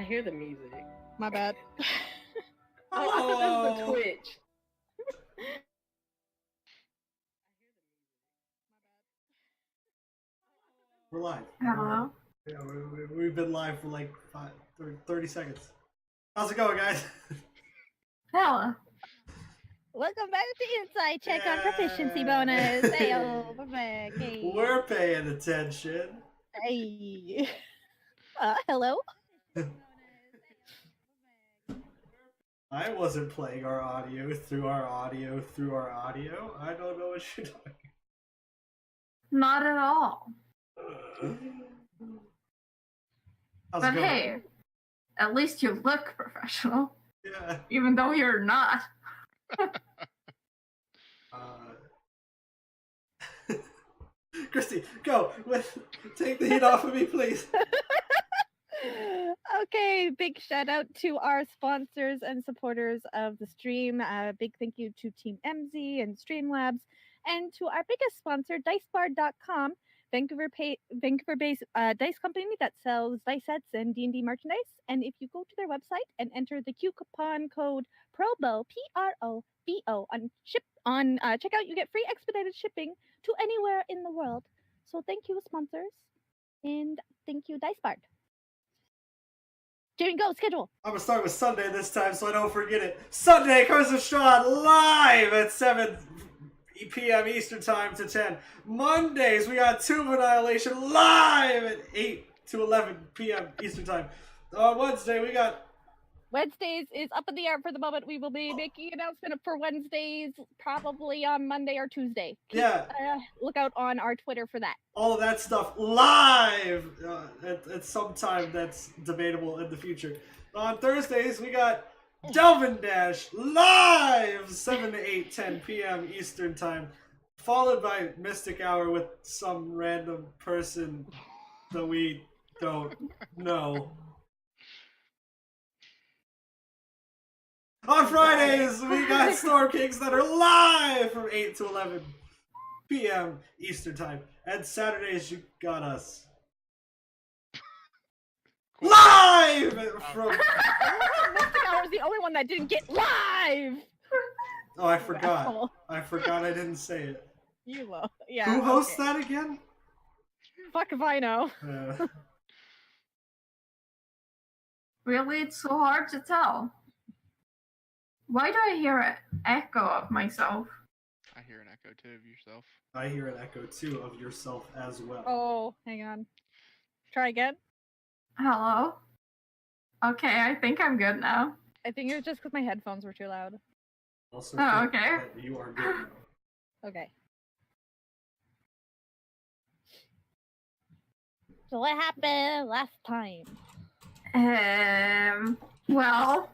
hear the music. My bad. Oh, I thought that was the Twitch. We're live. Hello. Yeah, we've been live for like 30 seconds. How's it going, guys? Hello. Welcome back to Inside Check on Proficiency Bonus. Hey, we're back. Hey. We're paying attention. Hey. Hello. I wasn't playing our audio through our audio through our audio. I don't know what you're talking Not at all. about. How's But it going? hey, at least you look professional, Yeah. even though you're not. Christy, go. Take the heat off of me, please. Okay, big shout out to our sponsors and supporters of the stream. Big thank you to Team MZ and Streamlabs, and to our biggest sponsor, DiceBard.com, Vancouver-based dice company that sells dice sets and D&D merchandise. And if you go to their website and enter the coupon code PROBO, PROBO, on checkout, you get free expedited shipping to anywhere in the world. So thank you, sponsors, and thank you, DiceBard. Jamie, go, schedule. I'm gonna start with Sunday this time so I don't forget it. Sunday, Curse of Strahd live at 7 p.m. Eastern Time to 10. Mondays, we got Tomb of Annihilation live at 8 to 11 p.m. Eastern Time. On Wednesday, we got... Wednesdays is up in the air for the moment. We will be making an announcement for Wednesdays probably on Monday or Tuesday. Look out on our Twitter for that. All of that stuff live at some time that's debatable in the future. On Thursdays, we got Delvin Dash live 7 to 8, 10 p.m. Eastern Time, followed by Mystic Hour with some random person that we don't know. On Fridays, we got Storm Kings that are live from 8 to 11 p.m. Eastern Time. And Saturdays, you got us live from... Mystic Hour was the only one that didn't get live! Oh, I forgot. I didn't say it. You will. Yeah. Who hosts that again? Fuck if I know. Really, it's so hard to tell. Why do I hear an echo of myself? I hear an echo too of yourself. I hear an echo too of yourself as well. Oh, hang on. Try again. Hello? Okay, I think I'm good now. I think it was just because my headphones were too loud. Also, oh, okay. You are good now. Okay. So what happened last time? Well,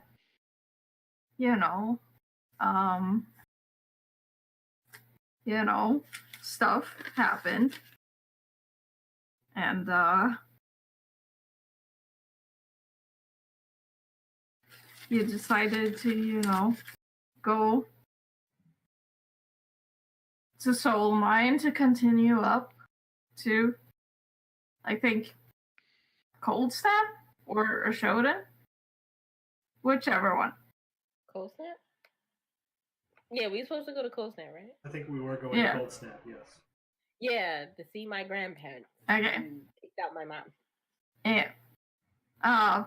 stuff happened. And, you decided to, go to Soul Mine to continue up to, I think, Cold Snap or Ashoden? Whichever one. Cold Snap? Yeah, we supposed to go to Cold Snap, right? I think we were going to Cold Snap, yes. Yeah, to see my grandparents. Okay. And picked out my mom. Yeah.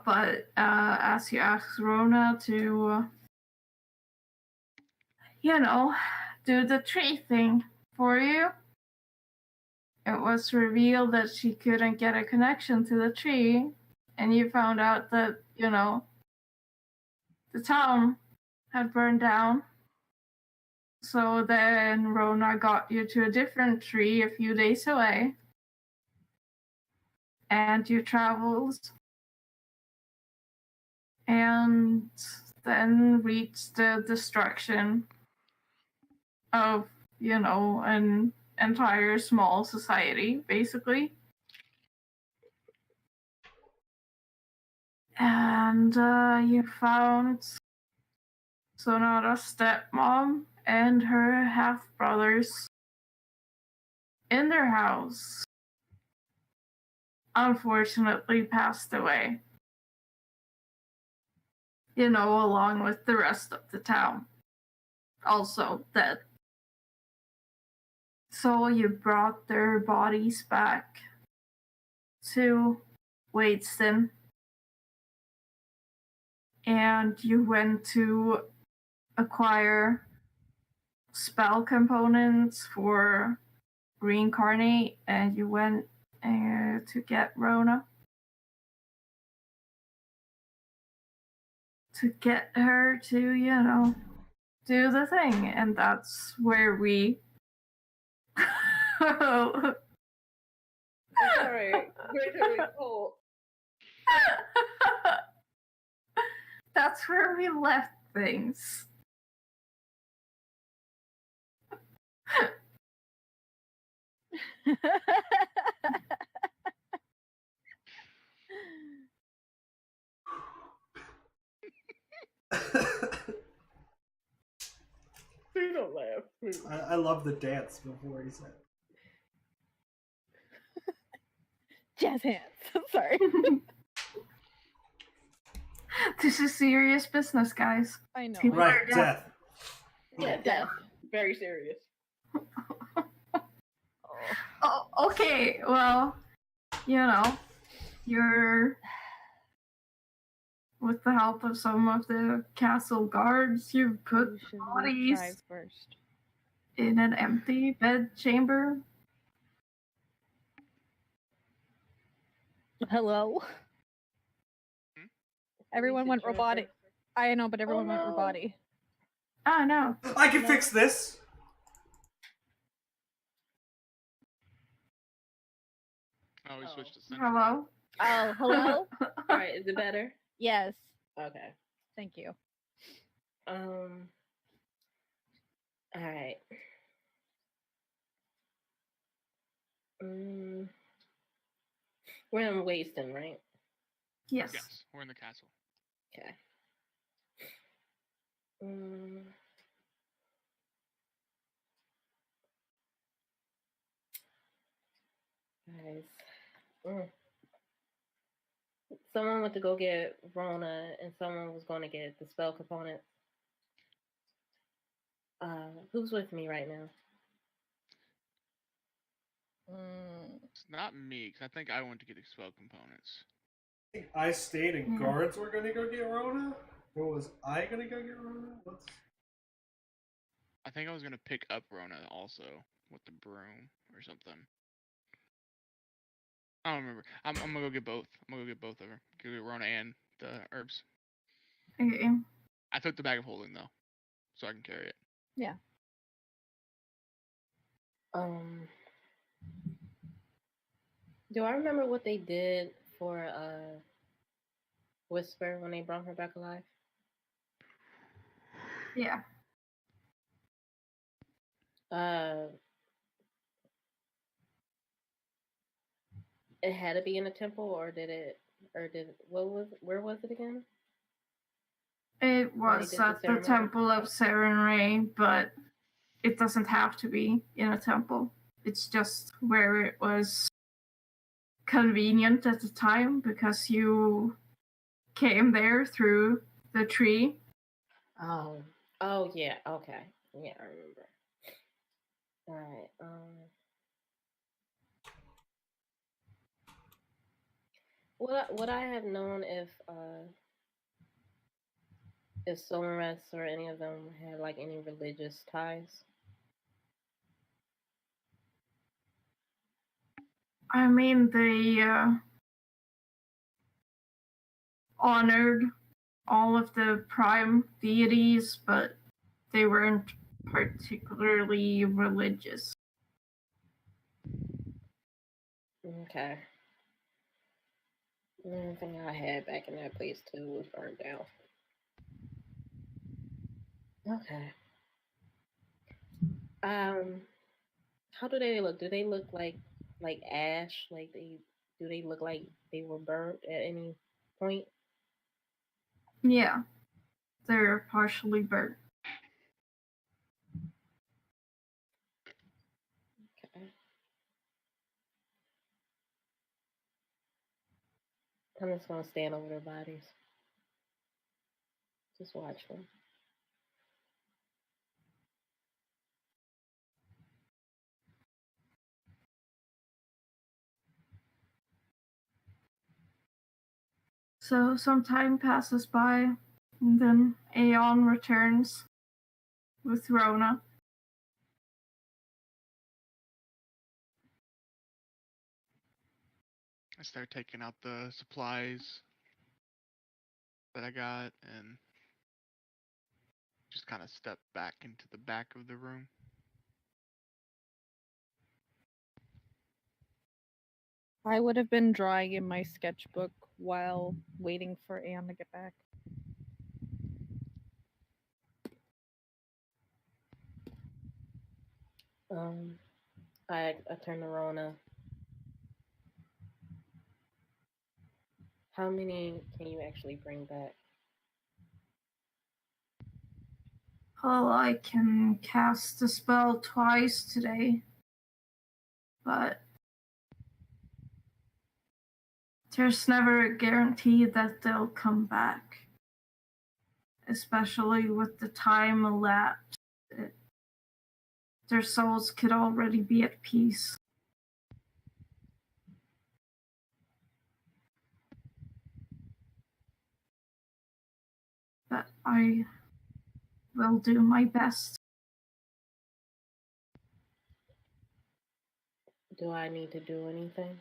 But as you asked Rona to, do the tree thing for you, it was revealed that she couldn't get a connection to the tree, and you found out that, the town had burned down. So then Rona got you to a different tree a few days away, and you traveled and then reached the destruction of, an entire small society, basically. And you found Sonata's stepmom and her half-brothers in their house. Unfortunately passed away. along with the rest of the town, also dead. So you brought their bodies back to Waitston, and you went to acquire spell components for reincarnate, and you went to get Rona to get her to, do the thing, and that's where we. Sorry, we're really cold. That's where we left things. Please don't laugh. Please. I love the dance before he said. Jazz hands. I'm sorry. This is serious business, guys. I know. People Right, are dead. death. Yeah, death. Very serious. Oh, okay, well, you're with the help of some of the castle guards, you put You should bodies try first. in an empty bed chamber. Hello. Everyone went robotic. I know, but everyone went no. robotic. Oh, no. I can fix this. Oh, we switched to Central. Hello? Oh, hello? All right, is it better? Yes. Okay. Thank you. All right. We're in Wayston, right? Yes. Yes, we're in the castle. Okay. Guys. Someone went to go get Rona, and someone was going to get the spell component. Who's with me right now? It's not me, because I think I went to get the spell components. I stayed and guards were gonna go get Rona? Or was I gonna go get Rona? What's... I think I was gonna pick up Rona also with the broom or something. I don't remember. I'm gonna go get both. I'm gonna go get both of her. Go get Rona and the herbs. Okay. I took the bag of holding though, so I can carry it. Yeah. Do I remember what they did for Whisper when they brought her back alive? Yeah. It had to be in a temple, or where was it again? It was did the at the ceremony? Temple of Serenray, but it doesn't have to be in a temple. It's just where it was convenient at the time because you came there through the tree. Oh yeah, okay. Yeah, I remember. All right. Would I have known if Someress or any of them had like any religious ties? I mean, they honored all of the prime deities, but they weren't particularly religious. Okay. Everything I had back in that place too was burned down. Okay. How do they look? Do they look like ash? Do they look like they were burnt at any point? Yeah, they're partially burnt. Okay. I'm just gonna stand over their bodies. Just watch them. So some time passes by, and then Aon returns with Rona. I start taking out the supplies that I got and just kind of step back into the back of the room. I would have been drawing in my sketchbook while waiting for Aon to get back. I turn to Rona. How many can you actually bring back? Well, I can cast the spell twice today, but there's never a guarantee that they'll come back, especially with the time elapsed. Their souls could already be at peace. But I will do my best. Do I need to do anything?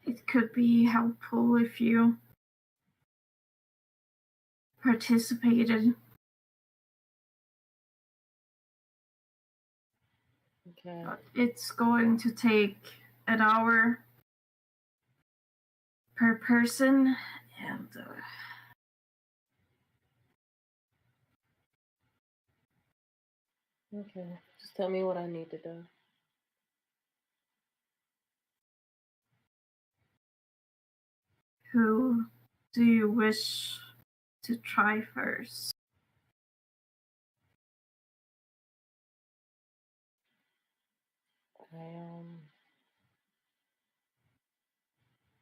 It could be helpful if you participated. Okay. But it's going to take an hour per person, and Okay. Just tell me what I need to do. who do you wish to try first?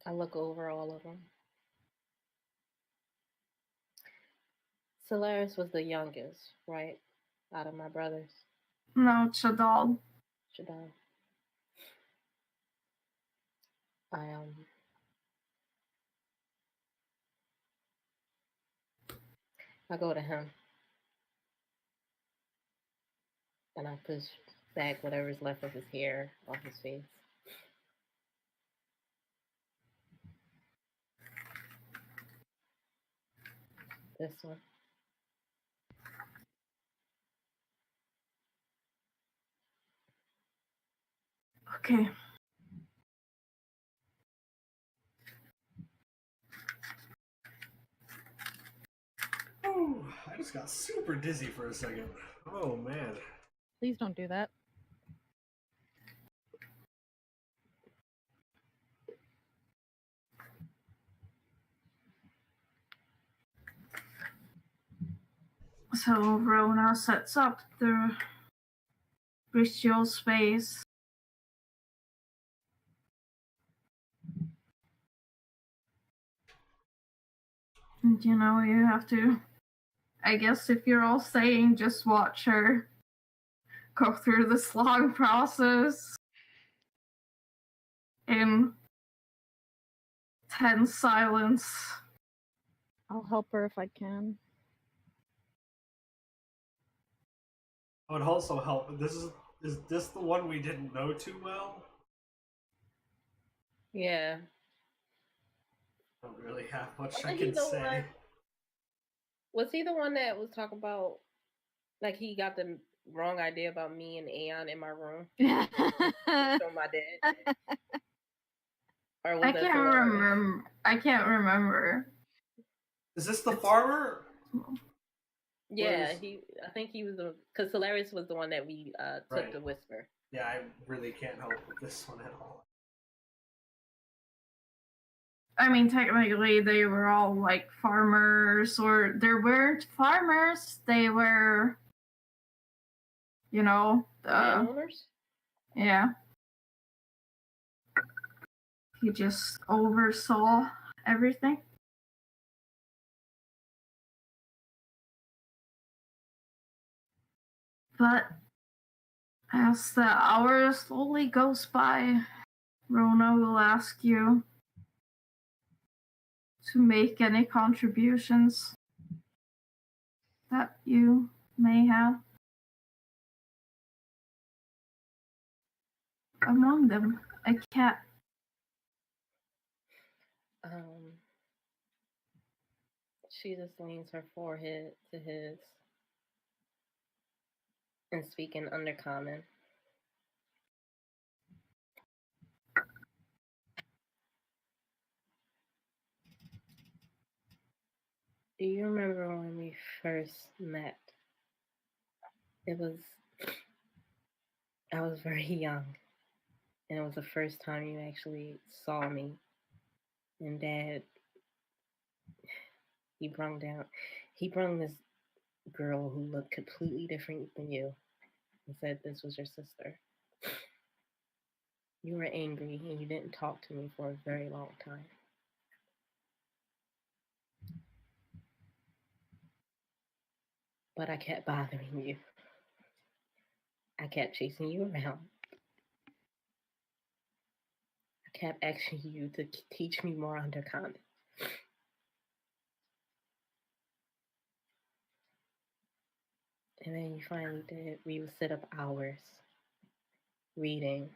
I look over all of them. Solaris was the youngest, right? Out of my brothers. No, Chadal. Shaddai. I go to him and I push back whatever's left of his hair off his face. This one. Okay. Ooh, I just got super dizzy for a second. Oh man. Please don't do that. So Rona sets up the ritual space. And you have to, I guess if you're all saying, just watch her go through this long process in tense silence. I'll help her if I can. I would also help. Is this the one we didn't know too well? Yeah. I don't really have much I Wasn't he can the say. one? Was he the one that was talking about, like, he got the wrong idea about me and Aon in my room? Show my dad. Or was I that can't Solaris? remember. I can't remember. Is this the farmer? Yeah, Was- I think he was because Solaris was the one that we took Right. to Whisper. Yeah, I really can't help with this one at all. I mean, technically, they were all like farmers, or there weren't farmers. They were, Landowners? yeah. He just oversaw everything. But as the hour slowly goes by, Rona will ask you to make any contributions that you may have. Among them, a cat. She just leans her forehead to his and speak in Undercommon. Do you remember when we first met? I was very young, and it was the first time you actually saw me. And Dad, he brung this girl who looked completely different than you and said this was your sister. You were angry and you didn't talk to me for a very long time. But I kept bothering you. I kept chasing you around. I kept asking you to teach me more Undercommon. And then you finally did. We would sit up hours reading.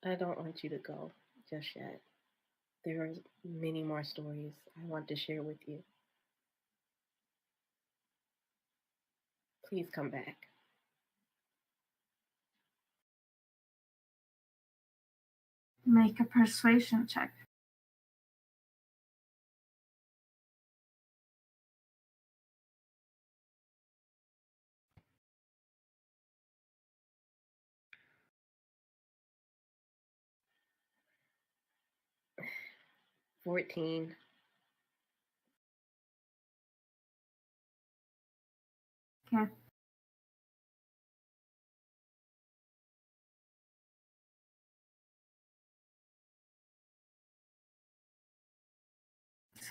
I don't want you to go just yet. There are many more stories I want to share with you. Please come back. Make a persuasion check. $14. Okay.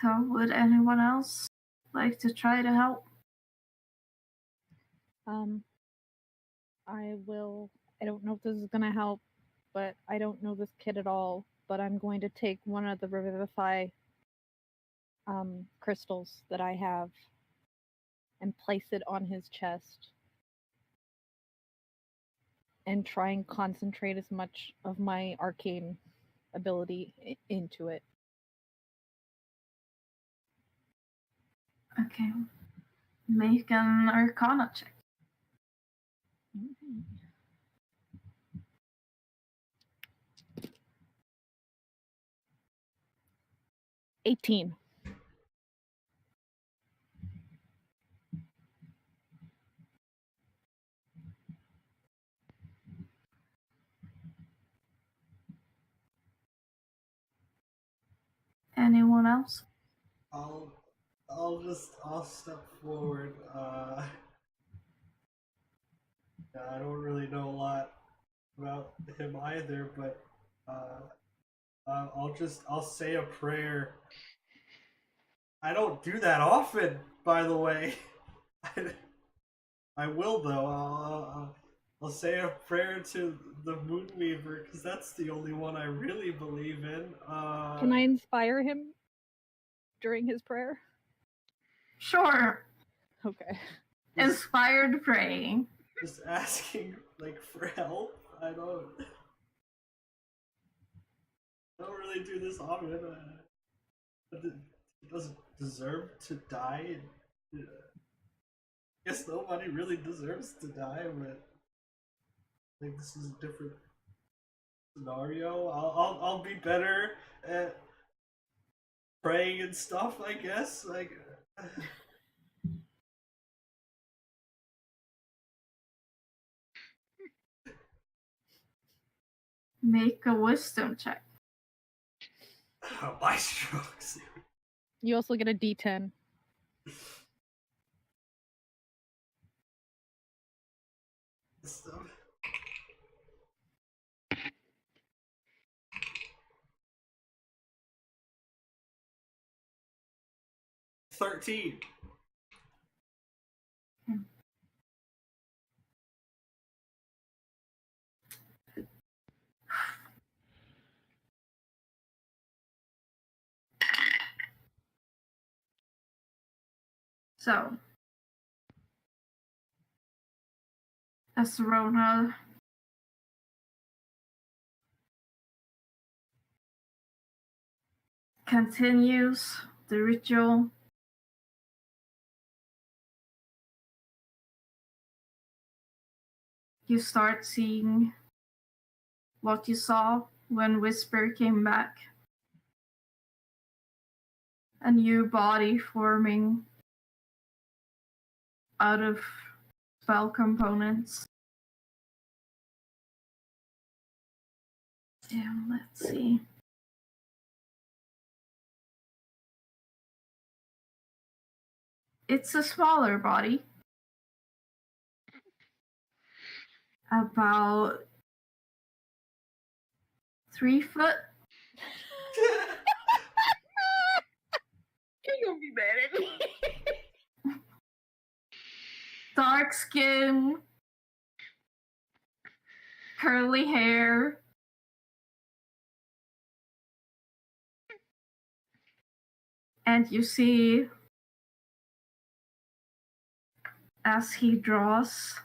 So, would anyone else like to try to help? I don't know if this is going to help, but I don't know this kid at all. But I'm going to take one of the Revivify crystals that I have and place it on his chest and try and concentrate as much of my arcane ability into it. Okay. Make an Arcana check. Mm-hmm. 18. Anyone else? I'll step forward. I don't really know a lot about him either, but I'll say a prayer. I don't do that often, by the way. I will though. I'll say a prayer to the Moonweaver because that's the only one I really believe in. Can I inspire him during his prayer? Sure. Okay. Inspired praying. Just asking like for help. I don't really do this often. But it doesn't deserve to die. I guess nobody really deserves to die, but I think this is a different scenario. I'll be better at praying and stuff, I guess. Like Make a wisdom check. my strokes. You also get a D10. Stuff. 13. So, as Rona continues the ritual, you start seeing what you saw when Whisper came back. A new body forming out of spell components. Damn, let's see. It's a smaller body. About 3 foot. You're gonna be mad at me. Dark skin. Curly hair. And you see, as he draws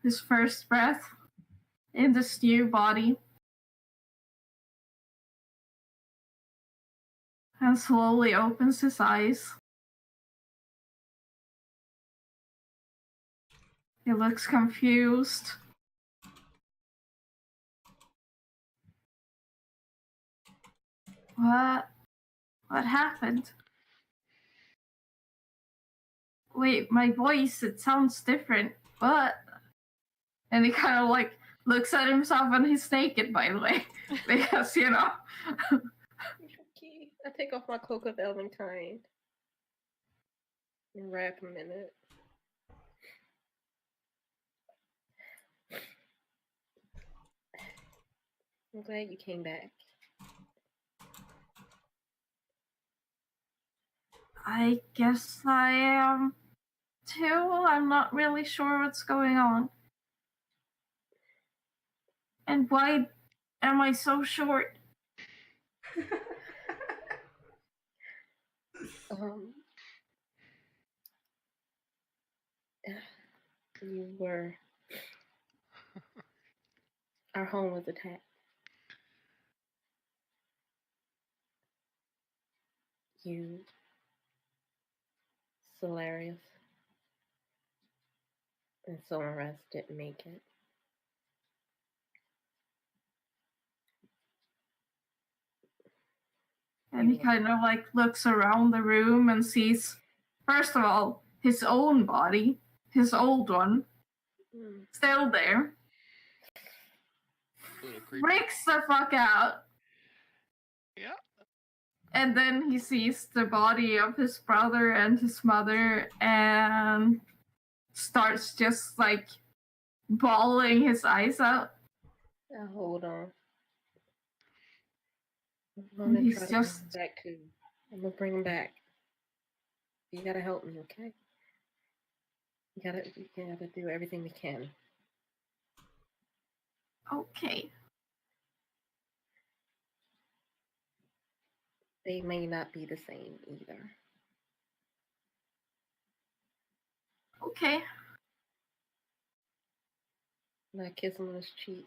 his first breath in this new body, and slowly opens his eyes. He looks confused. What happened? Wait, my voice, it sounds different. What? And he kind of like looks at himself, and he's naked, by the way. Because, you know. Okay. I take off my cloak of Elvenkind and wrap him in it. I'm glad you came back. I guess I am too. I'm not really sure what's going on. And why am I so short? You were. Our home was attacked. You, Solarius, and someone else didn't make it. And he kind of like looks around the room and sees, first of all, his own body, his old one, still there. A little creepy. Freaks the fuck out. Yeah. And then he sees the body of his brother and his mother and starts just like bawling his eyes out. Hold on. And he's try to just bring him back too. I'm gonna bring him back. You gotta help me, okay? You gotta do everything we can. okay. They may not be the same either. Okay. And I kiss him on his cheek.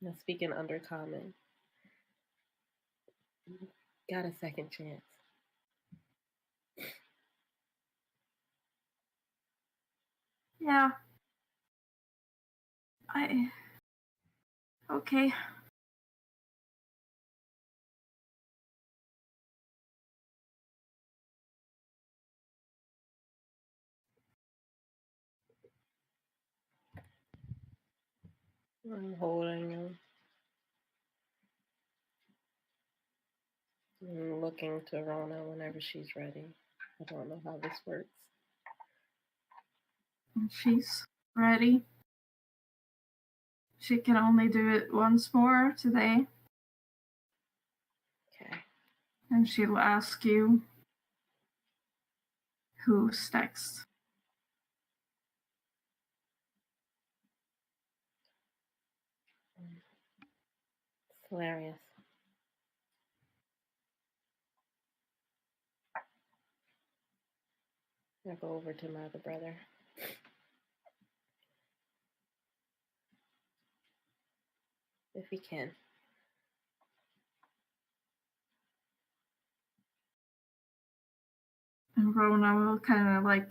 And I'm speaking undercommon. You got a second chance. Yeah. Okay. I'm holding him. I'm looking to Rona whenever she's ready. I don't know how this works. And she's ready. She can only do it once more today. And she'll ask you who's next. It's hilarious. I'll go over to my other brother. If we can. And Rona will kind of like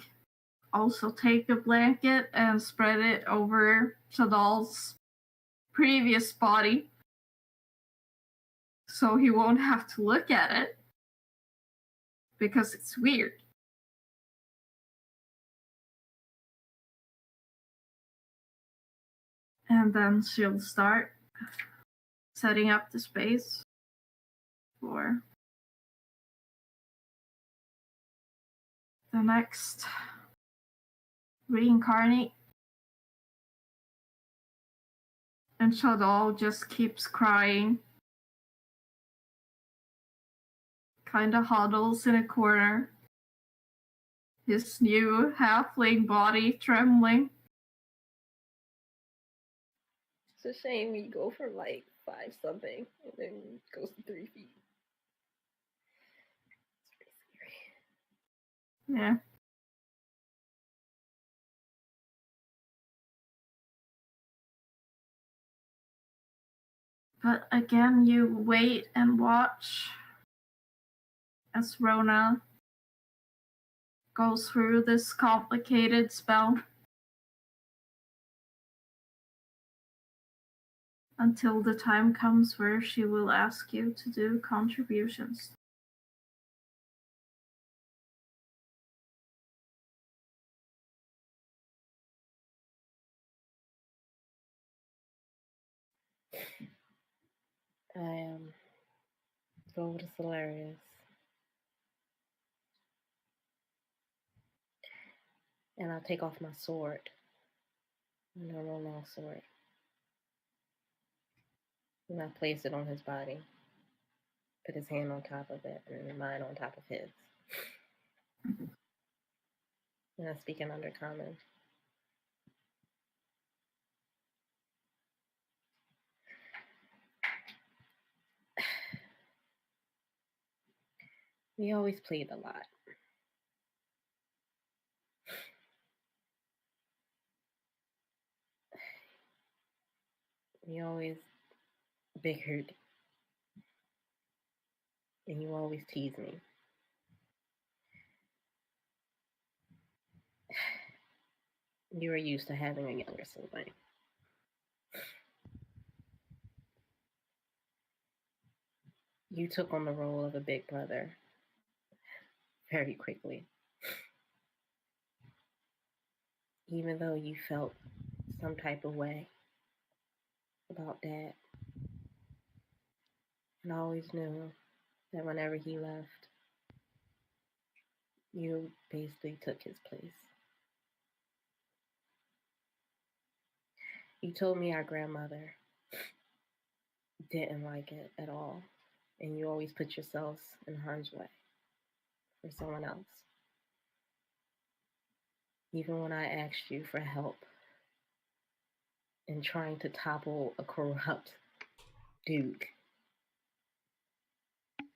also take a blanket and spread it over Shadal's previous body so he won't have to look at it because it's weird. And then she'll start setting up the space for the next reincarnate. And Shadal just keeps crying. Kinda huddles in a corner. His new halfling body trembling. It's a shame we go for like 5 something and then it goes to 3 feet. It's pretty scary. Yeah. But again, you wait and watch as Rona goes through this complicated spell until the time comes where she will ask you to do contributions. I go over to Solarius. And I'll take off my sword. My normal long sword. And I place it on his body. Put his hand on top of it and mine on top of his. And I speak in Undercommon. We always played a lot. We always bickered. And you always tease me. You were used to having a younger sibling. You took on the role of a big brother very quickly. Even though you felt some type of way about Dad. And I always knew that whenever he left, you basically took his place. You told me our grandmother didn't like it at all, and you always put yourselves in harm's way for someone else. Even when I asked you for help in trying to topple a corrupt duke,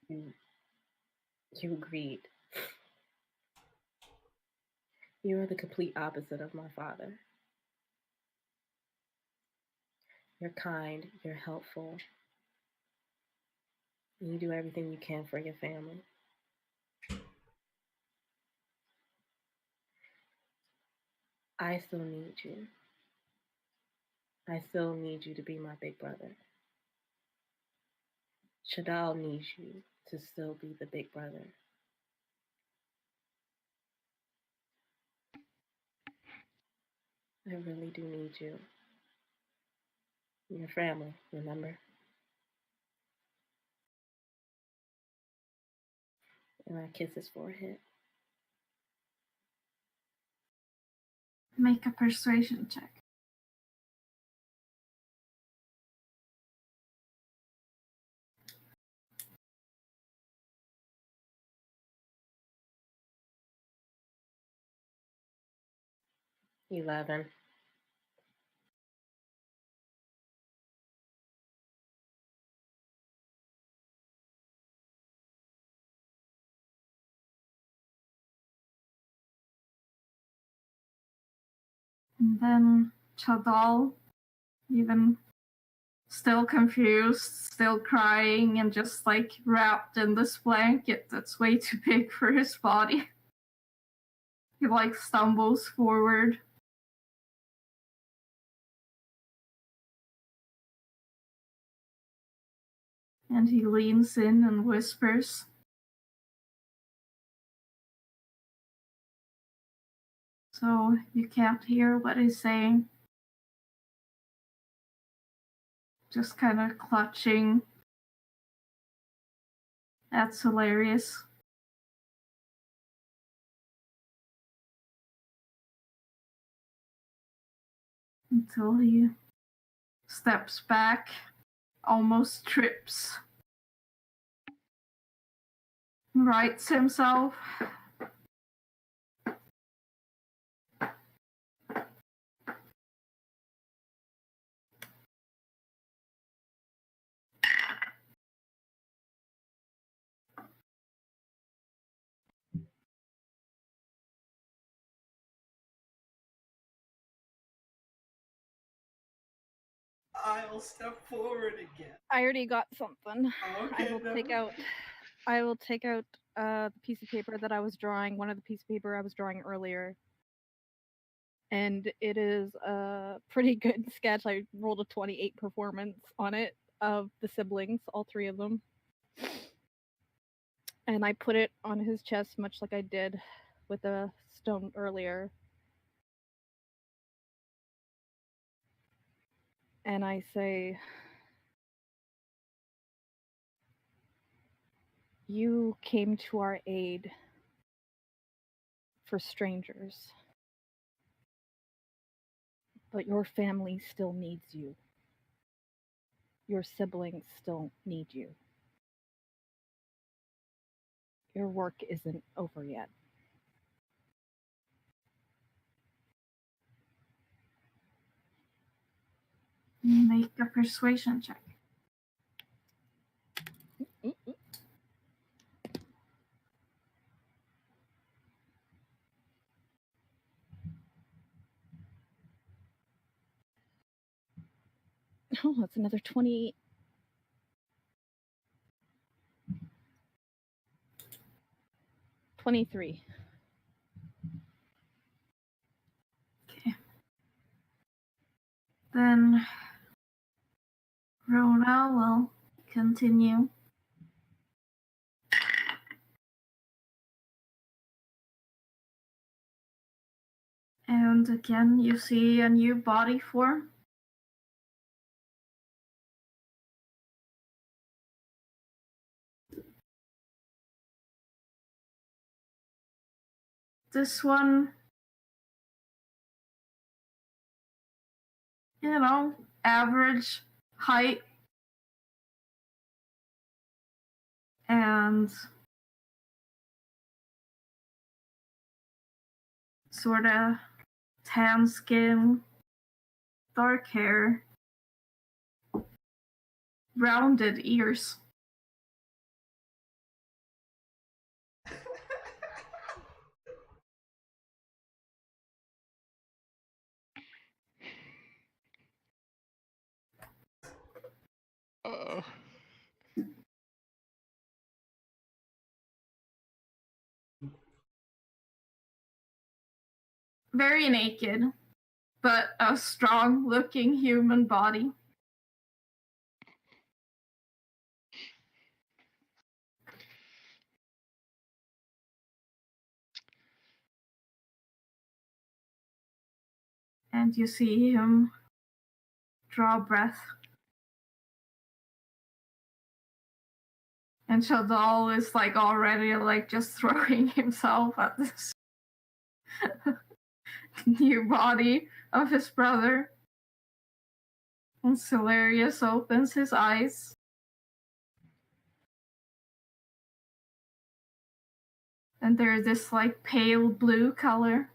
you agreed. You are the complete opposite of my father. You're kind, you're helpful, and you do everything you can for your family. I still need you. I still need you to be my big brother. Shadal needs you to still be the big brother. I really do need you. Your family, remember? And I kiss his forehead. Make a persuasion check. 11. And then Chadal, even still confused, still crying, and just like wrapped in this blanket that's way too big for his body. He like stumbles forward. And he leans in and whispers. So you can't hear what he's saying. Just kind of clutching. That's hilarious. Until he steps back, almost trips, rights himself. I'll step forward again. I already got something. Okay, I will take out the piece of paper that I was drawing, one of the piece of paper I was drawing earlier. And it is a pretty good sketch. I rolled a 28 performance on it of the siblings, all three of them. And I put it on his chest, much like I did with the stone earlier. And I say, you came to our aid for strangers, but your family still needs you. Your siblings still need you. Your work isn't over yet. Make a persuasion check. Oh, that's another 20. 23. Okay. Then Rona will continue. And again, you see a new body form. This one, average height and sort of tan skin, dark hair, rounded ears. Uh-oh. Very naked, but a strong-looking human body. And you see him draw breath. And Shadal is like already like just throwing himself at this new body of his brother. And Celerius opens his eyes. And they're this like pale blue color.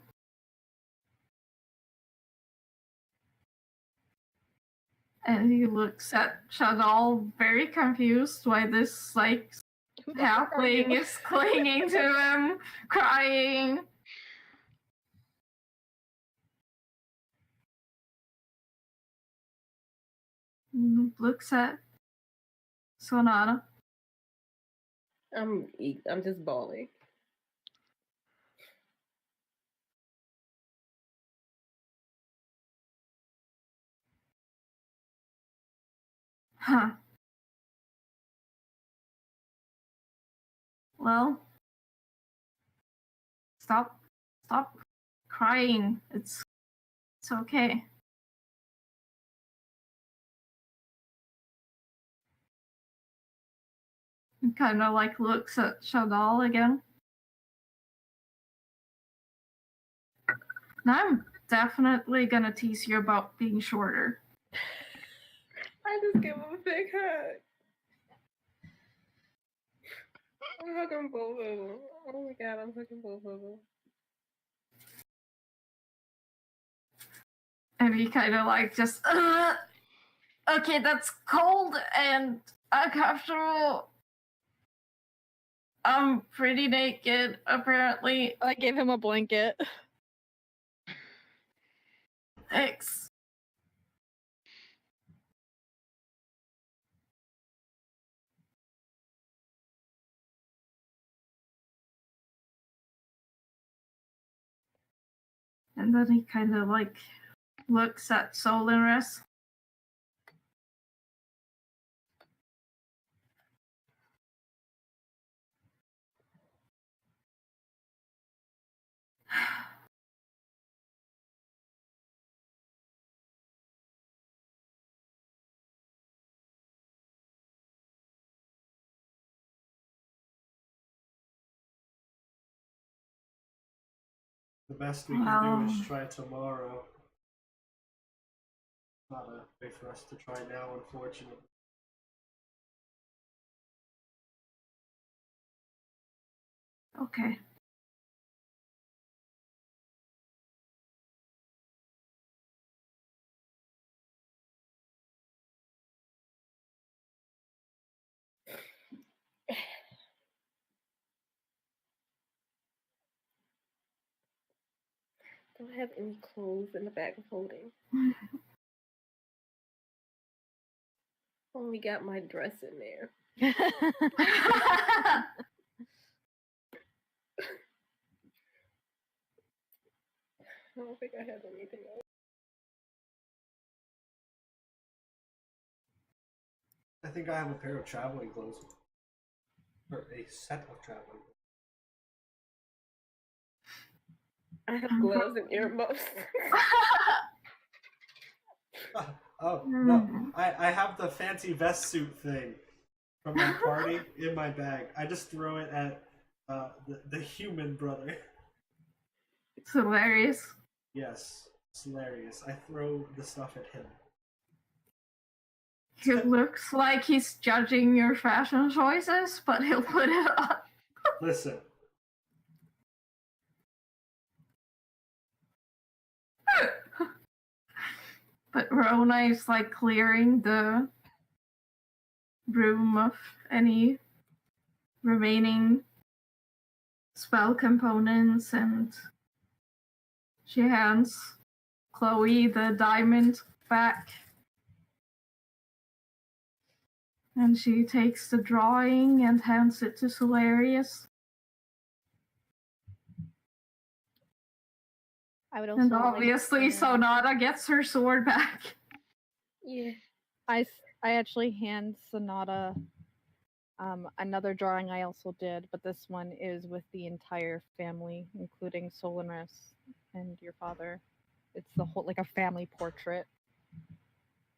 And he looks at Shadal very confused why this, like, Who the fuck are you? halfling is clinging to him, crying. And looks at Sonata. I'm just bawling. Huh. Well, stop crying. It's okay. He kind of like looks at Shadal again. Now I'm definitely gonna tease you about being shorter. I just give him a big hug. I'm hugging both of them. Oh my god, I'm hugging both of them. And he kind of like just, okay, that's cold and uncomfortable. I'm pretty naked, apparently. I gave him a blanket. Thanks. And then he kind of like looks at Solinrus. The best we can do is try tomorrow. Not a way for us to try now, unfortunately. Okay. Don't have any clothes in the bag of holding. Only got my dress in there. I don't think I have anything else. I think I have a pair of traveling clothes. Or a set of traveling clothes. I have gloves and earmuffs. Oh, no. I have the fancy vest suit thing from my party in my bag. I just throw it at the human brother. It's hilarious. Yes, it's hilarious. I throw the stuff at him. He looks like he's judging your fashion choices, but he'll put it on. Listen. But Rona is like clearing the room of any remaining spell components, and she hands Chloe the diamond back. And she takes the drawing and hands it to Solarius. I would also And obviously Sonata gets her sword back. Yeah. I actually hand Sonata another drawing I also did, but this one is with the entire family, including Solinrus and your father. It's the whole, like a family portrait.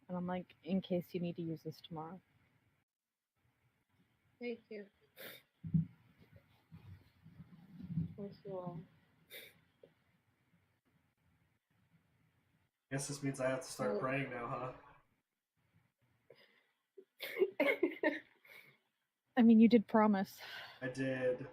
And I'm like, in case you need to use this tomorrow. Thank you. Thank you all. Guess this means I have to start praying now, huh? I mean, you did promise. I did.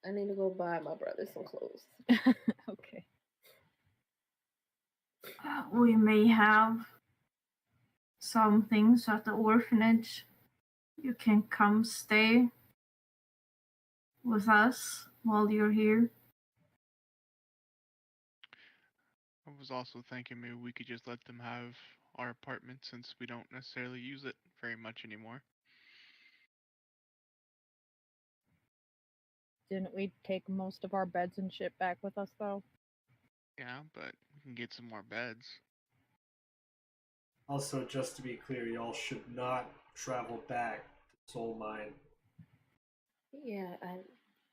I need to go buy my brother some clothes. Okay. We may have some things at the orphanage. You can come stay with us while you're here. I was also thinking maybe we could just let them have our apartment since we don't necessarily use it very much anymore. Didn't we take most of our beds and shit back with us, though? Yeah, but we can get some more beds. Also, just to be clear, y'all should not travel back to Soul Mine. Yeah, I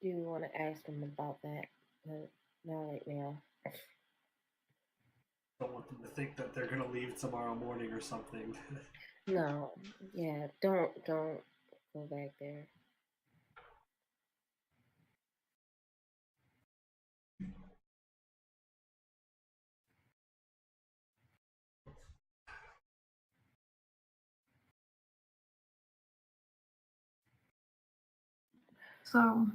do want to ask him about that, but not right now. Don't want them to think that they're gonna leave tomorrow morning or something. No, yeah, don't go back there. So,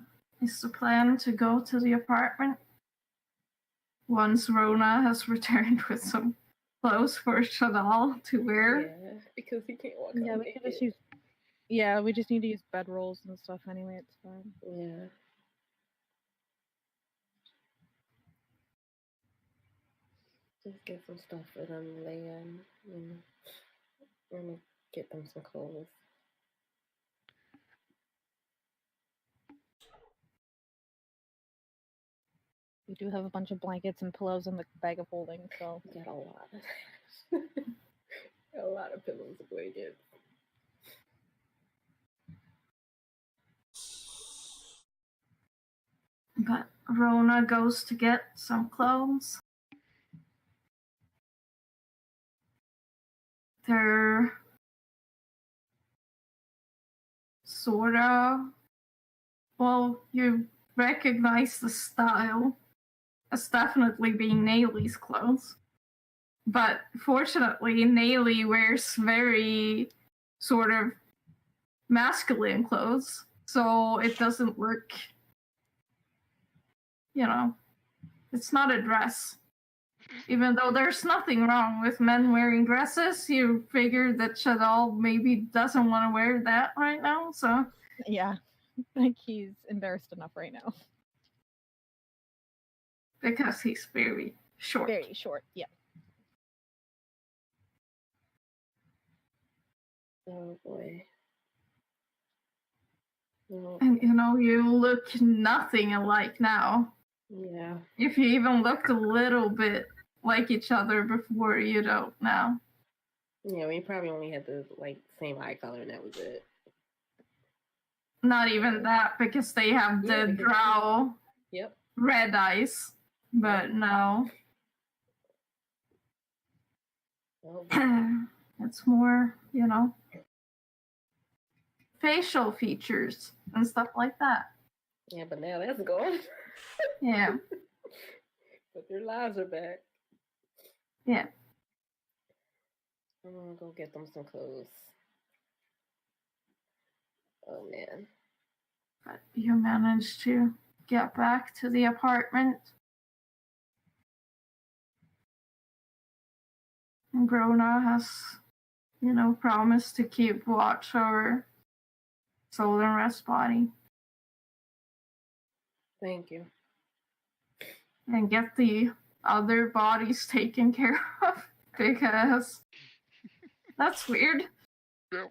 is the plan to go to the apartment once Rona has returned with some clothes for Shadal to wear? Yeah, because he can't walk Yeah, out we could naked. just use. Yeah, we just need to use bedrolls and stuff anyway. It's fine. Yeah. Just get some stuff for them to lay in. And get them some clothes. We do have a bunch of blankets and pillows in the bag of holding, so. We got a lot. A lot of pillows and blankets. But Rona goes to get some clothes. They're sorta. Well, you recognize the style as definitely being Nayli's clothes. But fortunately, Nayli wears very sort of masculine clothes, so it doesn't look, it's not a dress. Even though there's nothing wrong with men wearing dresses, you figure that Shadal maybe doesn't want to wear that right now, so. Yeah, I think he's embarrassed enough right now. Because he's very short. Very short, yeah. Oh boy. Oh, And you look nothing alike now. yeah. If you even looked a little bit like each other before, you don't now. Yeah, we probably only had the same eye color and that was it. Not even that, because they have the drow Yep. red eyes. But no. Oh, It's more, facial features and stuff like that. yeah, but now that's gone. Yeah. But their lives are back. Yeah. I'm gonna go get them some clothes. Oh man. But you managed to get back to the apartment. And Grona has, promised to keep watch over Soul and Rest's body. Thank you. And get the other bodies taken care of, because that's weird. Yep.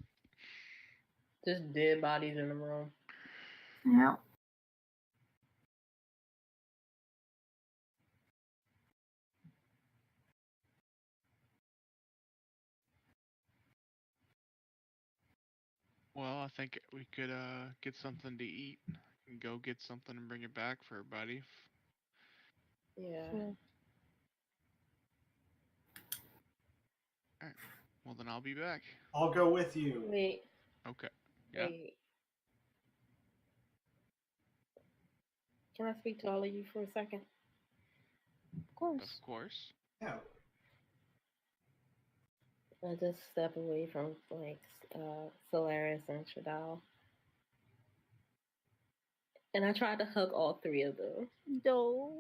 Just dead bodies in the room. Yeah. Well, I think we could get something to eat and go get something and bring it back for everybody. Yeah. Sure. Alright. Well, then I'll be back. I'll go with you. Wait. Okay. Yeah. Wait. Can I speak to all of you for a second? Of course. Of course. Yeah. I just step away from Solaris and Shadal. And I tried to hug all three of them. No,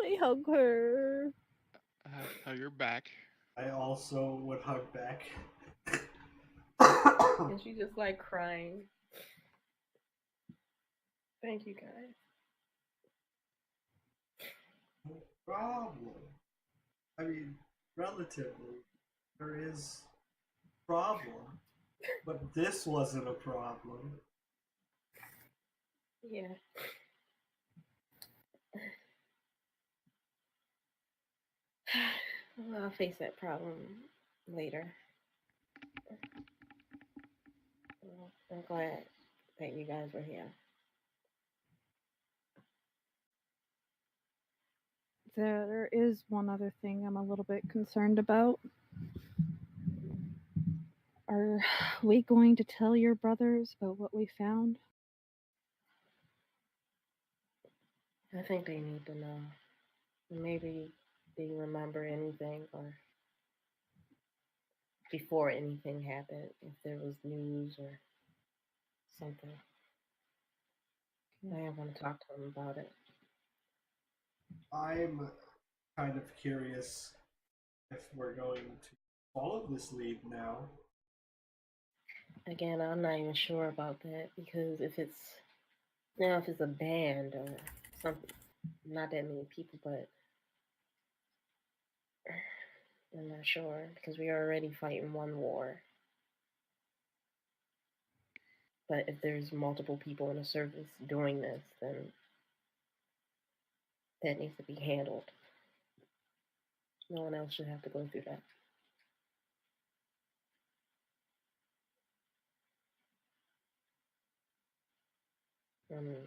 I hug her. Hug your back. I also would hug back. And she just like crying. Thank you guys. No problem. I mean, relatively, there is problem, but this wasn't a problem. Yeah. Well, I'll face that problem later. Well, I'm glad that you guys were here. There is one other thing I'm a little bit concerned about. Are we going to tell your brothers about what we found? I think they need to know. Maybe they remember anything or before anything happened, if there was news or something. I want to talk to them about it. I'm kind of curious if we're going to follow this lead now. Again, I'm not even sure about that because if it's if it's a band or something, not that many people, but I'm not sure because we are already fighting one war. But if there's multiple people in a service doing this, then that needs to be handled. No one else should have to go through that.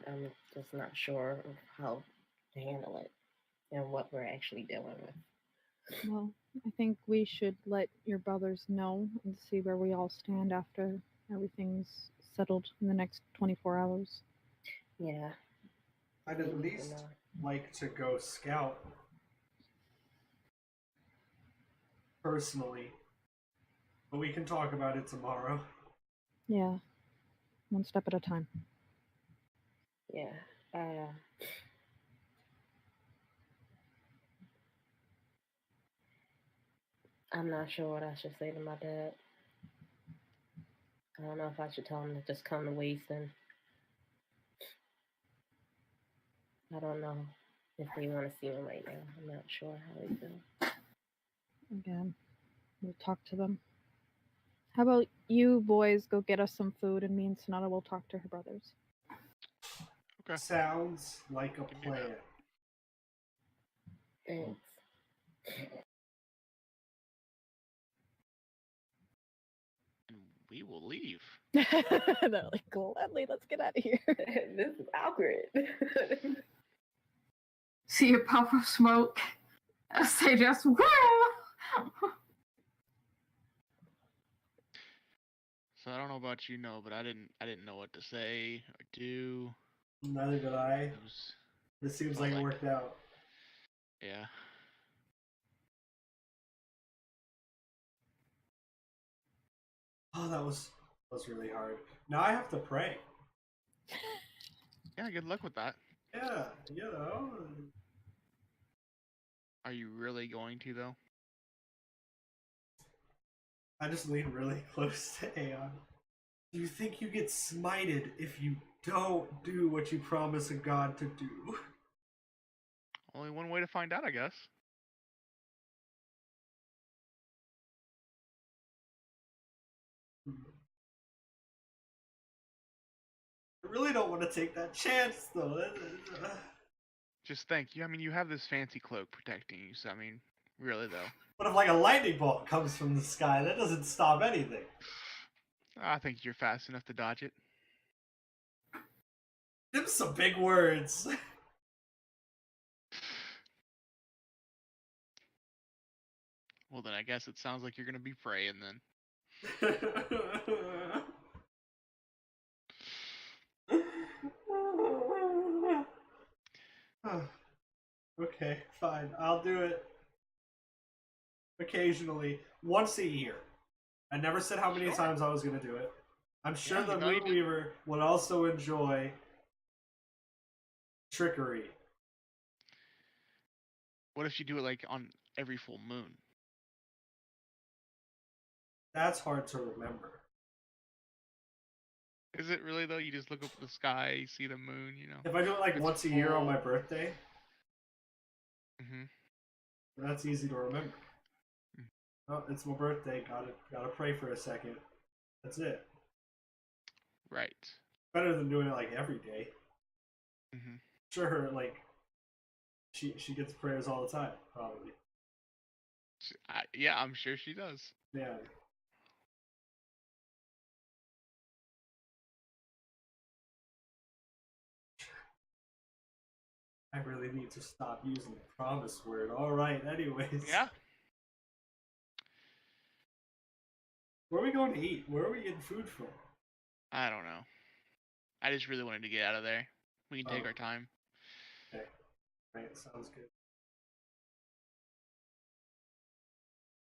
I'm just not sure of how to handle it and what we're actually dealing with. Well, I think we should let your brothers know and see where we all stand after everything's settled in the next 24 hours. Yeah. I'd at least like to go scout personally, but we can talk about it tomorrow. Yeah, one step at a time. Yeah. I'm not sure what I should say to my dad. I don't know if I should tell him to just come to Wasting. I don't know if they want to see him right now. I'm not sure how they feel. Again, we'll talk to them. How about you boys go get us some food and me and Sonata will talk to her brothers? Okay. Sounds like a plan. Thanks. And we will leave. They're like, gladly, let's get out of here. This is awkward. See a puff of smoke as they just So I don't know about you, but I didn't know what to say or do. Neither did I. This seems like it worked out. Yeah. Oh, that was really hard. Now I have to pray. Yeah, good luck with that. Yeah, you know. Are you really going to, though? I just lean really close to Aon. Do you think you get smited if you don't do what you promise a god to do? Only one way to find out, I guess. I really don't want to take that chance, though. Just think, you have this fancy cloak protecting you, so really though. But if like a lightning bolt comes from the sky, that doesn't stop anything. I think you're fast enough to dodge it. Them some big words. Well, then I guess it sounds like you're gonna be praying then. Okay, fine. I'll do it occasionally, once a year. I never said how many times I was going to do it. I'm sure the Moonweaver would also enjoy trickery. What if you do it like on every full moon? That's hard to remember. Is it really though? You just look up at the sky, you see the moon, you know. If I do it like It's once a year on full. my birthday, Mhm. that's easy to remember. Mm. Oh, it's my birthday. Gotta pray for a second. That's it. Right. Better than doing it like every day. Mhm. Sure, like she gets prayers all the time, probably. Yeah, I'm sure she does. Yeah. I really need to stop using the promise word. All right, anyways. Yeah. Where are we going to eat? Where are we getting food from? I don't know. I just really wanted to get out of there. We can take our time. Okay. Right, sounds good.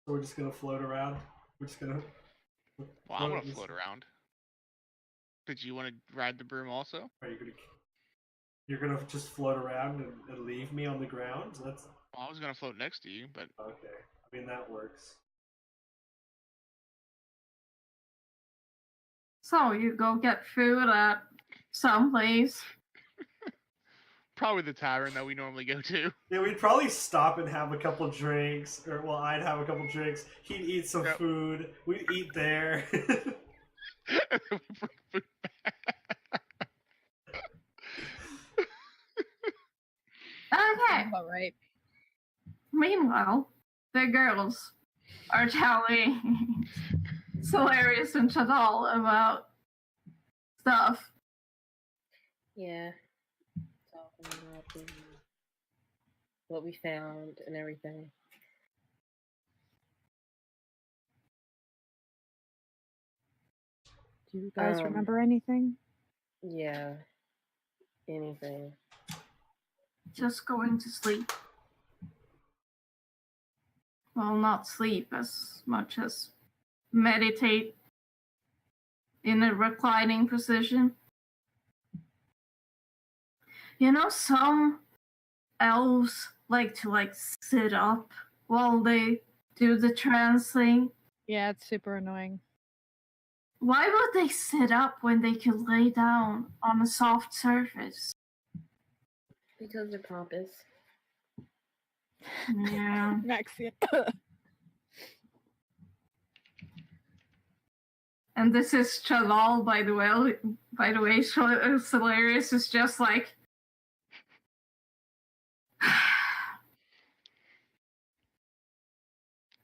So we're just gonna float around? We're just gonna... Well, I'm gonna float around. Did you want to ride the broom also? Are you gonna... You're gonna just float around and leave me on the ground? That's... Well, I was gonna float next to you, but... Okay. I mean, that works. So you go get food at some place. Probably the tavern that we normally go to. Yeah, we'd probably stop and have a couple drinks, or well, I'd have a couple drinks. He'd eat some food. We'd eat there. And then we bring food back. Okay. All right. Meanwhile, the girls are telling Solarius and Chadal about stuff. Yeah. Talking about what we found and everything. Do you guys remember anything? Yeah. Anything. Just going to sleep. Well, not sleep as much as meditate in a reclining position. You know, some elves like to sit up while they do the trance thing. Yeah, it's super annoying. Why would they sit up when they could lay down on a soft surface? Because they're pompous. Yeah. Maxie. And this is Chadal, by the way. By the way, Solarius is just like...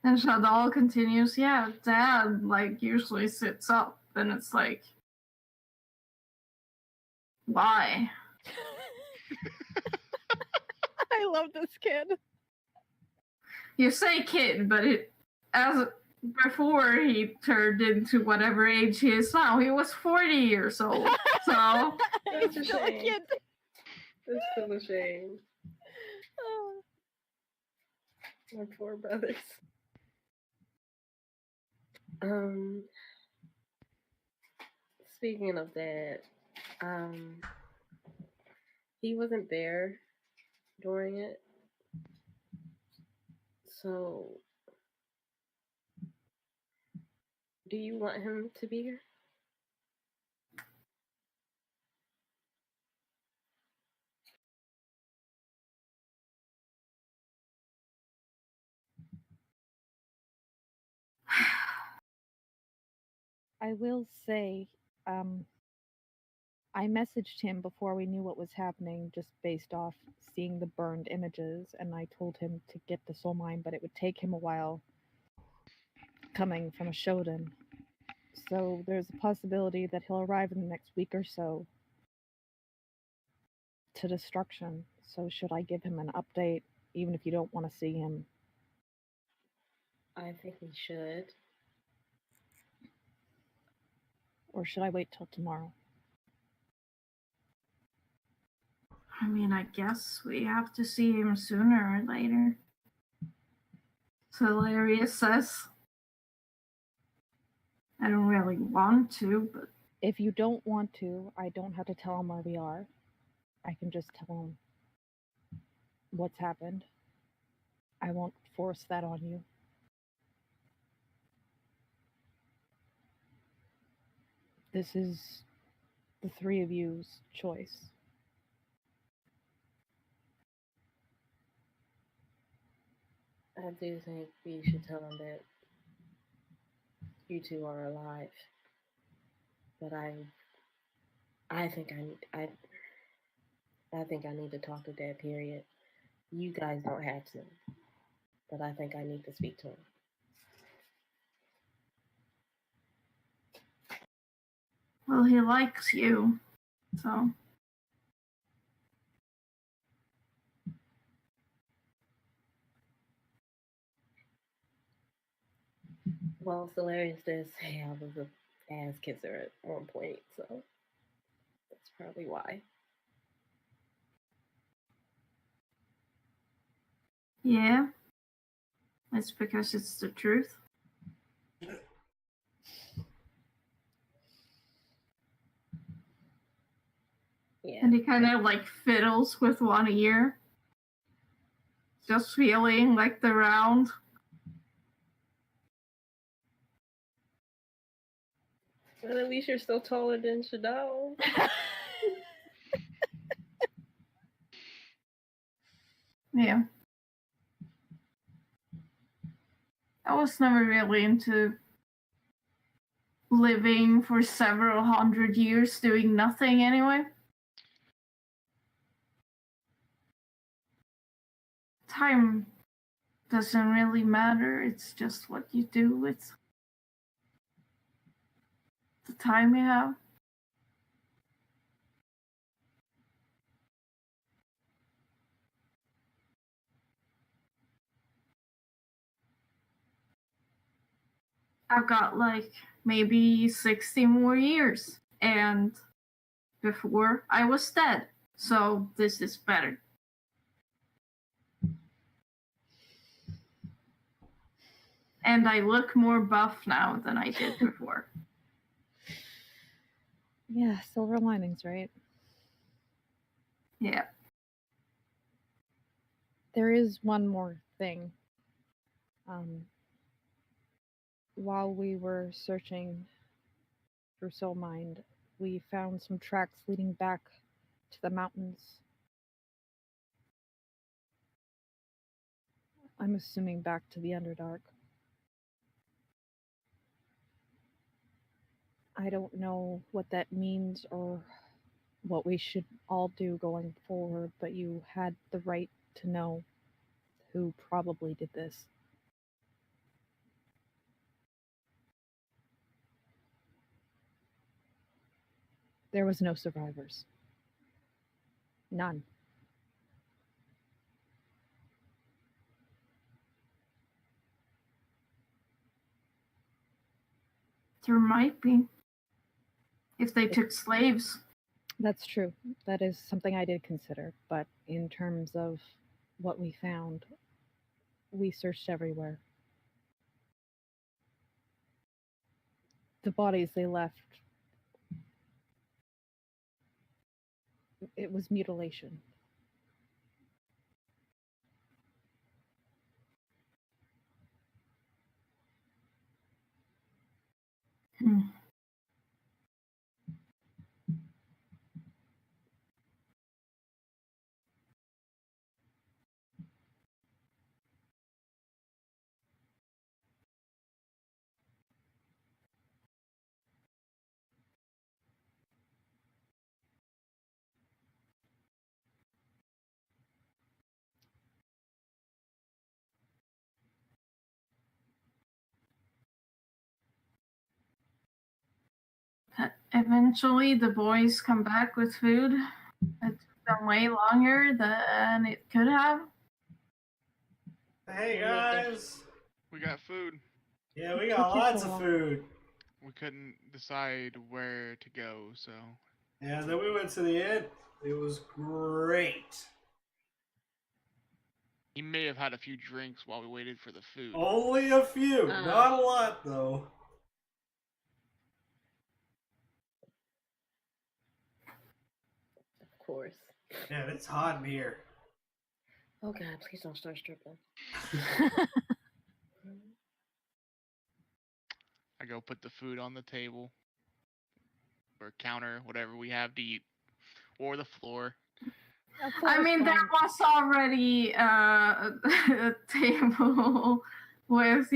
And Chadal continues, yeah, Dad, usually sits up. And it's like... Why? I love this kid. You say kid, but before he turned into whatever age he is now, he was 40 years old. So That's a still a shame. kid. It's still a shame. My poor brothers. Speaking of that, he wasn't there during it. So do you want him to be here? I will say, I messaged him before we knew what was happening, just based off seeing the burned images, and I told him to get the soul mine, but it would take him a while coming from a Shodan. So there's a possibility that he'll arrive in the next week or so to destruction. So should I give him an update, even if you don't want to see him? I think we should. Or should I wait till tomorrow? I mean, I guess we have to see him sooner or later. Solarius says. I don't really want to, but... If you don't want to, I don't have to tell him where we are. I can just tell him what's happened. I won't force that on you. This is the three of you's choice. I do think you should tell him that you two are alive. But I think I think I need to talk to Dad. Period. You guys don't have to, but I think I need to speak to him. Well, he likes you, so. Well, Solarius does say I was a ass kisser at one point, so that's probably why. Yeah. It's because it's the truth. Yeah. And he kind of like fiddles with one ear. Just feeling like the round. But at least you're still taller than Shadow. Yeah. I was never really into living for several hundred years doing nothing anyway. Time doesn't really matter, it's just what you do with the time you have. I've got like maybe 60 more years, and before I was dead, so this is better. And I look more buff now than I did before. Yeah, silver linings, right? Yeah. There is one more thing. While we were searching through Soul Mind, we found some tracks leading back to the mountains. I'm assuming back to the Underdark. I don't know what that means or what we should all do going forward, but you had the right to know who probably did this. There was no survivors. None. There might be. If they took slaves. That's true. That is something I did consider. But in terms of what we found, we searched everywhere. The bodies they left, it was mutilation. Eventually, the boys come back with food. It took them way longer than it could have. Hey guys! We got food. Yeah, we It got took you lots so of long. food. We couldn't decide where to go, so Yeah, then we went to the inn. It was great. he may have had a few drinks while we waited for the food. Only a few. Not a lot, though. Of course. Man, it's hot in here. Oh God, please don't start stripping. I go put the food on the table or counter, whatever we have to eat, or the floor. I mean, there was already a table with,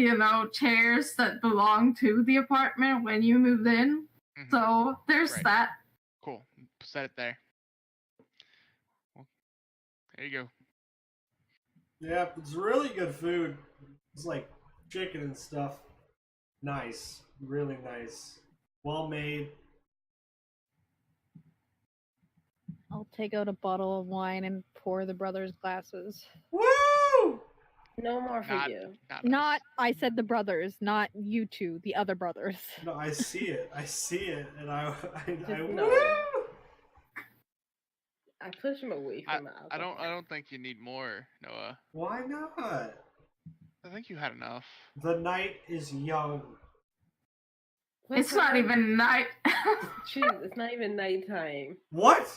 chairs that belong to the apartment when you moved in. Mhm. So there's Right. that. Cool. Set it there. Well, there you go. Yeah, it's really good food. It's like chicken and stuff. Nice. Really nice. Well made. I'll take out a bottle of wine and pour the brothers' glasses. Woo! No more for Not, you. Not, I said the brothers, not you two, the other brothers. No, I see it. I see it, and I no. woo! I push him away from the alcohol. I don't think you need more, Noah. Why not? I think you had enough. The night is young. It's not even night. Jeez, it's not even nighttime. What?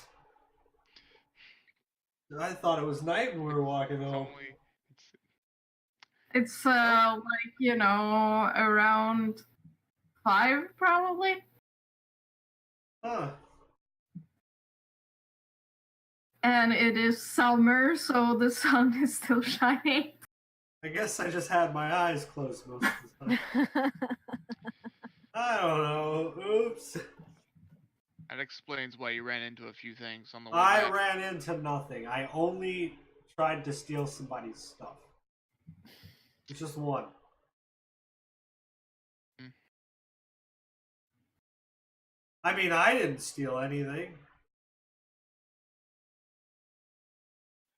I thought it was night when we were walking home. It's around 5 probably. Huh. And it is summer, so the sun is still shining. I guess I just had my eyes closed most of the time. I don't know. Oops. That explains why you ran into a few things on the way I back. ran into nothing. I only tried to steal somebody's stuff. It's just one. I mean, I didn't steal anything.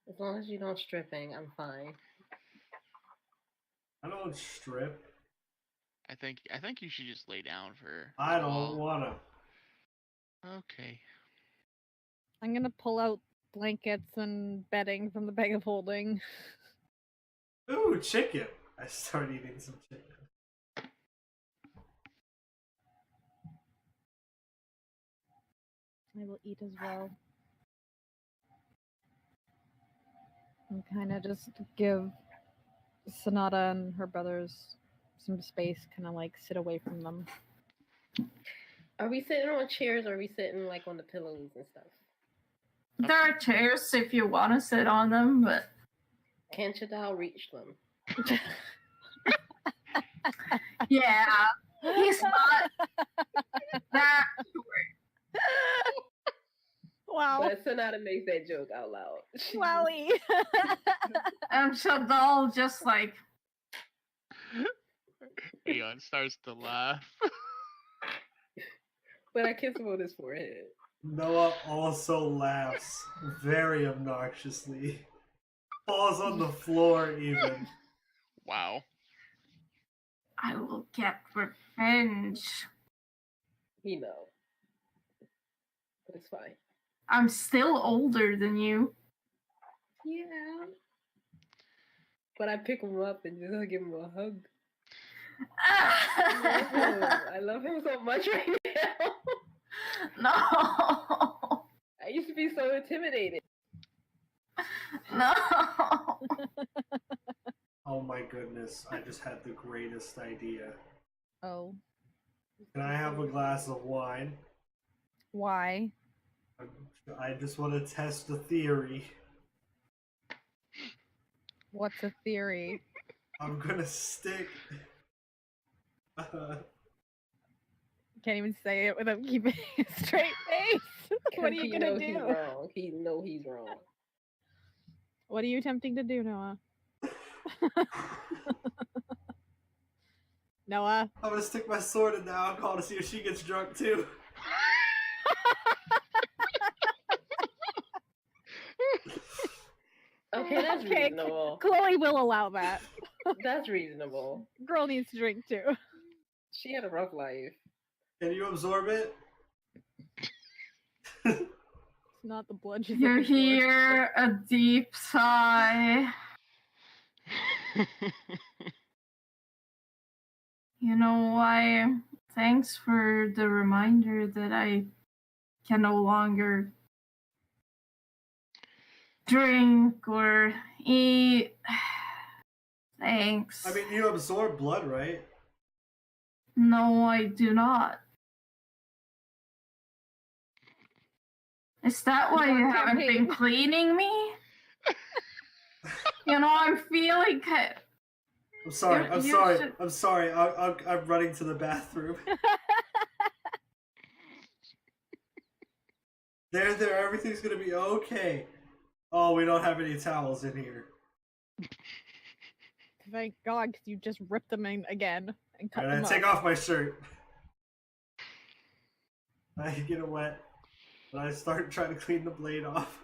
As long as you don't stripping, I'm fine. I don't strip. I think you should just lay down for. I don't wanna. Okay. I'm gonna pull out blankets and bedding from the bag of holding. Ooh, chicken. I start eating some chicken. I will eat as well. And kind of just give Sonata and her brothers some space, kind of like sit away from them. Are we sitting on chairs or are we sitting like on the pillows and stuff? There are chairs if you want to sit on them, but Can't Chadal reach them? yeah, he's not that short. Wow. But Sonata makes that joke out loud. Wowie. And Chadal just like Aon starts to laugh. But I kiss him on his forehead. Noah also laughs very obnoxiously. Falls on the floor even. Wow. I will get revenge. He know. But it's fine. I'm still older than you. Yeah. But I pick him up and just give him a hug. I love him so much right now. No. I used to be so intimidated. No. Oh my goodness, I just had the greatest idea. Oh. Can I have a glass of wine? Why? I just want to test a theory. What's a theory? I'm gonna stick. Can't even say it without keeping a straight face. What are you gonna do? He's wrong. He know he's wrong. What are you attempting to do, Noah? Noah? I'm gonna stick my sword in the alcohol to see if she gets drunk too. Okay, that's reasonable. Chloe will allow that. That's reasonable. Girl needs to drink too. She had a rough life. Can you absorb it? It's not the blood she's You looking for. hear a deep sigh. You know why? Thanks for the reminder that I can no longer drink or eat. Thanks. I mean, you absorb blood, right? No, I do not. Is that why you haven't been cleaning me? You know, I'm feeling I'm sorry. You- I'm you sorry. should- I'm sorry. I'm running to the bathroom. There. Everything's gonna be okay. Oh, we don't have any towels in here. Thank God, because you just ripped them in again and cut And them I up. take off my shirt. I get it wet, and I start trying to clean the blade off.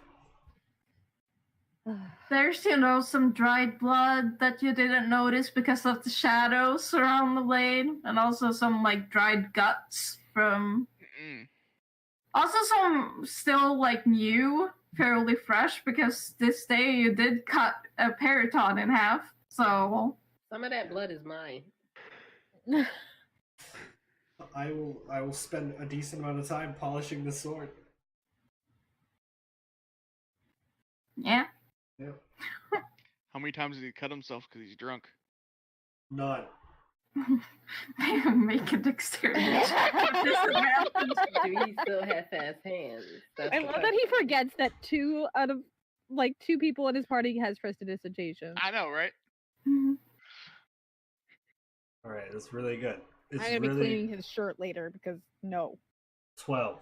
There's, some dried blood that you didn't notice because of the shadows around the blade, and also some, dried guts from... Also some still, new, fairly fresh, because this day you did cut a periton in half, so... Some of that blood is mine. I will spend a decent amount of time polishing the sword. Yeah. Yep. How many times did he cut himself because he's drunk? None. Make a dexterity check with disadvantage. Do he still have fast hands? I love that he forgets that 2 out of 2 people in his party has prestidigitation. I know, right? All right, that's really good. It's I'm gonna really be cleaning his shirt later because no. 12.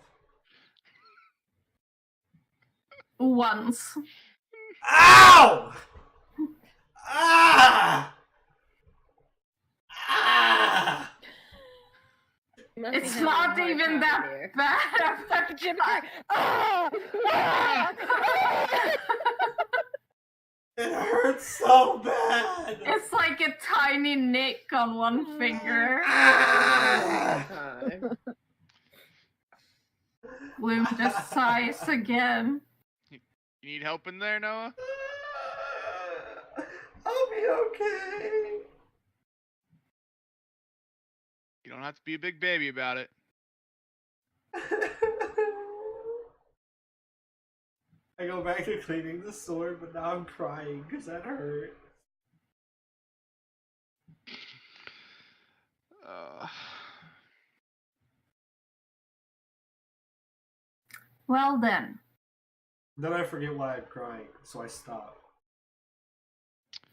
Once. Ow! Ah! Ah! It's not even that bad. Jim, ah! Ah! It hurts so bad. It's like a tiny nick on one finger. Ah! Bloom just sighs again. You need help in there, Noah? I'll be okay. You don't have to be a big baby about it. I go back to cleaning the sword, but now I'm crying because that hurt. Well then. Then I forget why I'm crying, so I stop.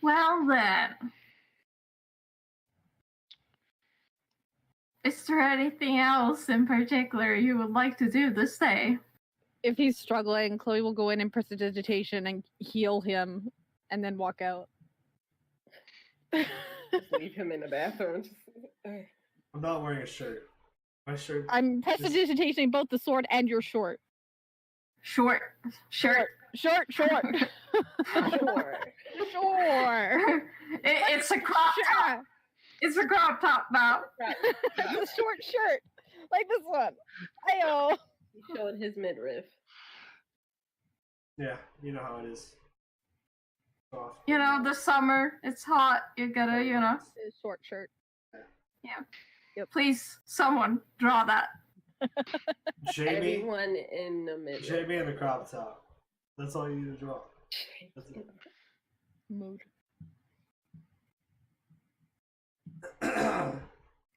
Well then. Is there anything else in particular you would like to do this day? If he's struggling, Chloe will go in prestidigitation and heal him, and then walk out. Just leave him in the bathroom. I'm not wearing a shirt. My shirt. I'm prestidigitating both the sword and your short. Short. Short. Sure. It's a crop top. It's a crop top now. It's a short shirt. Like this one. Ayo. He showed his midriff. Yeah, you know how it is. Soft. The summer, it's hot. You gotta, It's a short shirt. Yeah. Yep. Please, someone draw that. Jamie. Everyone in the midriff. Jamie in the crop top. That's all you need to draw. That's it. Mood.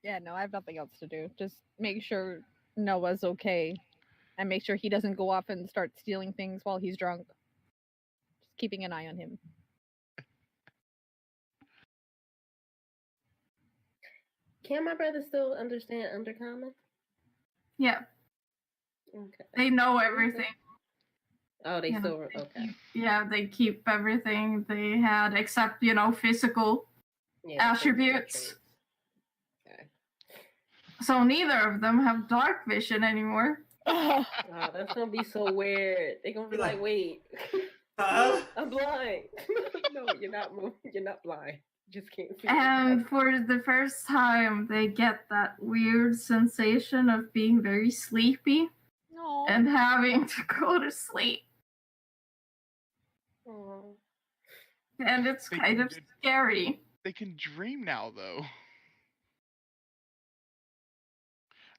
Yeah, no, I have nothing else to do. Just make sure Noah's okay. And make sure he doesn't go off and start stealing things while he's drunk. Just keeping an eye on him. Can my brother still understand Undercommon? Yeah. Okay. They know everything. Oh, they still okay. Yeah, they keep everything they had except, physical attributes. Okay. So neither of them have dark vision anymore. Oh, that's gonna be so weird. They're gonna be like, wait, I'm blind. No, you're not. You're not blind. You just can't see. And for the first time, they get that weird sensation of being very sleepy and having to go to sleep. Aww. And it's kind of scary. They can dream now, though.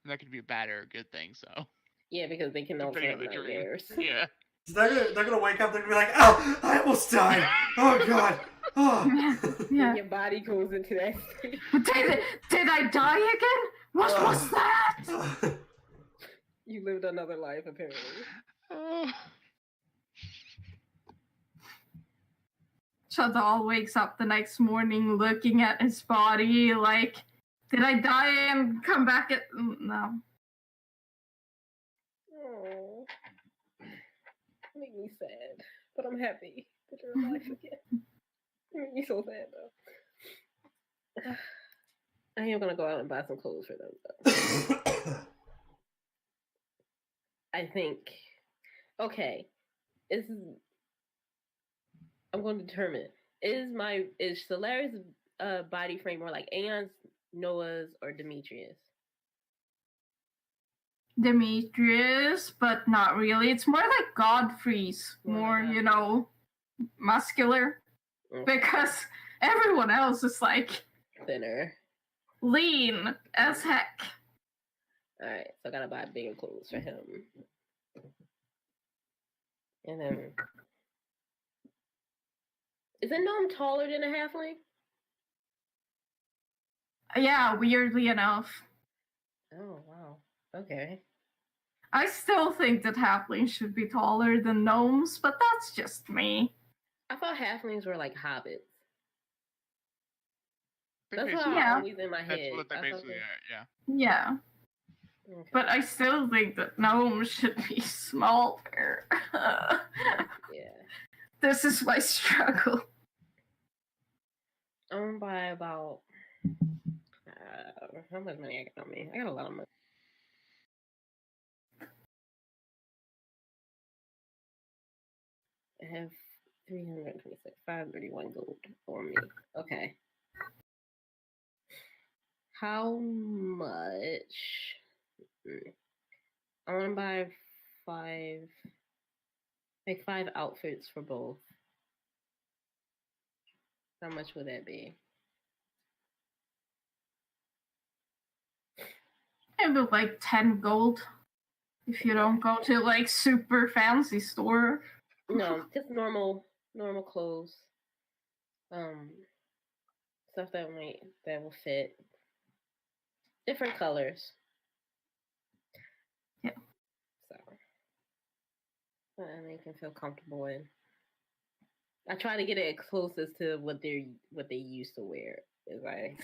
And that could be a bad or a good thing, so. Yeah, because they can also have nightmares. Yeah. They're gonna wake up. They're gonna be like, "Oh, I almost died. Oh God." Oh. Yeah. Your body goes into that state. Did I die again? What was that? You lived another life, apparently. Oh. Chadal wakes up the next morning looking at his body like, did I die and come back at... No. Oh, make me sad, but I'm happy that you're alive again. You make me so sad though. I am gonna go out and buy some clothes for them though. I think. Okay, I'm going to determine is Solari's body frame more like Aon's, Noah's, or Demetrius? Demetrius, but not really. It's more like Godfrey's, more, you know, muscular. Okay. Because everyone else is like Thinner. lean as heck. Alright, so I gotta buy bigger clothes for him. And then is a gnome taller than a halfling? Yeah, weirdly enough. Oh wow. Okay. I still think that halflings should be taller than gnomes, but that's just me. I thought halflings were like hobbits. They're That's what basically- I always in my head. That's what they I thought basically are, yeah. Yeah, Okay. but I still think that gnomes should be smaller. Yeah. This is my struggle. I'm gonna buy about how much money I got on me? I got a lot of money. I have 326, 531 gold on me. Okay. How much? I want to buy five outfits for both. How much would that be? Maybe like 10 gold. If you don't go to like super fancy store. No, just normal clothes. Stuff that will fit. Different colors. Yeah. So and they can feel comfortable in. I try to get it as close as to what they used to wear as I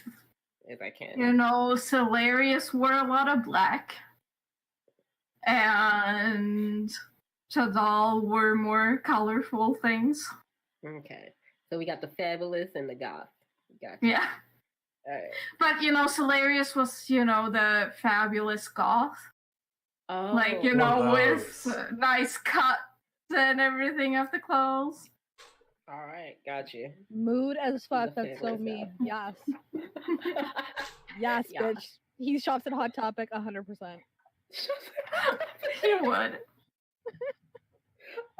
can. You know, Solarius wore a lot of black. And Chadal wore more colorful things. Okay. So we got the fabulous and the goth. Gotcha. Yeah. Alright. But, you know, Solarius was, you know, the fabulous goth. Oh. Like, you know, with nice cuts and everything of the clothes. Alright, got you. Mood as fuck. The That's so fabulous me. goth. Yes. Yes, Yeah. bitch. He shops at Hot Topic 100%. He would.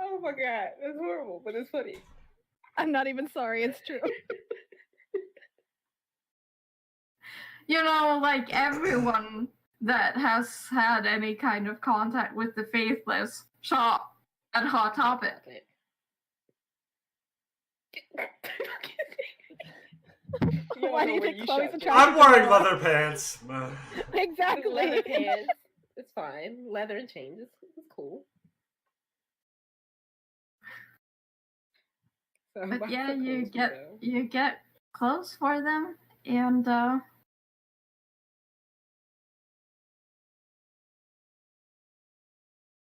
Oh my god, that's horrible, but it's funny. I'm not even sorry. It's true. You know, like everyone that has had any kind of contact with the faithless shop at Hot Topic. Why do you think Chloe's attracted I'm to wearing Noah? leather pants. Exactly. Leather pants. It's fine. Leather and chains. It's cool. So But yeah, you get clothes for them, and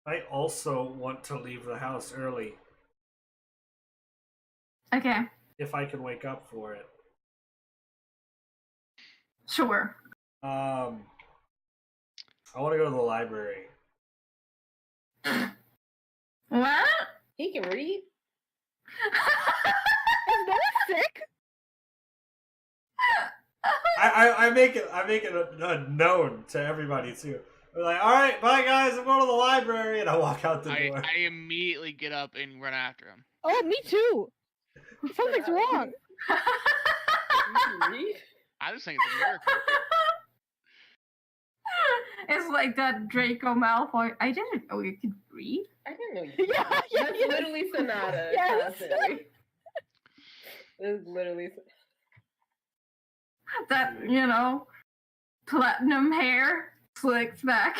I also want to leave the house early okay, if I can wake up for it. sure. I want to go to the library. What? He can read. Is Noah sick? I make it known to everybody too. We're like, all right, bye guys, I'm going to the library, and I walk out the door. I immediately get up and run after him. Oh, me too. Something's wrong. You can read. I just think it's a miracle. It's like that Draco Malfoy. I didn't know you could read. I didn't know you could. Yeah, That's yes. literally Sonata Yes. constantly. It's literally That, platinum hair slicked back.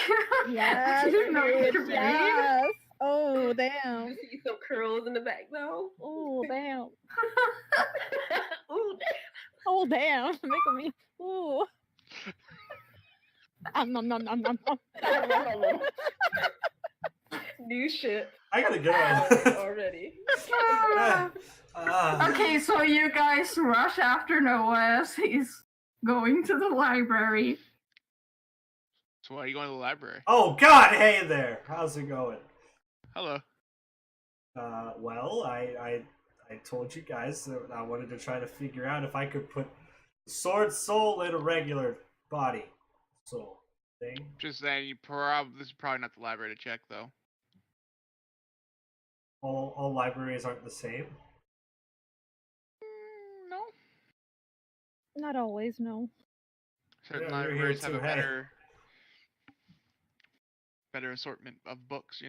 Yes, I didn't know you could read. yes. Oh, You damn. see some curls in the back though. Oh, damn. Ooh, Oh, damn. Making me. Ooh. Nom, nom, nom, nom, nom. new shit I gotta go. already. Okay, so you guys rush after Noah as he's going to the library. So why are you going to the library? Oh God! Hey there. How's it going? Hello. Well, I told you guys that I wanted to try to figure out if I could put sword soul in a regular body soul thing. Just saying, this is probably not the library to check, though. All libraries aren't the same. No. Not always, no. Certain Yeah, you're here libraries have too, a hey. better assortment of books,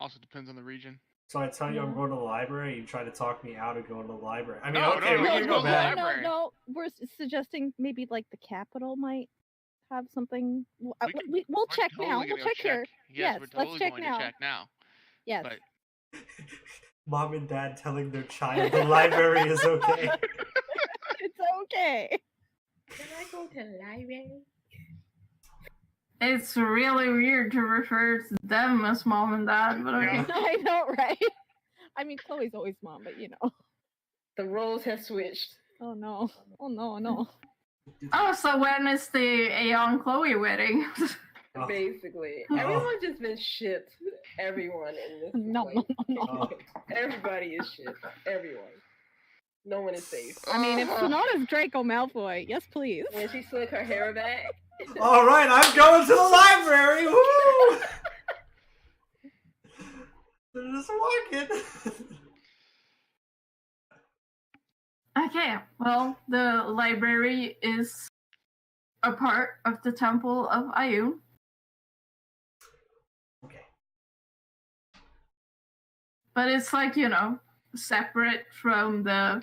Also depends on the region. So I tell you I'm Yeah. going to the library, you try to talk me out of going to the library. I mean, No, okay, no, we no, can no, go no, back. library. No. We're suggesting maybe like the capital might have something. We'll check now. We'll check here. Yes, we're let's totally check going now. to check now. Yes. But Mom and dad telling their child the library is okay. It's okay. Can I go to the library? It's really weird to refer to them as mom and dad, but okay. I know, right? I mean, Chloe's always mom, but The roles have switched. Oh no. Oh no. Oh, so when is the Aon Chloe wedding? Oh. Basically, Oh. everyone's just been shipped. Everyone in this No. Oh. Everybody is shipped. Everyone. No one is safe. I mean, if Sonata's Draco Malfoy, yes, please. When she slicked her hair back. All right, I'm going to the library. Woo! They're just walking. Okay, well, the library is a part of the Temple of Aon. Okay. But it's like, separate from the,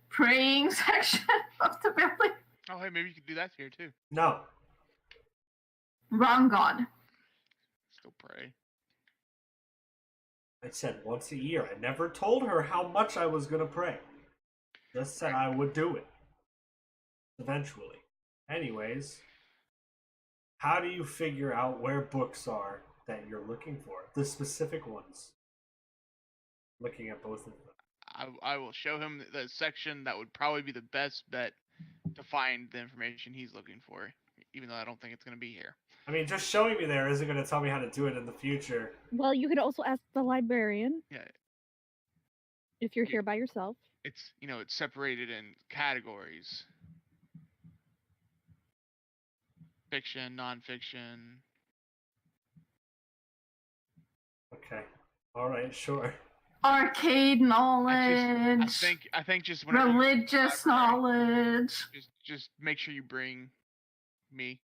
praying section of the building. oh, hey, maybe you could do that here too. No. Wrong god. Still pray. I said once a year. I never told her how much I was going to pray. Just said I would do it. Eventually. Anyways, how do you figure out where books are that you're looking for? The specific ones. Looking at both of them. I will show him the section that would probably be the best bet to find the information he's looking for, even though I don't think it's going to be here. I mean, just showing me there isn't going to tell me how to do it in the future. Well, you could also ask the librarian. Yeah. If you're here by yourself. It's, it's separated in categories. Fiction, nonfiction. Okay. All right, sure. Arcade knowledge. I think just whenever religious knowledge. Just make sure you bring me,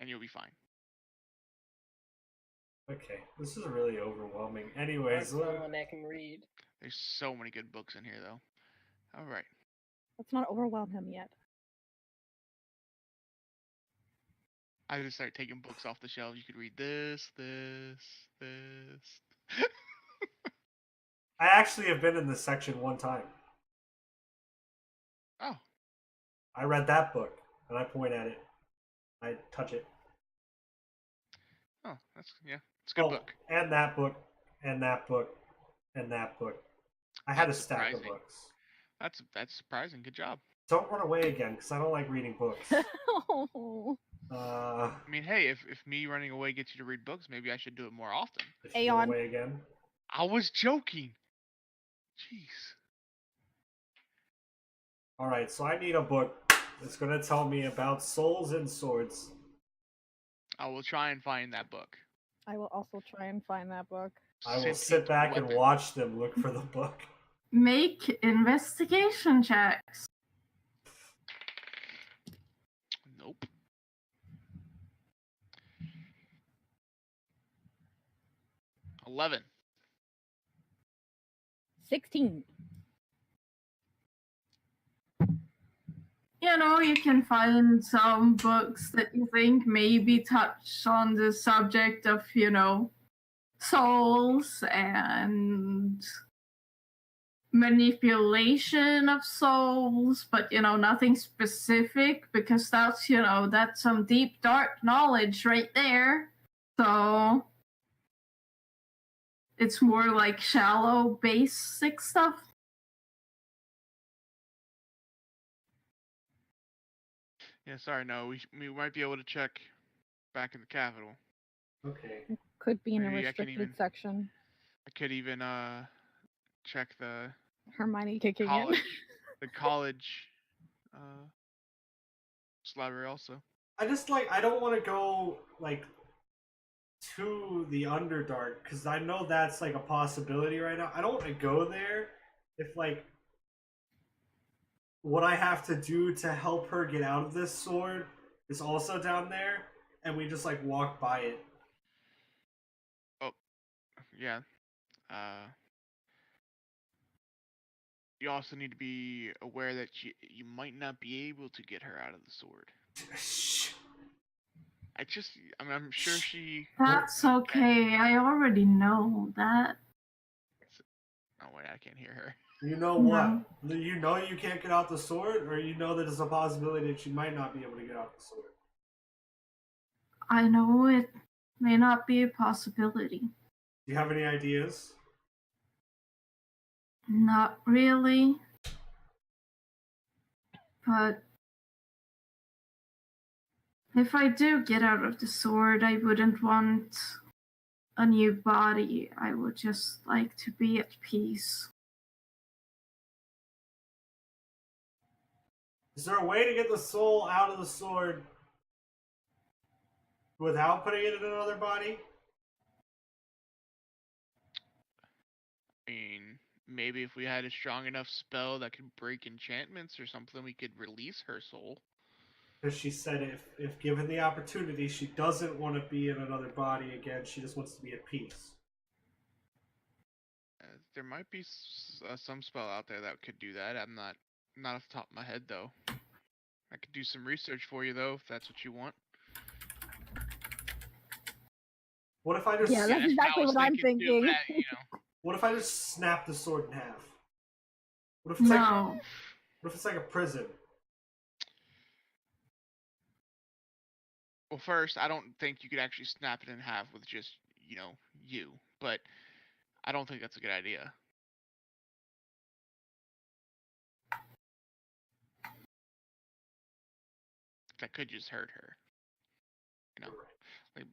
and you'll be fine. Okay, this is really overwhelming. Anyways, someone that can read. There's so many good books in here, though. All right. Let's not overwhelm him yet. I just start taking books off the shelf. You could read this. I actually have been in this section one time. Oh. I read that book, and I point at it. I touch it. Oh, it's a good book. And that book, and that book, and that book. I had a stack of books. That's surprising. Good job. Don't run away again, because I don't like reading books. Oh. I mean, hey, if me running away gets you to read books, maybe I should do it more often. If you run away again. I was joking. Jeez. Alright, so I need a book that's going to tell me about souls and swords. I will try and find that book. I will also try and find that book. I will sit back and watch them look for the book. Make investigation checks. 11. 16. You know, you can find some books that you think maybe touch on the subject of, you know, souls and manipulation of souls, but, you know, nothing specific, because that's, you know, that's some deep, dark knowledge right there. So it's more like shallow, basic stuff. Yeah, sorry, no. We might be able to check back in the capital. Okay. Could be in a Maybe I can restricted section. I could even check the Hermione kicking college, in. the college library also. I just I don't want to go to the Underdark because I know that's like a possibility right now. I don't want to go there if what I have to do to help her get out of this sword is also down there, and we just walk by it. Oh, yeah. You also need to be aware that you might not be able to get her out of the sword. I'm sure she. That's okay. I already know that. Oh wait, I can't hear her. You know what? You know you can't get out the sword, or you know that there's a possibility that you might not be able to get out the sword. I know it may not be a possibility. Do you have any ideas? Not really. But if I do get out of the sword, I wouldn't want a new body. I would just like to be at peace. Is there a way to get the soul out of the sword without putting it in another body? I mean, maybe if we had a strong enough spell that could break enchantments or something, we could release her soul. Because she said if given the opportunity, she doesn't want to be in another body again. She just wants to be at peace. There might be some spell out there that could do that. I'm not off the top of my head though. I could do some research for you though, if that's what you want. What if I just Yeah, that's exactly what I'm thinking. Too, but, you know. What if I just snap the sword in half? What if it's what if it's like a prison? Well, first, I don't think you could actually snap it in half with just, you. But I don't think that's a good idea. That could just hurt her.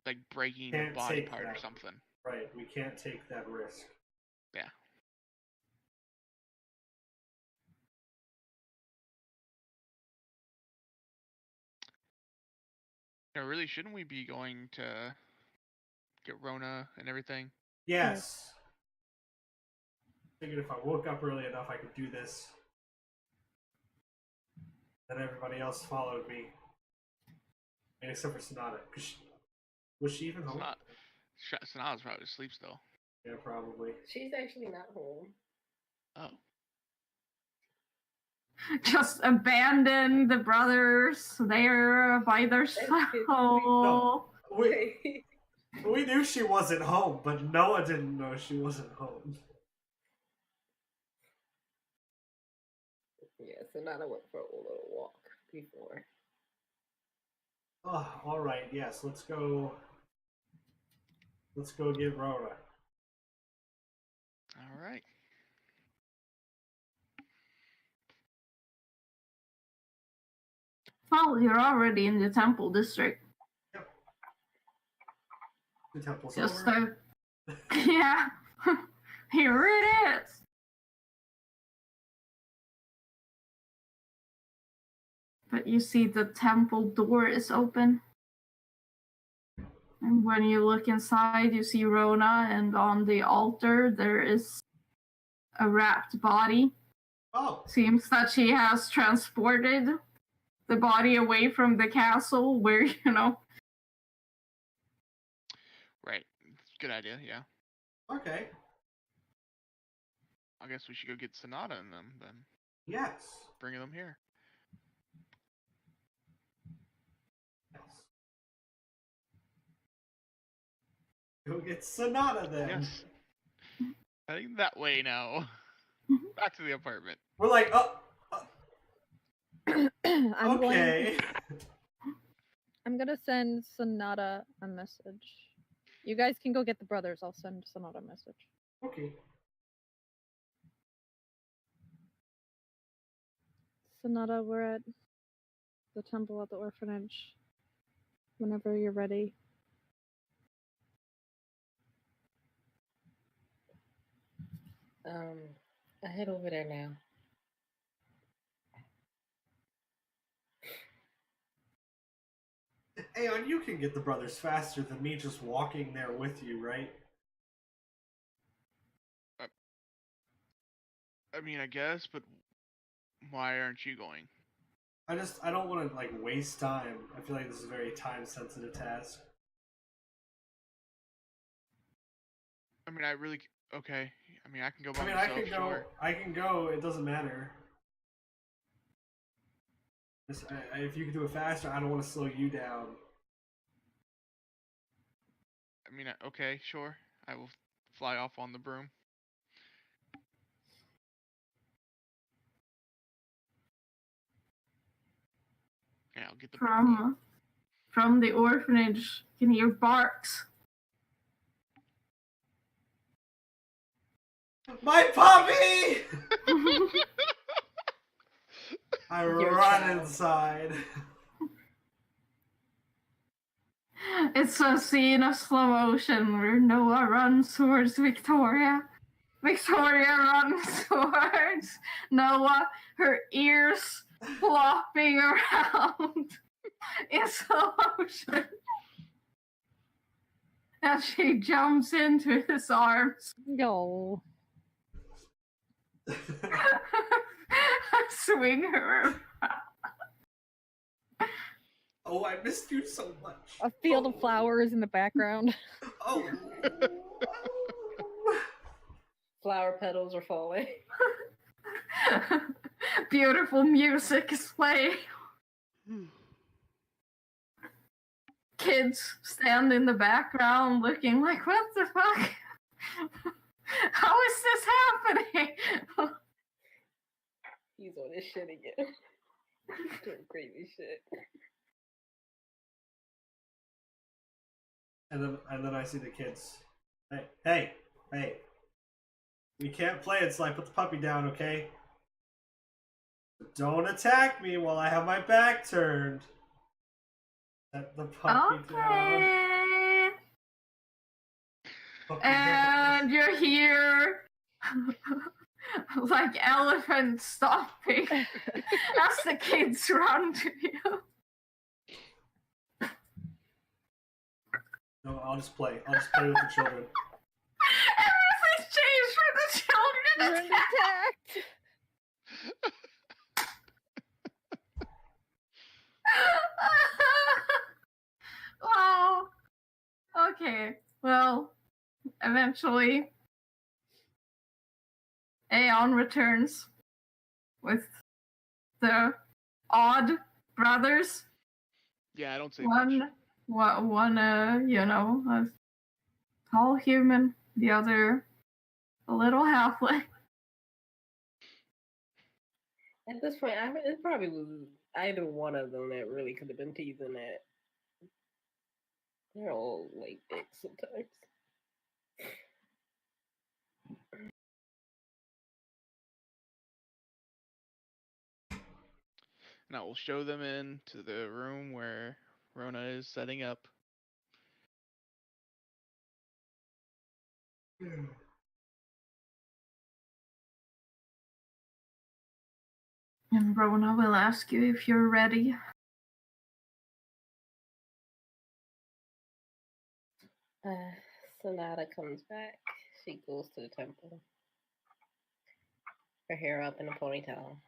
Like breaking a body part or something. Right, we can't take that risk. Yeah. Really, shouldn't we be going to get Rona and everything? Yes. I figured if I woke up early enough, I could do this. Then everybody else followed me. And except for Sonata. Was she even home? Sonata's probably asleep still. Yeah, probably. She's actually not home. Oh. Just abandon the brothers there by themselves. No, we knew she wasn't home, but Noah didn't know she wasn't home. Yeah, Sonata went for a little walk before. Oh, all right. Yes, let's go. Let's go get Rona. All right. Oh, you're already in the temple district. Yep. The temple's Just over. Yeah. Here it is. But you see the temple door is open. And when you look inside, you see Rona, and on the altar there is a wrapped body. Oh. Seems that she has transported the body away from the castle where, Right. Good idea, yeah. Okay. I guess we should go get Sonata in them then. Yes. Bringing them here. Yes. Go get Sonata then. Yes. Heading that way now. Back to the apartment. We're like, I'm okay. I'm gonna send Sonata a message. You guys can go get the brothers. I'll send Sonata a message. Okay. Sonata, we're at the temple at the orphanage. Whenever you're ready. I head over there now. Aon, you can get the brothers faster than me just walking there with you, right? I mean, I guess, but why aren't you going? I don't want to like waste time. I feel like this is a very time sensitive task. I mean, okay. I mean, I can go by I mean, myself. I can go. Sure. I can go. It doesn't matter. If you can do it faster, I don't want to slow you down. I mean, okay, sure. I will fly off on the broom. Yeah, I'll get the From the orphanage, you can hear barks. My puppy! I run inside. It's a scene of slow motion where Noah runs towards Victoria. Victoria runs towards Noah, her ears flopping around in slow motion. And she jumps into his arms. No. Swing her. Oh, I missed you so much. A field of flowers in the background. Oh. Flower petals are falling. Beautiful music is playing. Kids stand in the background looking like, what the fuck? How is this happening? He's on his shit again. He's doing crazy shit. And then I see the kids. Hey. We can't play it, so I put the puppy down, okay? Don't attack me while I have my back turned. Set the puppy down. Okay. And you're here like elephants stomping as the kids run to you. No, I'll just play. I'll just play with the children. Everything's changed for the children attacked. Oh. Okay. Well, eventually, Aon returns with the odd brothers. Yeah, I don't say much. One, a tall human, the other a little halfling. At this point, it probably was either one of them that really could have been teasing that. They're all like dicks sometimes. And I will show them into the room where Rona is setting up. And Rona will ask you if you're ready. Sonata comes back. She goes to the temple. Her hair up in a ponytail.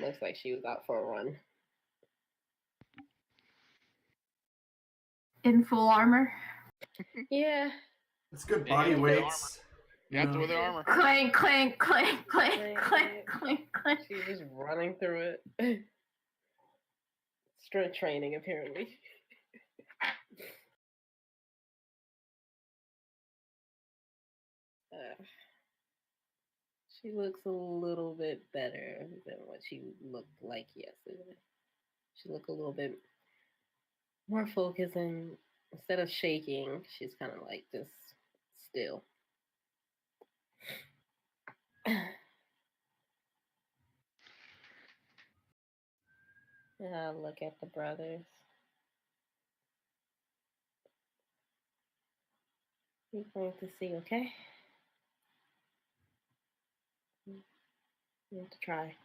Looks like she was out for a run. in full armor. Yeah. It's good Yeah, body you have to wear the weights. You have to wear the armor. Clank, clank, clank, clank, Clank, clank, clank, clank. She's just running through it. Strength training, apparently. She looks a little bit better than what she looked like yesterday. She looked a little bit more focused, and instead of shaking, she's kind of like just still. Look at the brothers. We're going to see, okay? You have to try.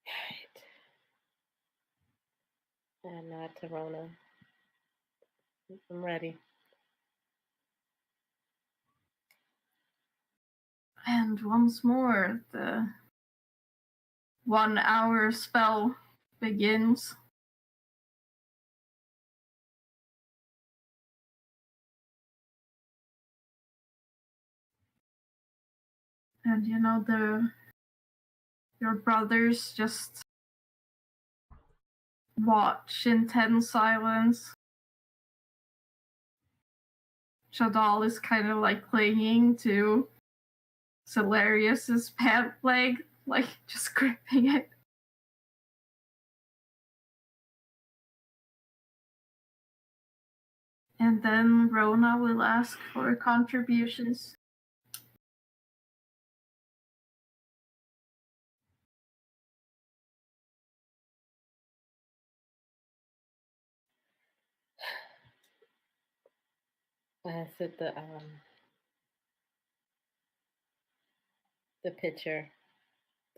Alright. And not to Rona. I'm ready. And once more, the 1 hour spell begins. And you know, your brothers just watch in tense silence. Shadal is kind of like clinging to Celarius's pant leg, like just gripping it. And then Rona will ask for contributions. I set the picture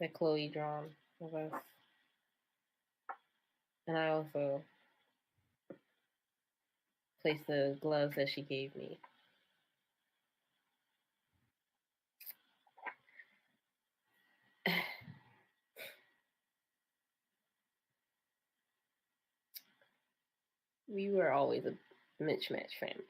that Chloe drawn of us. And I also placed the gloves that she gave me. We were always a mismatched family.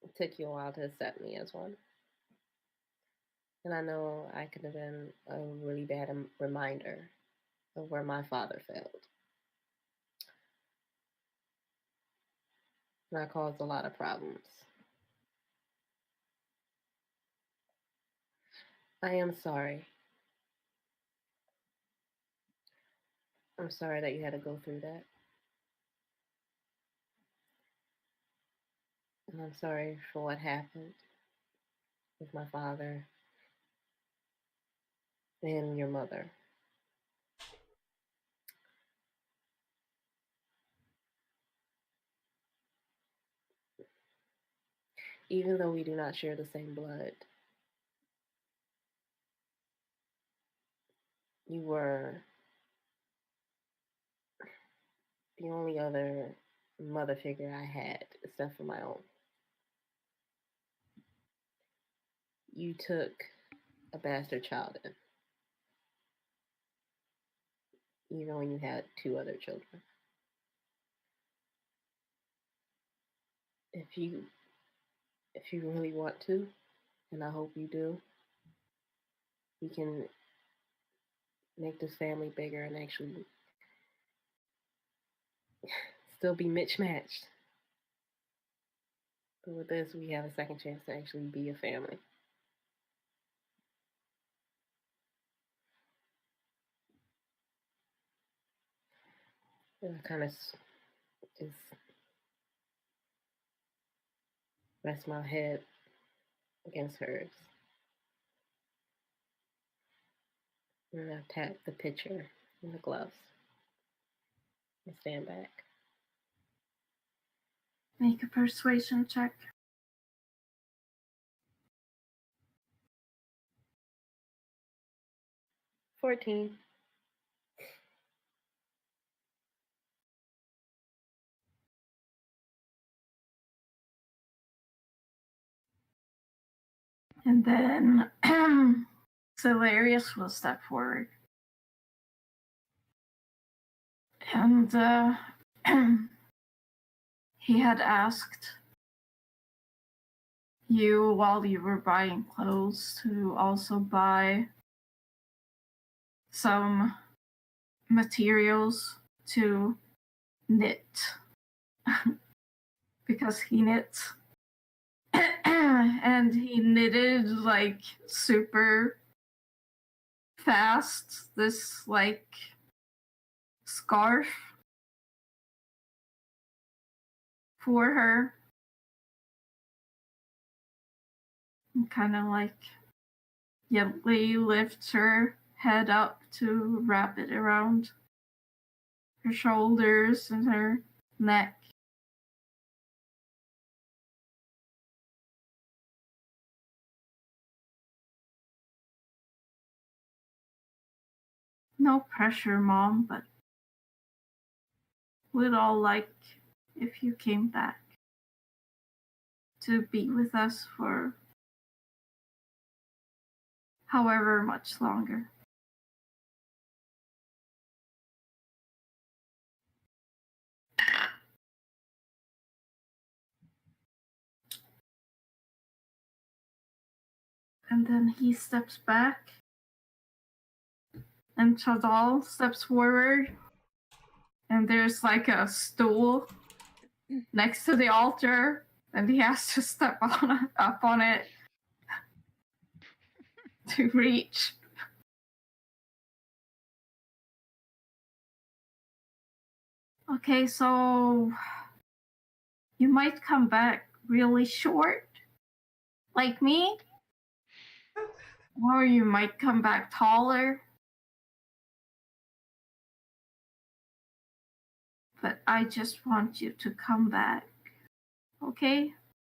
It took you a while to accept me as one. And I know I could have been a really bad reminder of where my father failed. And I caused a lot of problems. I am sorry. I'm sorry that you had to go through that. And I'm sorry for what happened with my father and your mother. Even though we do not share the same blood, you were the only other mother figure I had, except for my own. You took a bastard child in, even when you had 2 other children. If you really want to, and I hope you do, we can make this family bigger and actually still be mismatched. But with this, we have a second chance to actually be a family. And I kind of just rest my head against hers. And I tap the picture and the gloves and stand back. Make a persuasion check. 14. And then Celarius will step forward. And he had asked you while you were buying clothes to also buy some materials to knit. Because he knits. And he knitted like super fast this like scarf for her. And kind of like gently lifts her head up to wrap it around her shoulders and her neck. No pressure, Mom, but we'd all like if you came back to be with us for however much longer. And then he steps back, and Chadal steps forward, and there's like a stool next to the altar, and he has to step up on it to reach. Okay, so you might come back really short, like me, or you might come back taller. But I just want you to come back, okay?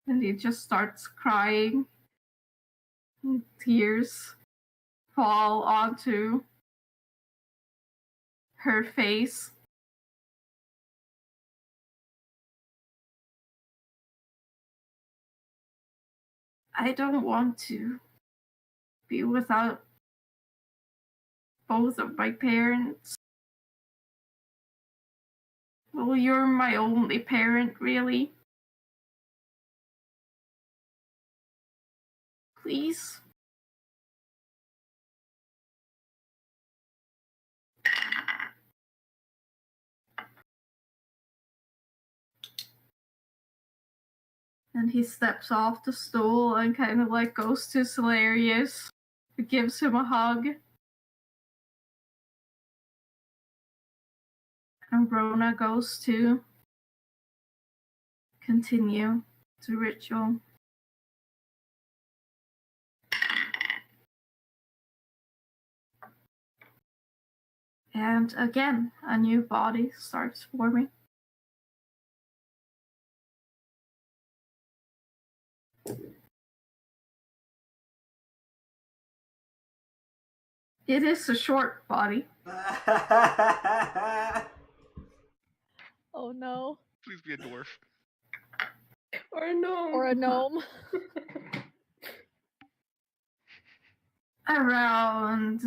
And he just starts crying. And tears fall onto her face. I don't want to be without both of my parents. Well, you're my only parent, really. Please? And he steps off the stool and kind of like goes to Celarius, who gives him a hug. And Rona goes to continue the ritual. And again, a new body starts forming. It is a short body. Oh no. Please be a dwarf. Or a gnome. Or a gnome. Around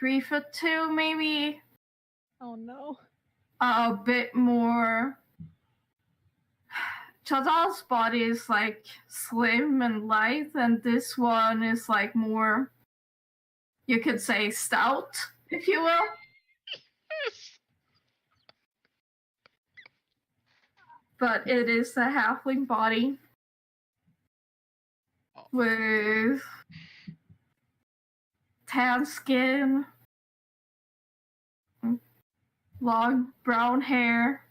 3'2", maybe. Oh no. A bit more. Chadal's body is like slim and light, and this one is like more, you could say, stout, if you will. But it is a halfling body with tan skin, long brown hair,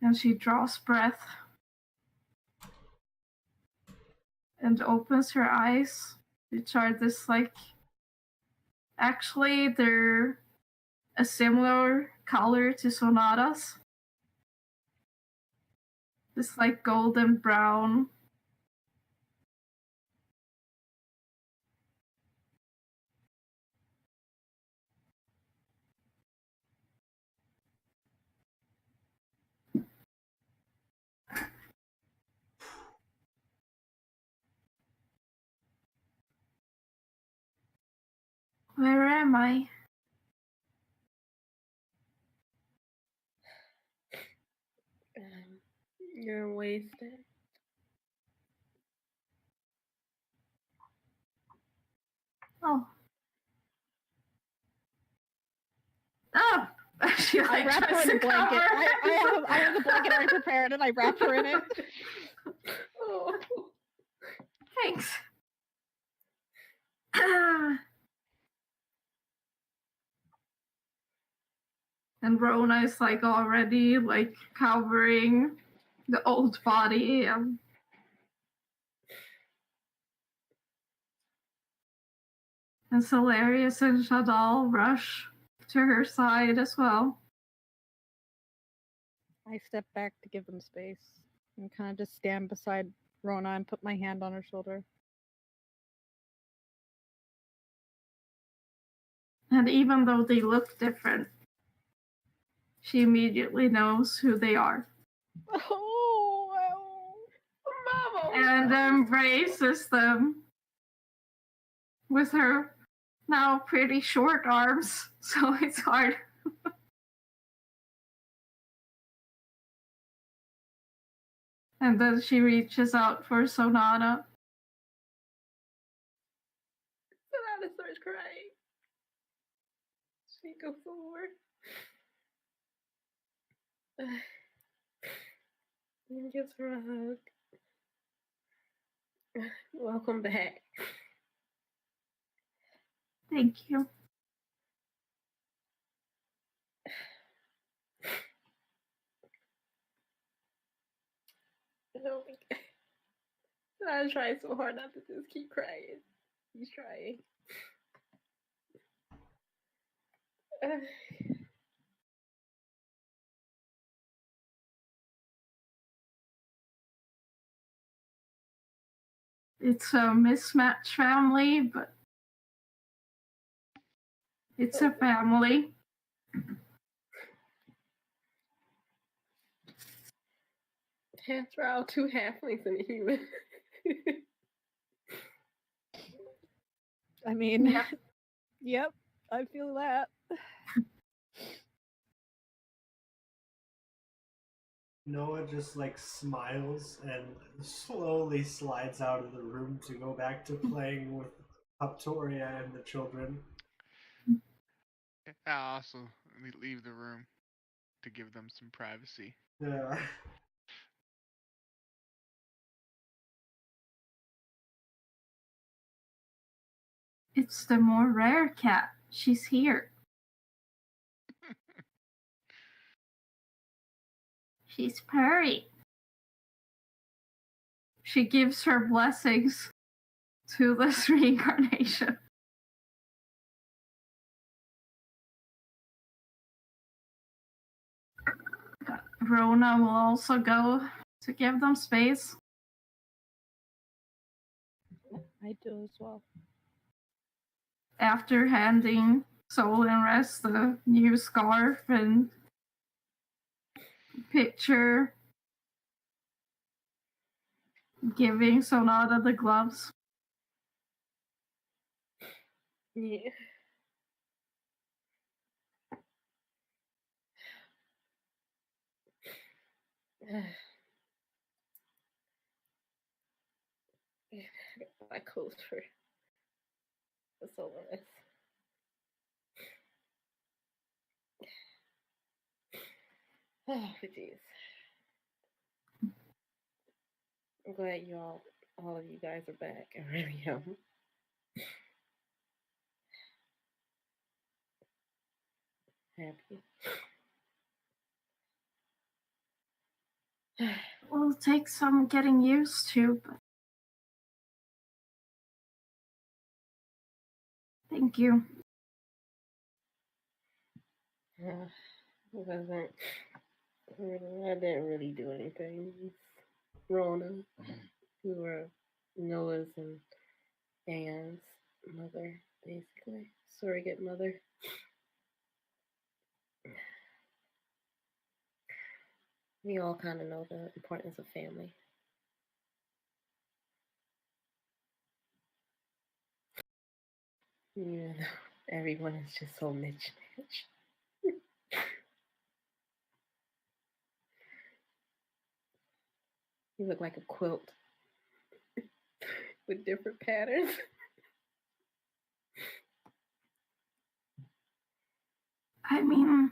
and she draws breath and opens her eyes, which are this like, actually they're a similar color to Sonata's. This like golden brown. Where am I? You're wasted. Oh. Oh! She I wrap her in a blanket. I have the blanket already prepared, and I wrap her in it. Oh. Thanks. And Rona is like already like covering the old body. And Solarius and Shadal rush to her side as well. I step back to give them space and kind of just stand beside Rona and put my hand on her shoulder. And even though they look different, she immediately knows who they are. Oh, Mama. And embraces them with her now pretty short arms, so it's hard. And then she reaches out for Sonata. Sonata starts crying. She goes forward. And gives her a hug. Welcome back. Thank you. I'm trying so hard not to just keep crying. He's trying. It's a mismatched family, but it's a family. After all, 2 halflings and a human. I mean, Yeah. Yep, I feel that. Noah just like smiles and slowly slides out of the room to go back to playing with Uptoria and the children. I also leave the room to give them some privacy. Yeah. It's the more rare cat. She's here. She's purry. She gives her blessings to this reincarnation. Rona will also go to give them space. I do as well. After handing Soul and Rest the new scarf and picture, giving Sonata the gloves. Yeah. I closed for so long. Oh, jeez. I'm glad all of you guys are back. I really am. Happy. Will take some getting used to, but thank you. It wasn't. I didn't really do anything. Rona, who were Noah's and Aon's mother, basically surrogate mother. We all kind of know the importance of family. Yeah. Everyone is just so Mitch. You look like a quilt with different patterns. I mean,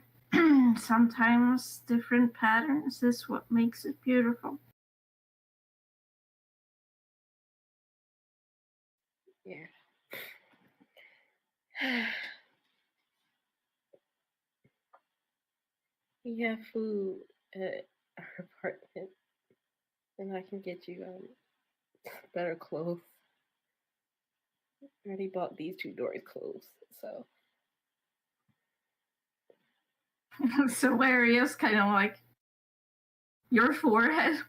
sometimes different patterns is what makes it beautiful. Yeah. We have food at our apartment, and I can get you better clothes. I already bought these two doors clothes, so. It's hilarious, kind of like your forehead.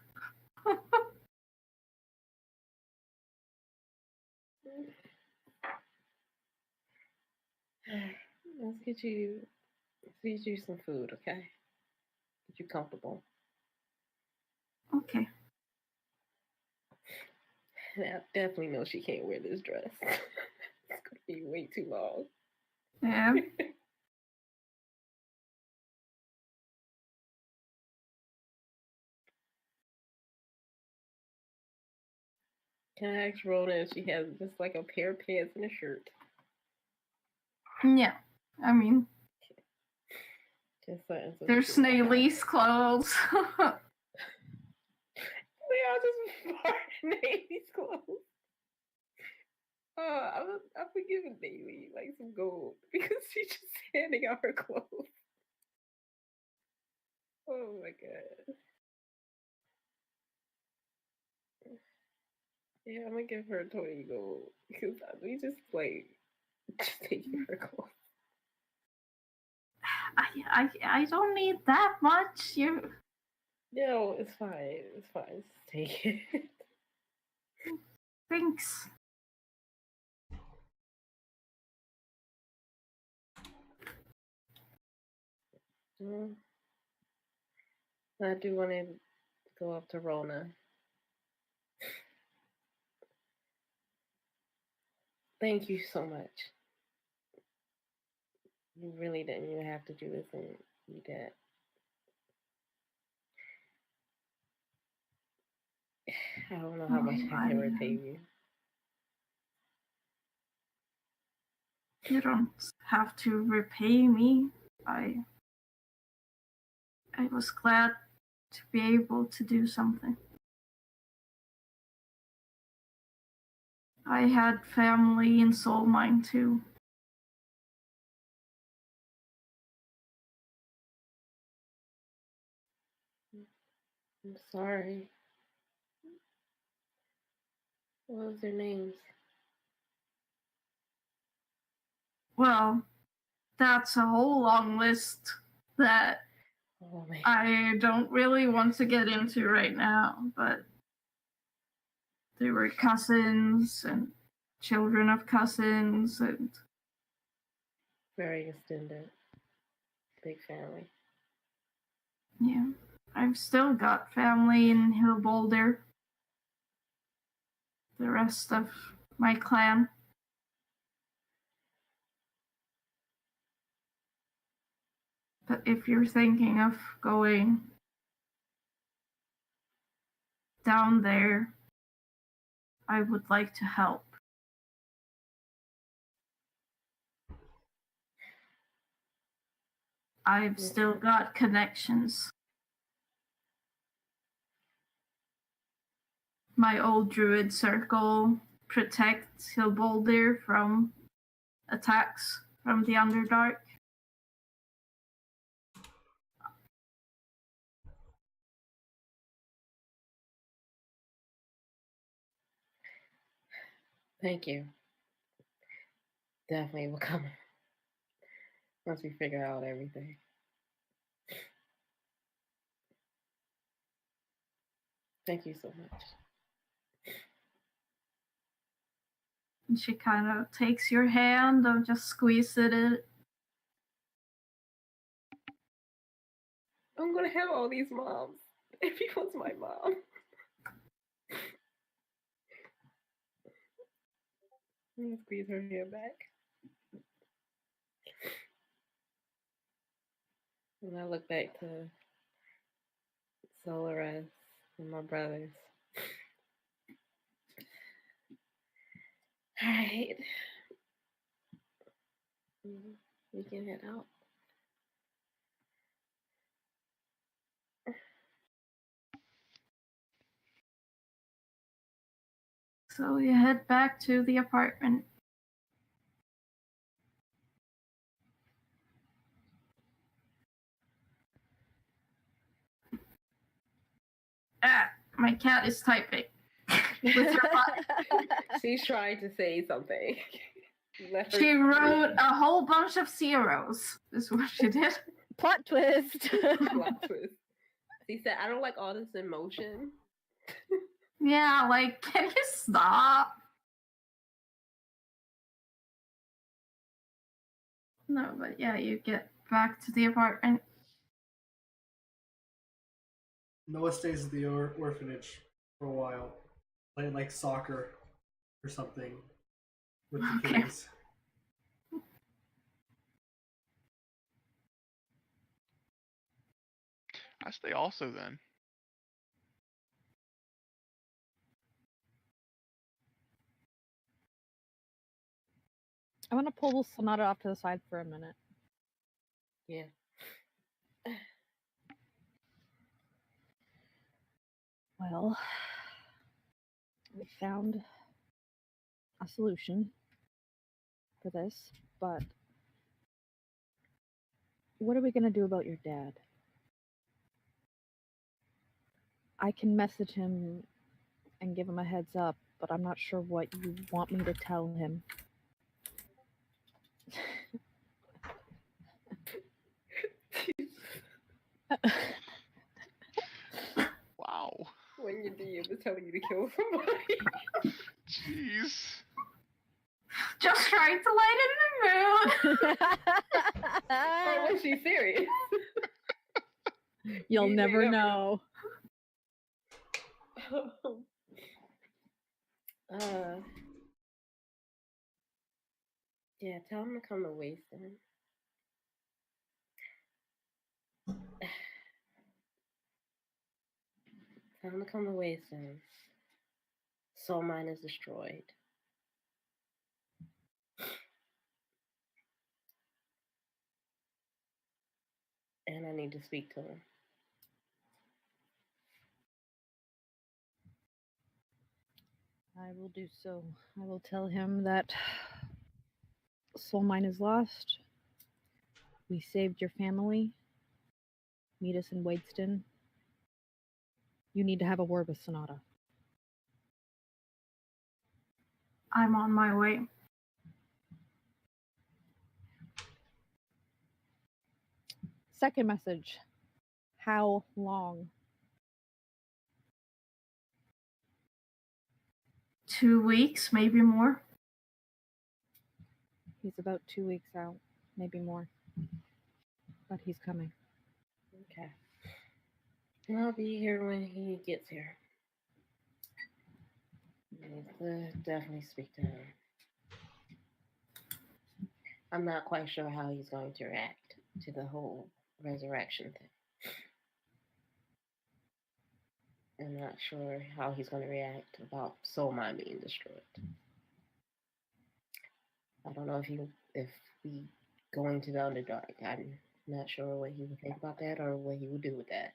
Let's get you some food, okay? Get you comfortable. Okay. And I definitely know she can't wear this dress. It's gonna be way too long. Yeah. Can I ask Rona if she has just like a pair of pants and a shirt? Yeah. I mean, Just something. So there's Snailey's clothes. We all just bought Navey's clothes. I'm forgiving Navey like some gold because she's just handing out her clothes. Oh my god. Yeah, I'm gonna give her 20 gold because we just like just taking her clothes. I don't need that much. You. No, it's fine. It's fine. Just take it. Thanks. I do want to go up to Rona. Thank you so much. You really didn't even have to do this, and you did. I don't know how much I can repay you. You don't have to repay me. I was glad to be able to do something. I had family in Soul Mine too. I'm sorry. What was their names? Well, that's a whole long list that I don't really want to get into right now, but they were cousins and children of cousins and very extended. Big family. Yeah. I've still got family in Hill Boulder. The rest of my clan. But if you're thinking of going down there, I would like to help. I've still got connections. My old druid circle protects Hill Boulder from attacks from the Underdark. Thank you. Definitely will come once we figure out everything. Thank you so much. And she kind of takes your hand and just squeezes it. I'm gonna have all these moms. Everyone's my mom. I'm gonna squeeze her hair back. And I look back to Solaris and my brothers. Alright. We can head out. So you head back to the apartment. Ah, my cat is typing. With her body. She's trying to say something. Let her She wrote a whole bunch of zeros, is what she did. Plot twist. plot twist. She said, I don't like all this emotion. Yeah, like, can you stop? No, but yeah, you get back to the apartment. Noah stays at the orphanage for a while, playing like soccer or something with the Okay. kids. I stay also then. I want to pull Sonata off to the side for a minute. Yeah. Well, we found a solution for this, but what are we going to do about your dad? I can message him and give him a heads up, but I'm not sure what you want me to tell him. Wow. When your DM is telling you to kill somebody. Jeez. Just trying to lighten the mood. Or was she serious? You'll You never never know. Yeah, tell him to come to Wasting. Tell him to come to Wasting. Soul Mine is destroyed. And I need to speak to him. I will do so. I will tell him that Soul Mine is lost. We saved your family. Meet us in Wadeston. You need to have a word with Sonata. I'm on my way. Second message. How long? 2 weeks, maybe more. He's about 2 weeks out, maybe more. But he's coming. Okay. I'll be here when he gets here. I need to definitely speak to him. I'm not quite sure how he's going to react to the whole resurrection thing. I'm not sure how he's going to react about Soul Mine being destroyed. I don't know if we going to the Underdark. I'm not sure what he would think about that or what he would do with that.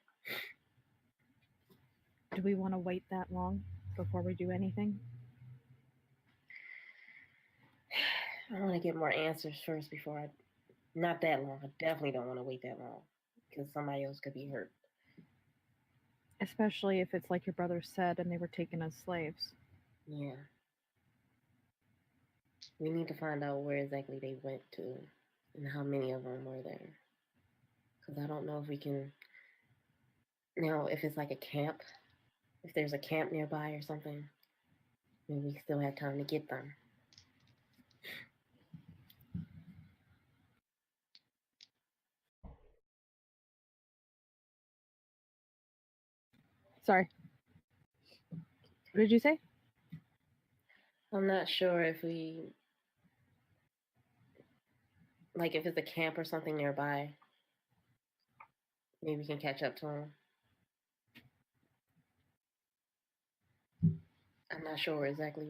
Do we want to wait that long before we do anything? I want to get more answers first before I. Not that long. I definitely don't want to wait that long because somebody else could be hurt. Especially if it's like your brother said and they were taken as slaves. Yeah. We need to find out where exactly they went to and how many of them were there. Because I don't know if we can. Now, if it's like a camp, if there's a camp nearby or something, maybe we still have time to get them. Sorry. What did you say? I'm not sure if we. Like, if it's a camp or something nearby, Maybe we can catch up to him. I'm not sure exactly.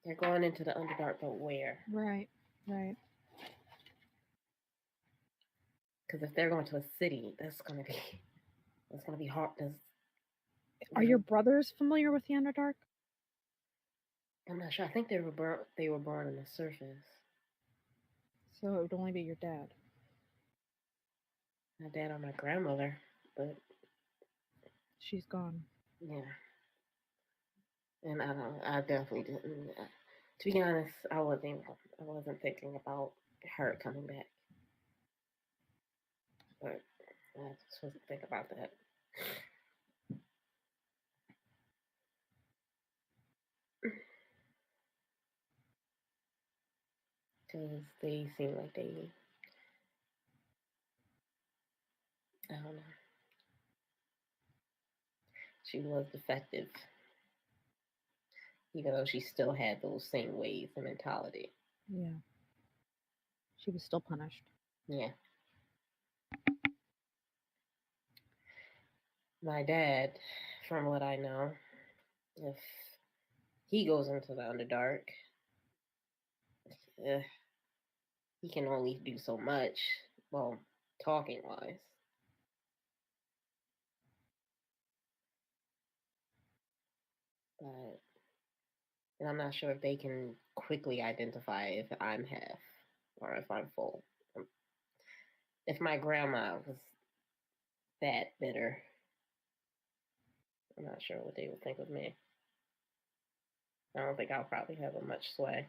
They're going into the Underdark, but where? Right. Because if they're going to a city, that's gonna be hard. Are your brothers familiar with the Underdark? I'm not sure. I think they were born on the surface. So it would only be your dad. My dad or my grandmother, but she's gone. Yeah. And I definitely didn't. To be honest, I wasn't thinking about her coming back. But I just wasn't thinking about that. Because they seem like I don't know. She was defective. Even though she still had those same ways and mentality. Yeah. She was still punished. Yeah. My dad, from what I know, if he goes into the Underdark, he can only do so much, well, talking wise. But and I'm not sure if they can quickly identify if I'm half or if I'm full. If my grandma was that bitter, I'm not sure what they would think of me. I don't think I'll probably have much sway.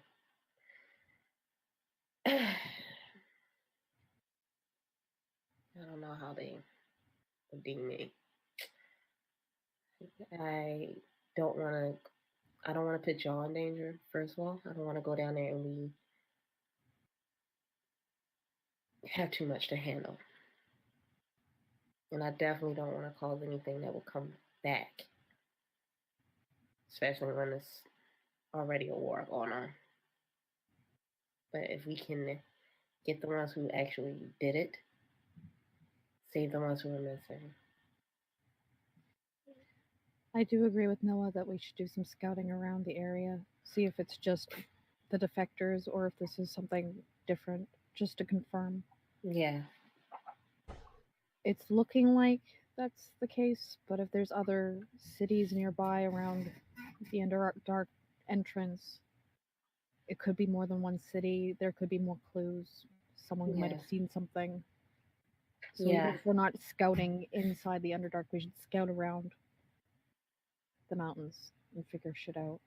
I don't know how they would deem me. I don't want to put y'all in danger, first of all. I don't want to go down there and we have too much to handle. And I definitely don't want to cause anything that will come back. Especially when there's already a war going on. But if we can get the ones who actually did it, save the ones who are missing. I do agree with Noah that we should do some scouting around the area, see if it's just the defectors or if this is something different, just to confirm. Yeah. It's looking like that's the case, but if there's other cities nearby around the Underdark entrance, it could be more than one city. There could be more clues. Someone might have seen something. So even if we're not scouting inside the Underdark, we should scout around the mountains and figure shit out.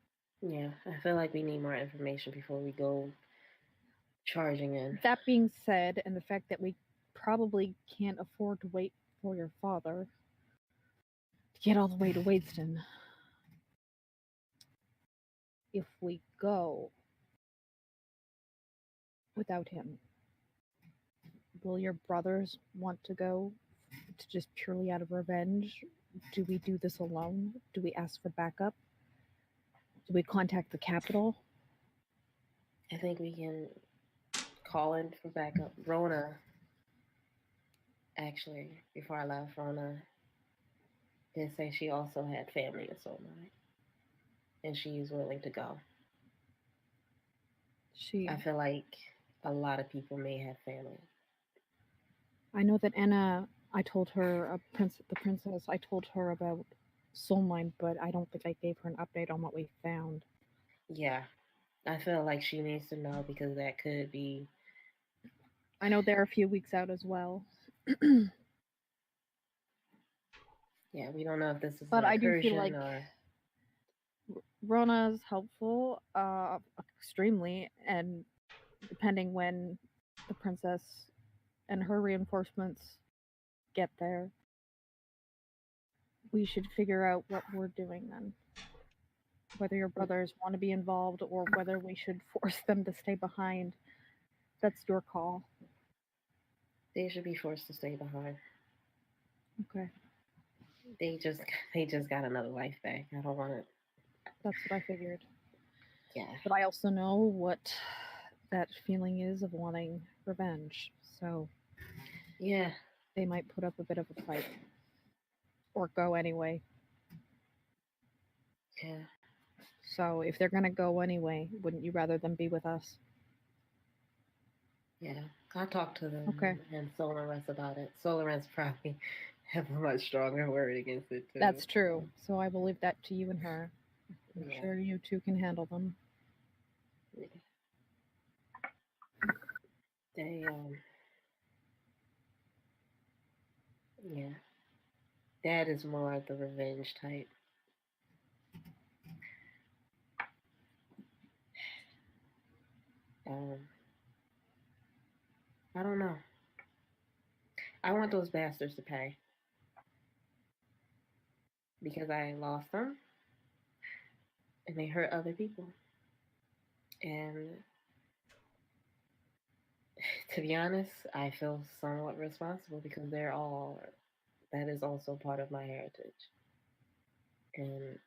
Yeah, I feel like we need more information before we go charging in. That being said, and the fact that we probably can't afford to wait for your father to get all the way to Wadeston, if we go without him, will your brothers want to go to just purely out of revenge? Do we do this alone? Do we ask for backup? Do we contact the capital? I think we can call in for backup. Rona, actually, before I left, Rona did say she also had family in Solmai. And she's willing to go. I feel like a lot of people may have family. I know that Anna, I told her, the princess, I told her about Soulmine, but I don't think I gave her an update on what we found. Yeah, I feel like she needs to know because that could be. I know they're a few weeks out as well. Yeah, we don't know if this is but an I do incursion feel like or. Rona's helpful, extremely, and depending when the princess and her reinforcements get there, we should figure out what we're doing then. Whether your brothers want to be involved or whether we should force them to stay behind, that's your call. They should be forced to stay behind. Okay. They just got another life back. I don't want it. That's what I figured. Yeah. But I also know what that feeling is of wanting revenge. So yeah, they might put up a bit of a fight or go anyway. Yeah. So if they're gonna go anyway, wouldn't you rather them be with us? Yeah. I talked to them Okay. and Solarance about it. Solarance probably have a much stronger word against it too. That's true. So I will leave that to you and her. I'm Yeah. sure you two can handle them. Yeah. They yeah. Dad is more the revenge type. I don't know. I want those bastards to pay. Because I lost them and they hurt other people. And to be honest, I feel somewhat responsible because that is also part of my heritage. And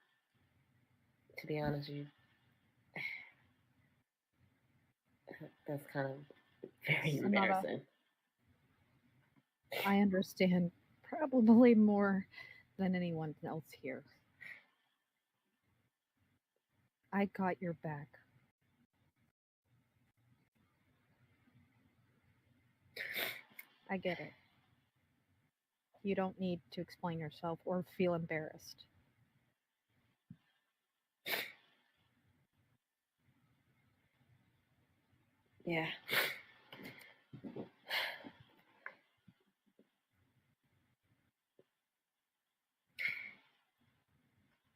to be honest with you, that's kind of very Sonata, embarrassing. I understand probably more than anyone else here. I got your back. I get it. You don't need to explain yourself or feel embarrassed. Yeah.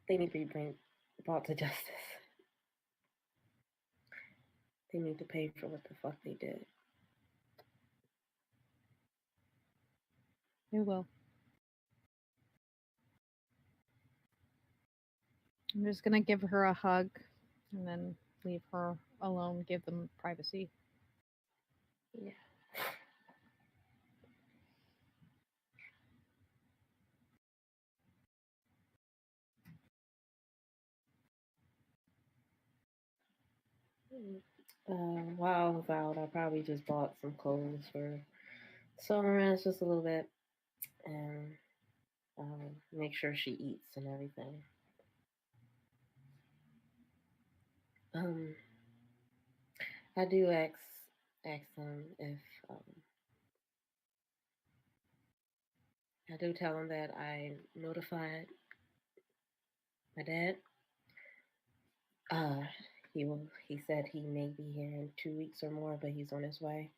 They need to be brought to justice. They need to pay for what the fuck they did. They will. I'm just gonna give her a hug and then leave her alone, give them privacy. Yeah. While I was out, I probably just bought some clothes for Solarance just a little bit and make sure she eats and everything. I do ask them if I do tell them that I notified my dad. He said he may be here in 2 weeks or more, but he's on his way.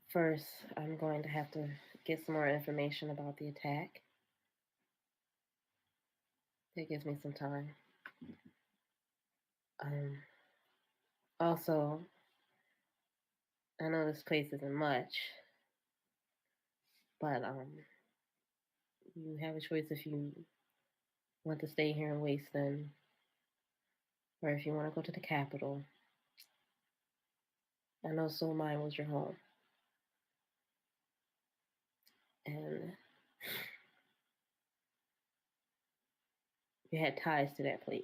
First, I'm going to have to get some more information about the attack. That gives me some time. Also, I know this place isn't much, but you have a choice if you want to stay here in Wasteland, or if you want to go to the capital. I know Soul Mine was your home, and you had ties to that place.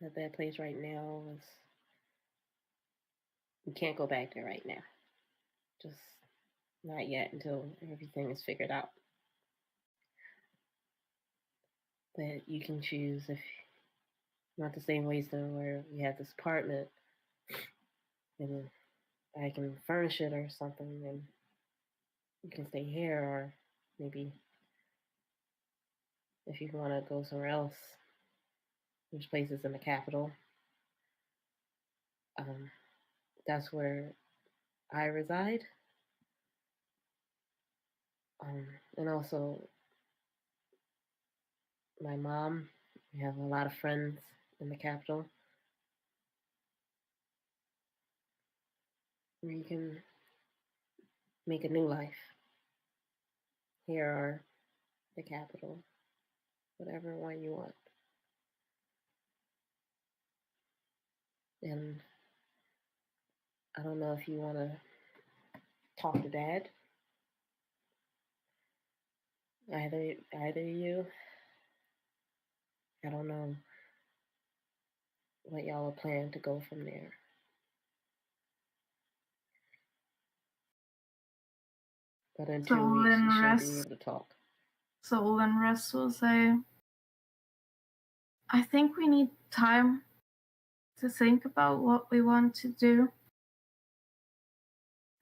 But that place right now is, you can't go back there right now. Just not yet until everything is figured out. But you can choose if you want to stay in Wasteland where we have this apartment and I can furnish it or something and you can stay here, or maybe if you want to go somewhere else, there's places in the capital. That's where I reside. And also my mom, we have a lot of friends in the capital where you can make a new life. Here are the capital, whatever one you want. And I don't know if you want to talk to Dad. Either you. I don't know what y'all are planning to go from there. But in 2 weeks, you should be able to talk. Soul and Rest will say, I think we need time to think about what we want to do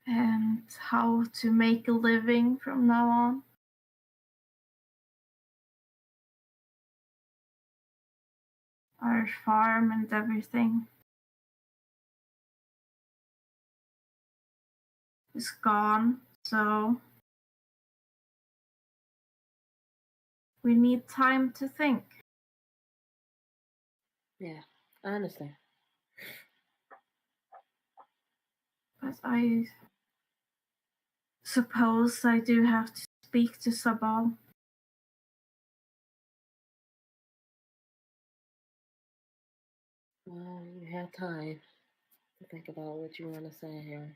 and how to make a living from now on. Our farm and everything is gone, so we need time to think. Yeah, I understand. But I suppose I do have to speak to Sabal. Well, you have time to think about what you want to say here.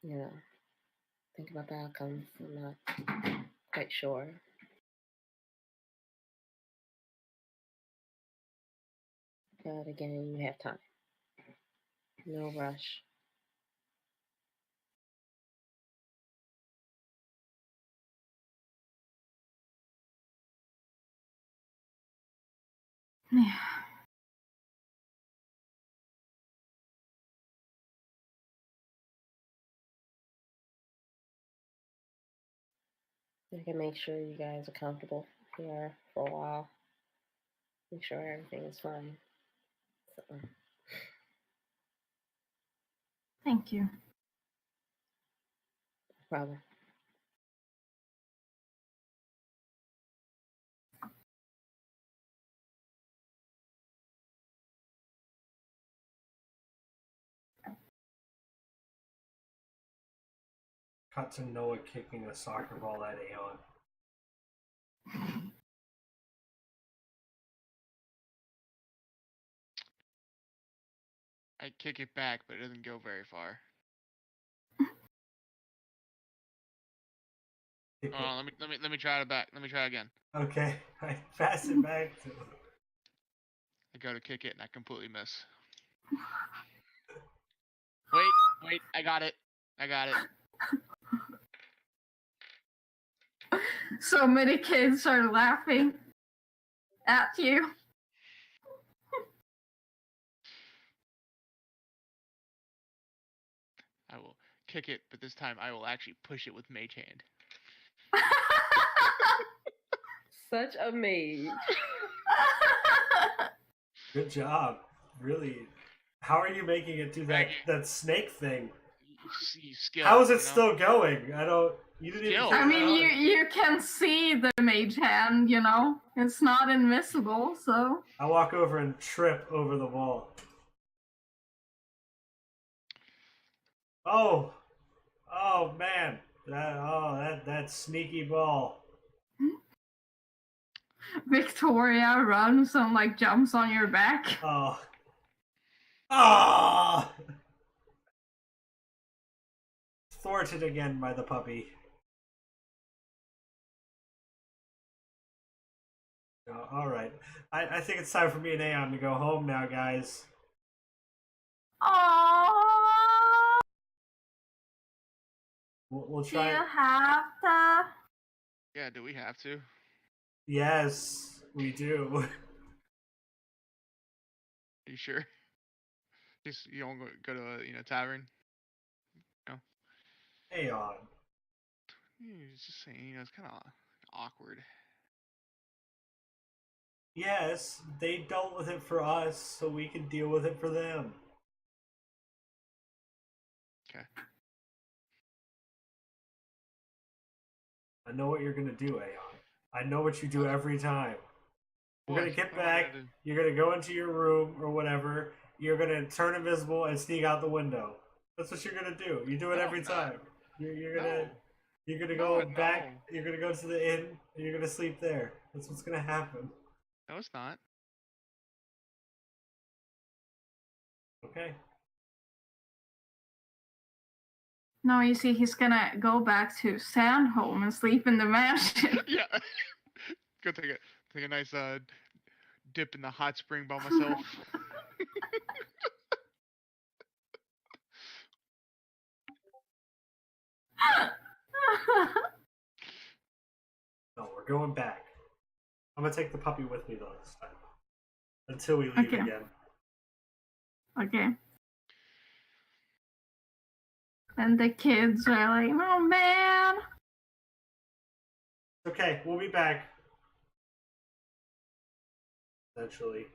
You know, think about the outcomes. I'm not quite sure. But again, you have time. No rush. Yeah. I can make sure you guys are comfortable here for a while. Make sure everything is fine. So, Thank you. no problem. Cut to Noah kicking a soccer ball at Aon. I kick it back, but it doesn't go very far. Let me try it back. Let me try again. Okay, I pass it back to him. I go to kick it and I completely miss. Wait, I got it. So many kids are laughing at you. I will kick it, but this time I will actually push it with Mage Hand. Such a mage. Good job. Really. How are you making it do that snake thing? Skill. How is it still going? I don't. You didn't even. I mean, you can see the mage hand, you know? It's not invisible, so. I walk over and trip over the wall. Oh man, that sneaky ball. Victoria runs and like jumps on your back. Oh. Thwarted again by the puppy. All right. I think it's time for me and Aon to go home now, guys. Aww. We'll Do try. you have to? Yeah, do we have to? Yes, we do. Are you sure? Just you don't go to a tavern? No. Aon. It's just saying, it's kind of awkward. Yes, they dealt with it for us, so we can deal with it for them. Okay. I know what you're gonna do, Aon. I know what you do every time. You're gonna get back, you're gonna go into your room or whatever, you're gonna turn invisible and sneak out the window. That's what you're gonna do. You do it every time. You're gonna go back, you're gonna go to the inn, and you're gonna sleep there. That's what's gonna happen. No, it's not. Okay. No, you see, he's gonna go back to Sandholm and sleep in the mansion. Yeah. Go take a nice dip in the hot spring by myself. No, we're going back. I'm gonna take the puppy with me though this time. Until we leave Okay. again. Okay. And the kids are like, oh man. Okay, we'll be back. Eventually.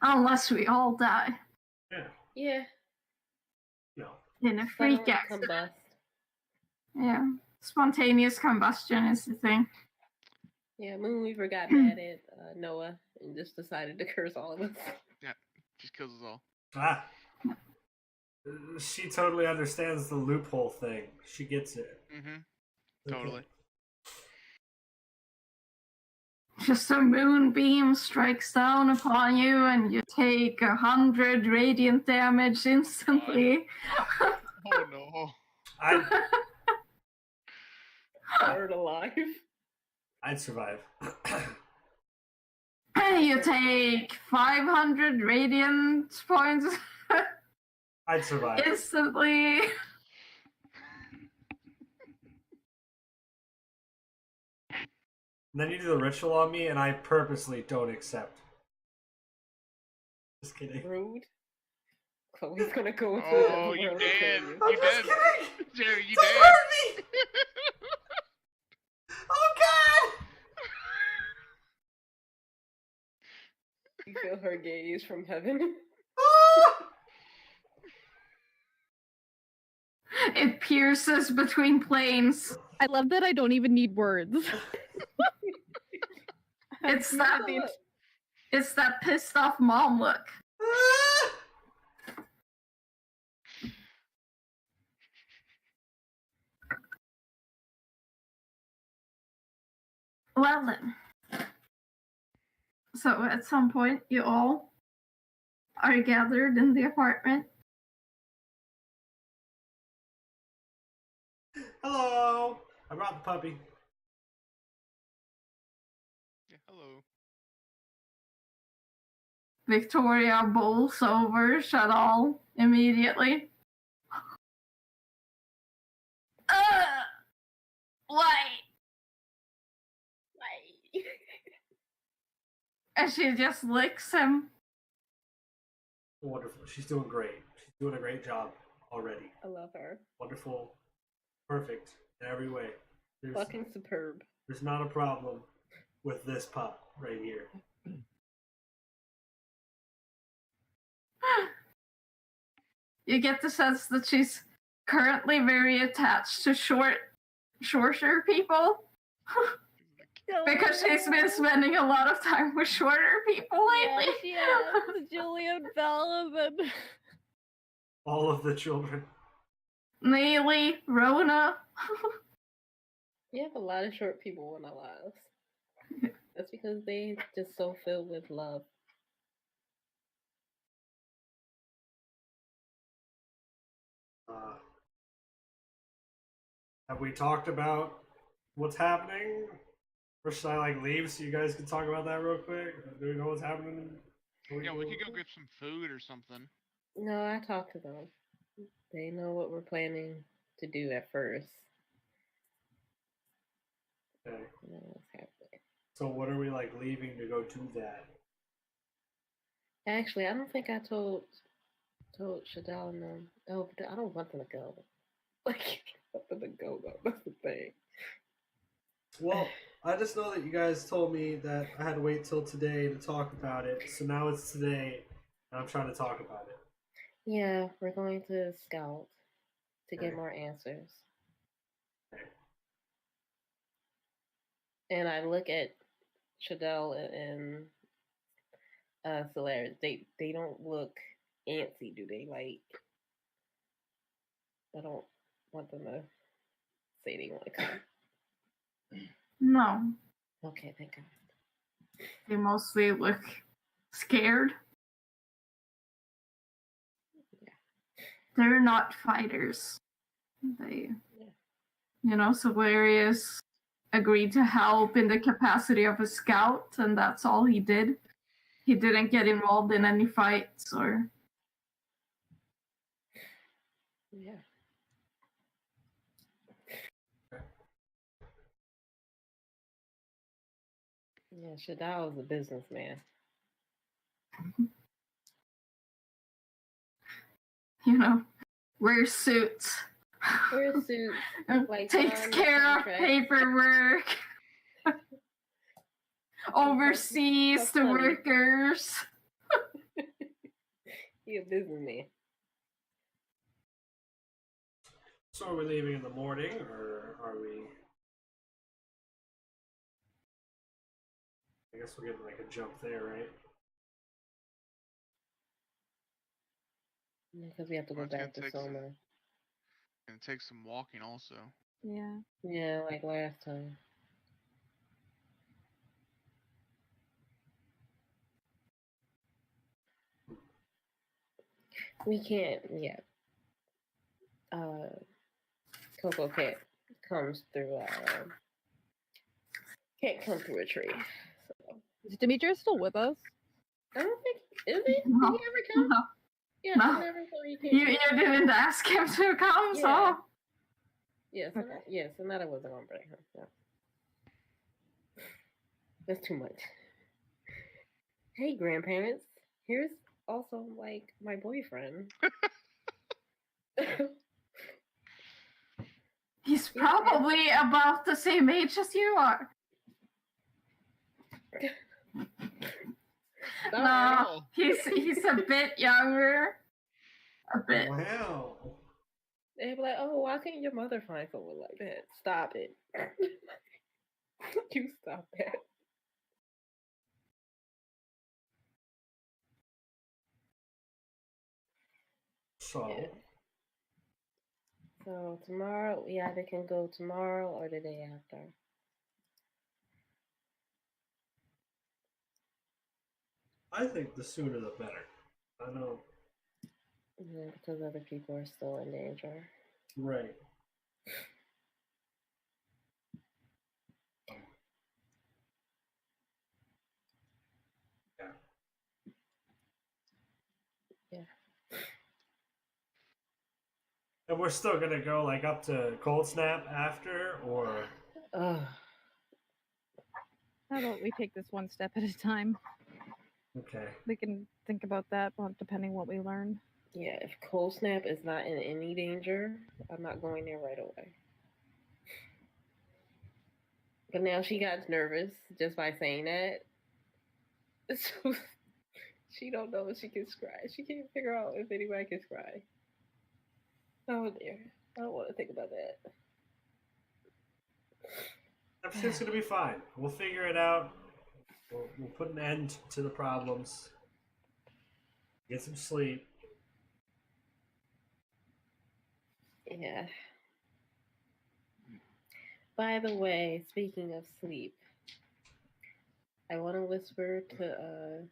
Unless we all die Yeah. Yeah. No. in a freak Suddenly accident. combust. Yeah. Spontaneous combustion is the thing. Yeah, Moonweaver got mad at Noah and just decided to curse all of us. Yeah, just kills us all. Ah. She totally understands the loophole thing. She gets it. Mm-hmm. Okay. Totally. Just a moonbeam strikes down upon you and you take 100 radiant damage instantly. Oh no. Bird alive. I'd survive. You take 500 radiant points I'd survive. instantly. And then you do the ritual on me, and I purposely don't accept. Just kidding. Rude. Chloe's gonna go into Oh, the you world dead. and kill you. I'm You just dead. kidding! Jerry, you Don't dead. hurt me! Oh god! You feel her gaze from heaven. Ah! It pierces between planes. I love that I don't even need words. It's that it's that pissed off mom look. Ah! Well then. So at some point you all are gathered in the apartment. Hello! I brought the puppy. Yeah, hello. Victoria bowls over Shadal immediately. Why? And she just licks him. Wonderful. She's doing great. She's doing a great job already. I love her. Wonderful. Perfect in every way. Fucking superb. There's not a problem with this pot right here. You get the sense that she's currently very attached to shorter people. Because she's been spending a lot of time with shorter people lately. Yes, Julian Bellman. All of the children. Neely, Rona. We have a lot of short people in our lives. That's because they just so filled with love. Have we talked about what's happening? Or should I leave so you guys can talk about that real quick? Do we know what's happening? Yeah, we could go get some food or something. No, I talked to them. They know what we're planning to do at first. Okay. They know what's happening. So what are we leaving to go do that? Actually, I don't think I told Shadal and them. Oh, but I don't want them to go. I want them to go though. That's the thing. Well, I just know that you guys told me that I had to wait till today to talk about it. So now it's today, and I'm trying to talk about it. Yeah, we're going to scout to Okay. get more answers. Okay. And I look at Shadal and Solaris. They don't look antsy, do they? I don't want them to say they want to come. No, Okay, thank God. they mostly look scared. Yeah. They're not fighters. They, Solarius agreed to help in the capacity of a scout, and that's all he did. He didn't get involved in any fights or... Yeah. Yeah, Shadao was a businessman. You know, wears suits. Wears suits. Like takes care of paperwork. Oversees the workers. He a businessman. So are we leaving in the morning, or are we... I guess we're getting like a jump there, right? Because we have to go back to Soma. And take some walking also. Yeah. Yeah, like last time. We can't, yeah. Coco comes through, can't come through a tree. So. Is Demetrius still with us? I don't think, is he? No. Did he ever come? No. Yeah, No. I never thought he came. You didn't ask him to come, Yeah. so... Yes, Sonata wasn't gonna bring her. No. That's too much. Hey, grandparents. Here's also, like, my boyfriend. He's probably about the same age as you are. No, he's a bit younger. A bit. Wow. They'd be like, oh, why can't your mother find someone like that? Stop it. You stop that. So... Yeah. So tomorrow, we either can go tomorrow or the day after. I think the sooner the better. I know. Yeah, because other people are still in danger. Right. Yeah. Yeah. And we're still gonna go like up to Cold Snap after, or... How about we take this one step at a time? Okay. We can think about that, depending what we learn. Yeah, if Cold Snap is not in any danger, I'm not going there right away. But now she got nervous just by saying that. So she don't know if she can scry. She can't figure out if anybody can scry. Oh dear. I don't want to think about that. Everything's gonna be fine. We'll figure it out. We'll put an end to the problems. Get some sleep. Yeah. By the way, speaking of sleep, I want to whisper to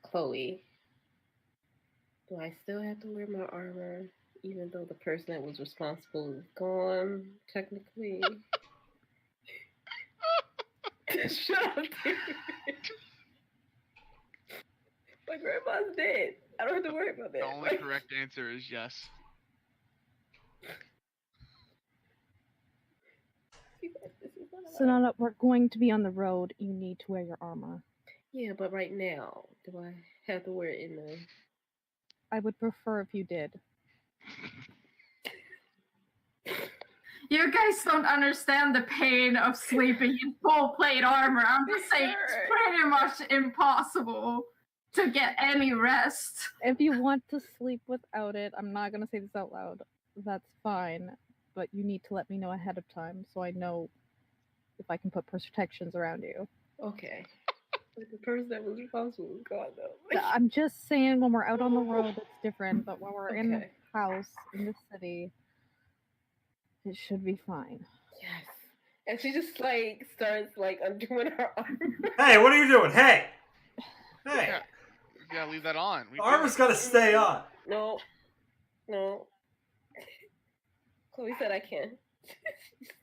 Chloe. Do I still have to wear my armor, even though the person that was responsible is gone, technically? Shut up, dude. My grandma's dead. I don't have to worry about that. The only correct answer is yes. Sonata, we're going to be on the road. You need to wear your armor. Yeah, but right now, do I have to wear it in the... I would prefer if you did. You guys don't understand the pain of sleeping in full plate armor. I'm just saying it's pretty much impossible to get any rest. If you want to sleep without it, I'm not going to say this out loud. That's fine. But you need to let me know ahead of time so I know if I can put protections around you. Okay. But the person that was responsible is gone, though. I'm just saying when we're out on the road, it's different. But when we're in the house, in the city, it should be fine. Yes. And she just, like, starts, like, undoing her armor. Hey, what are you doing? Hey! Hey! Yeah, you gotta leave that on. The armor's gotta stay on. No. Chloe said I can.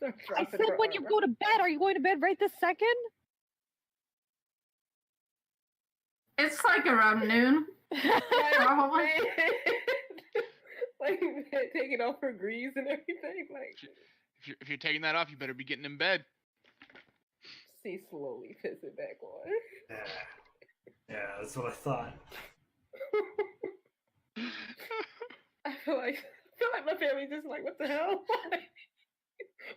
I said when you go to bed. Are you going to bed right this second? It's like around noon. Probably. Like taking off her greaves and everything. Like if you're taking that off, you better be getting in bed. See, slowly piss it back on. Yeah, that's what I thought. I feel like my family's just like, what the hell?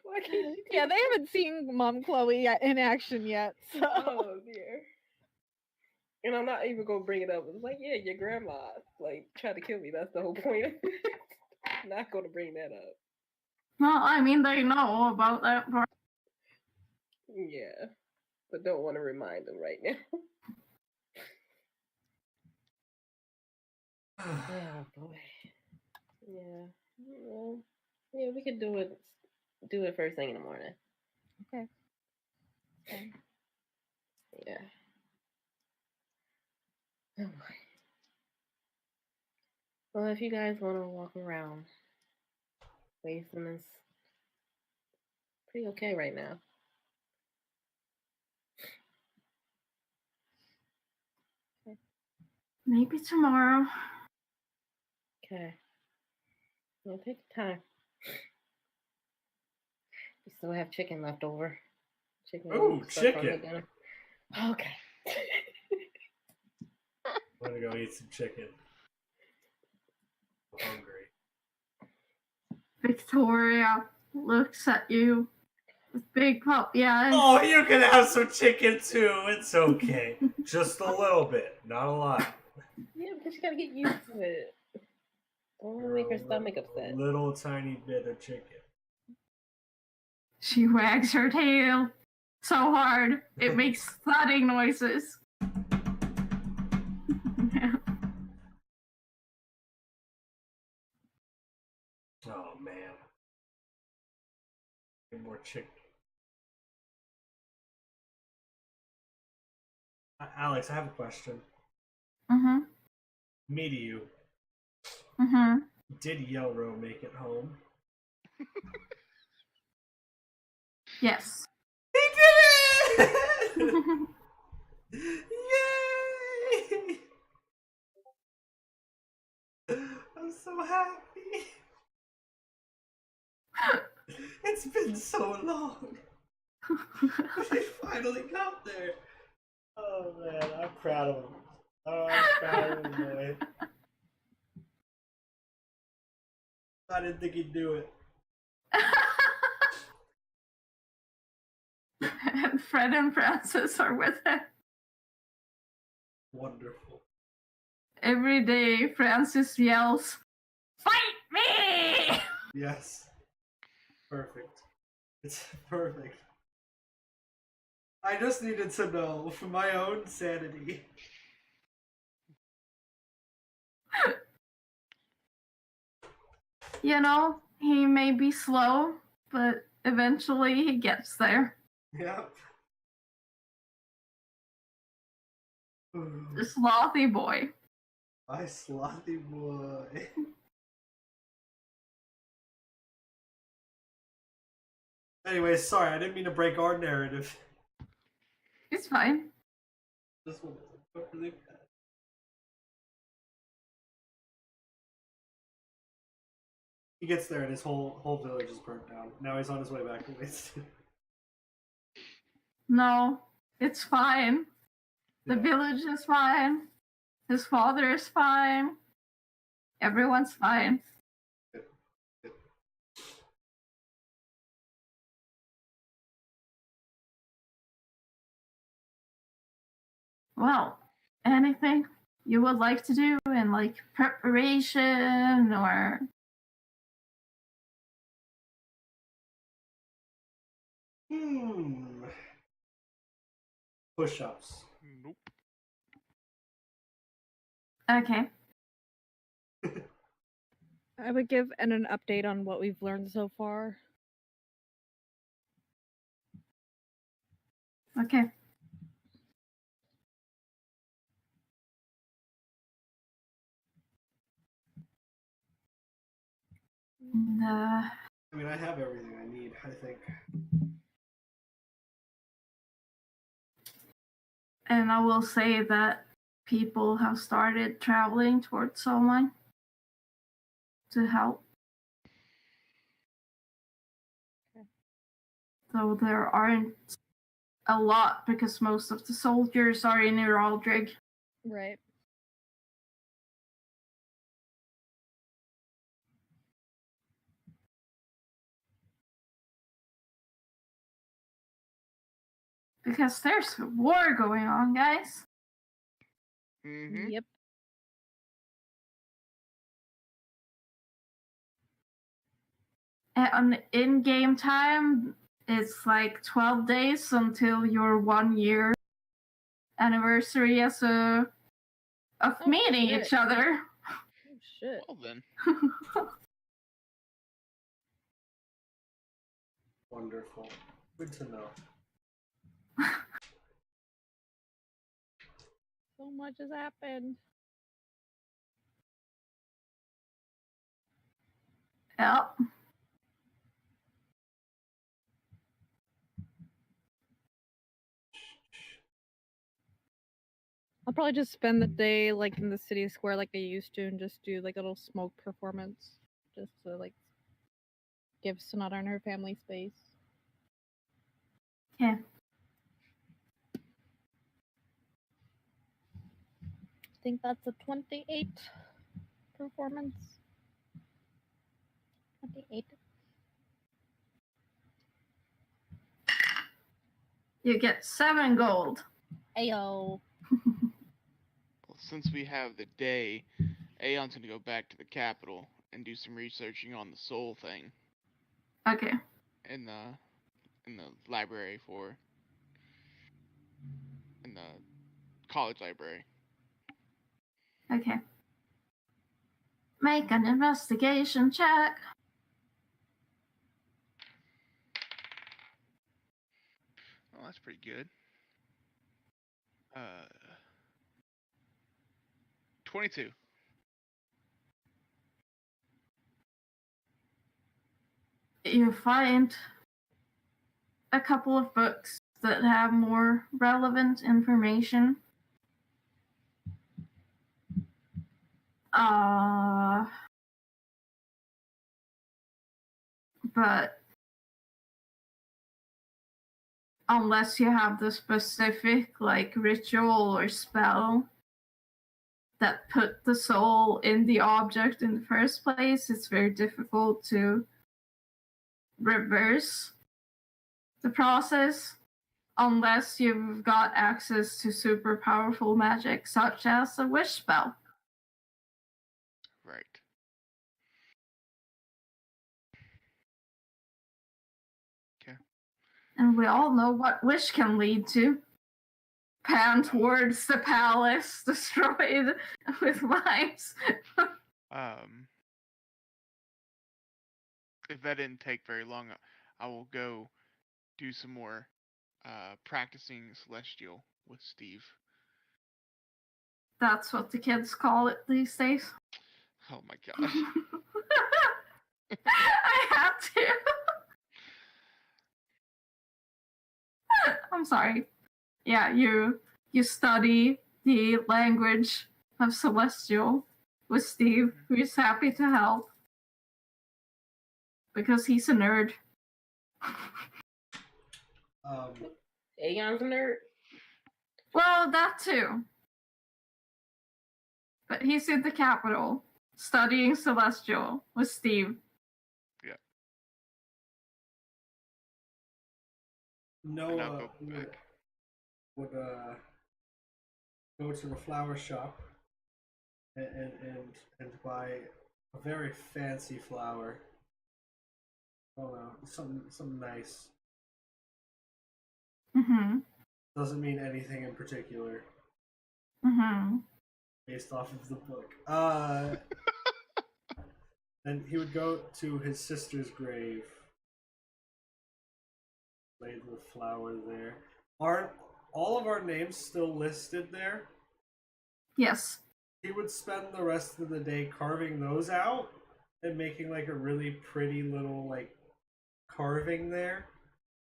Why can't you? Yeah, they haven't seen Mom Chloe in action yet. So. Oh dear. And I'm not even gonna bring it up. It's like, yeah, your grandma like tried to kill me. That's the whole point. I'm not gonna bring that up. Well, I mean, they know about that part. Yeah, but don't want to remind them right now. Oh boy. Yeah. Well, yeah, we could do it. Do it first thing in the morning. Okay. Yeah. Oh boy. Well, if you guys want to walk around, Wasteland is pretty okay right now. Maybe tomorrow. Okay. Well, take your time. We still have chicken left over. Chicken. Ooh, stuff from the chicken. dinner. Okay. I'm gonna go eat some chicken. I'm hungry. Victoria looks at you with big puppy eyes. Oh, you can have some chicken too. It's okay. Just a little bit, not a lot. Yeah, because you gotta get used to it. Don't make her stomach upset. A little tiny bit of chicken. She wags her tail so hard it makes thudding noises. Oh man. Get more chicken. Alex, I have a question. Mm-hmm. Me to you. Mm-hmm. Did Yelrow make it home? Yes. He did it! Yay! I'm so happy. It's been so long. He finally got there. Oh man, I'm proud of him. Oh, I'm proud of him, boy. I didn't think he'd do it. And Fred and Francis are with him. Wonderful. Every day, Francis yells, "Fight me!" Yes. Perfect. It's perfect. I just needed to know for my own sanity. You know, he may be slow, but eventually he gets there. Yep. The slothy boy. My slothy boy. Anyway, sorry, I didn't mean to break our narrative. It's fine. This one was really bad. He gets there and his whole village is burnt down. Now he's on his way back to Winston. No, it's fine. The Yeah. village is fine. His father is fine. Everyone's fine. Good. Well, anything you would like to do in like preparation or Push-ups. Nope. okay. I would give an update on what we've learned so far. Okay. I mean, I have everything I need, I think. And I will say that people have started traveling towards someone to help. Okay. Though there aren't a lot because most of the soldiers are in Iraldrig. Right. Because there's a war going on, guys. Mm-hmm. Yep. And in-game time, it's like 12 days until your 1 year anniversary of meeting shit. each other. Oh, shit. Well then. Wonderful. Good to know. So much has happened. Yep. I'll probably just spend the day like in the city square like I used to and just do like a little smoke performance. Just to like give Sonata and her family space. Yeah. I think that's a 28 performance. 28. You get 7 gold. Ayo. Well, since we have the day, Aon's gonna go back to the capital and do some researching on the soul thing Okay. in the library in the college library. Okay. Make an investigation check. Oh, that's pretty good. 22. You find a couple of books that have more relevant information. But unless you have the specific like ritual or spell that put the soul in the object in the first place, it's very difficult to reverse the process unless you've got access to super powerful magic such as a wish spell. Right. Okay. And we all know what wish can lead to. Pan towards the palace, destroyed with mines. If that didn't take very long, I will go do some more practicing Celestial with Steve. That's what the kids call it these days. Oh my gosh. I had to. I'm sorry. Yeah, you study the language of Celestial with Steve, who's happy to help because he's a nerd. Aon's a nerd. Well, that too. But he's in the capital studying Celestial with Steve. Yeah. Noah would go to the flower shop and buy a very fancy flower. Oh no, something nice. Mm-hmm. Doesn't mean anything in particular. Mm-hmm. Based off of the book. And he would go to his sister's grave. Lay the flower there. Aren't all of our names still listed there? Yes. He would spend the rest of the day carving those out and making like a really pretty little like carving there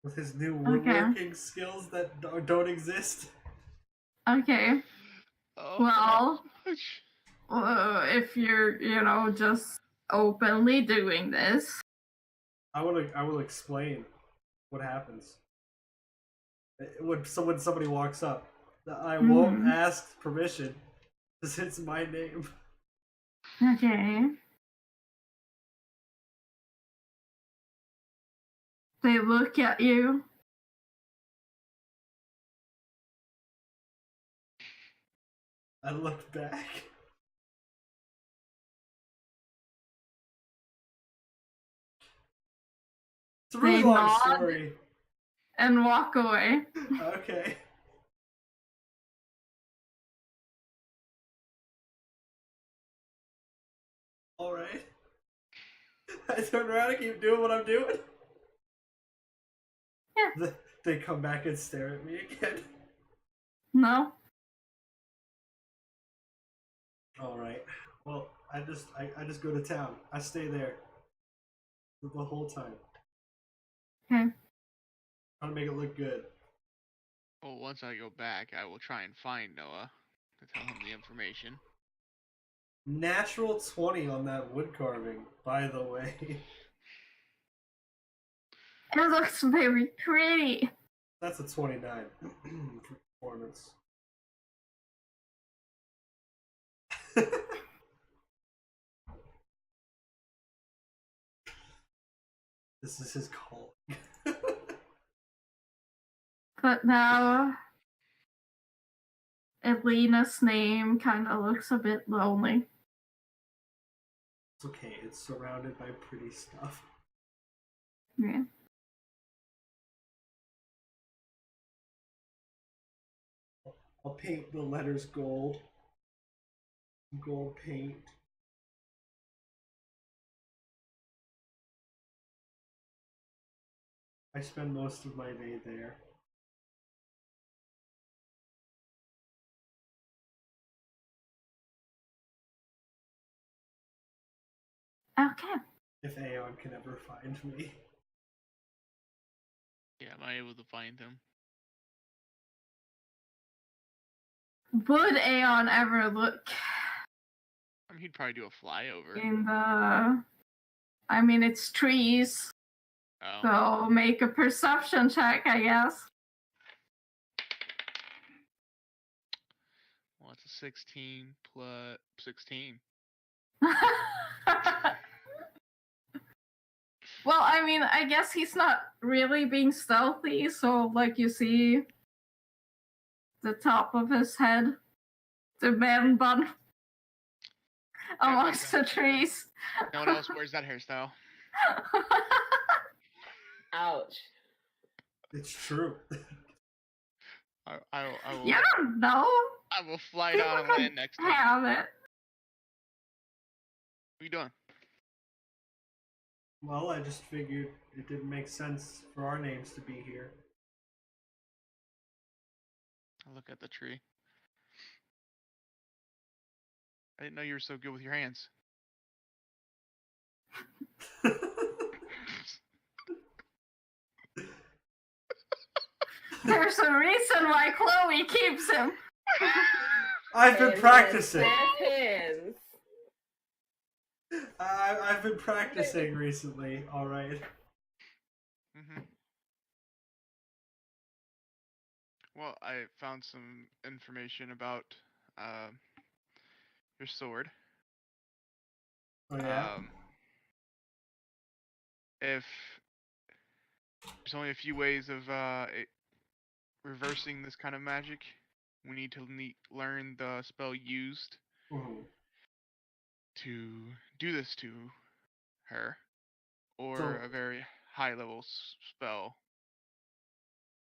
with his new woodworking skills that don't exist. Okay. Oh, Well, gosh. if you're, just openly doing this. I will explain what happens. When somebody walks up, I won't ask permission because it's my name. Okay. They look at you. I look back. It's a really They long nod story. and walk away. Okay. Alright. I turn around and keep doing what I'm doing. Yeah. They come back and stare at me again. No. Alright. Well, I just go to town. I stay there the whole time. Okay. Trying to make it look good. Well, once I go back, I will try and find Noah to tell him the information. Natural 20 on that wood carving, by the way. It looks very pretty. That's a 29 for performance. This is his call. But now, Elena's name kind of looks a bit lonely. It's okay, it's surrounded by pretty stuff. Yeah. I'll paint the letters gold. Gold paint. I spend most of my day there. Okay. If Aon can ever find me. Yeah, am I able to find him? Would Aon ever look I mean, he'd probably do a flyover. in the... I mean, it's trees. Oh. So make a perception check, I guess. Well, it's a 16 plus 16. Well, I mean, I guess he's not really being stealthy, so, like, you see the top of his head, the man bun, amongst the trees. No one else wears that hairstyle. Ouch. It's true. I will. You don't know. I will fly down and land next time. Have it. What are you doing? Well, I just figured it didn't make sense for our names to be here. I look at the tree. I didn't know you were so good with your hands. There's a reason why Chloe keeps him. I've been practicing. Hands. I've been practicing recently, alright. Mm-hmm. Well, I found some information about your sword. Oh yeah? If there's only a few ways of reversing this kind of magic, we need to learn the spell used to do this to her, or a very high level spell.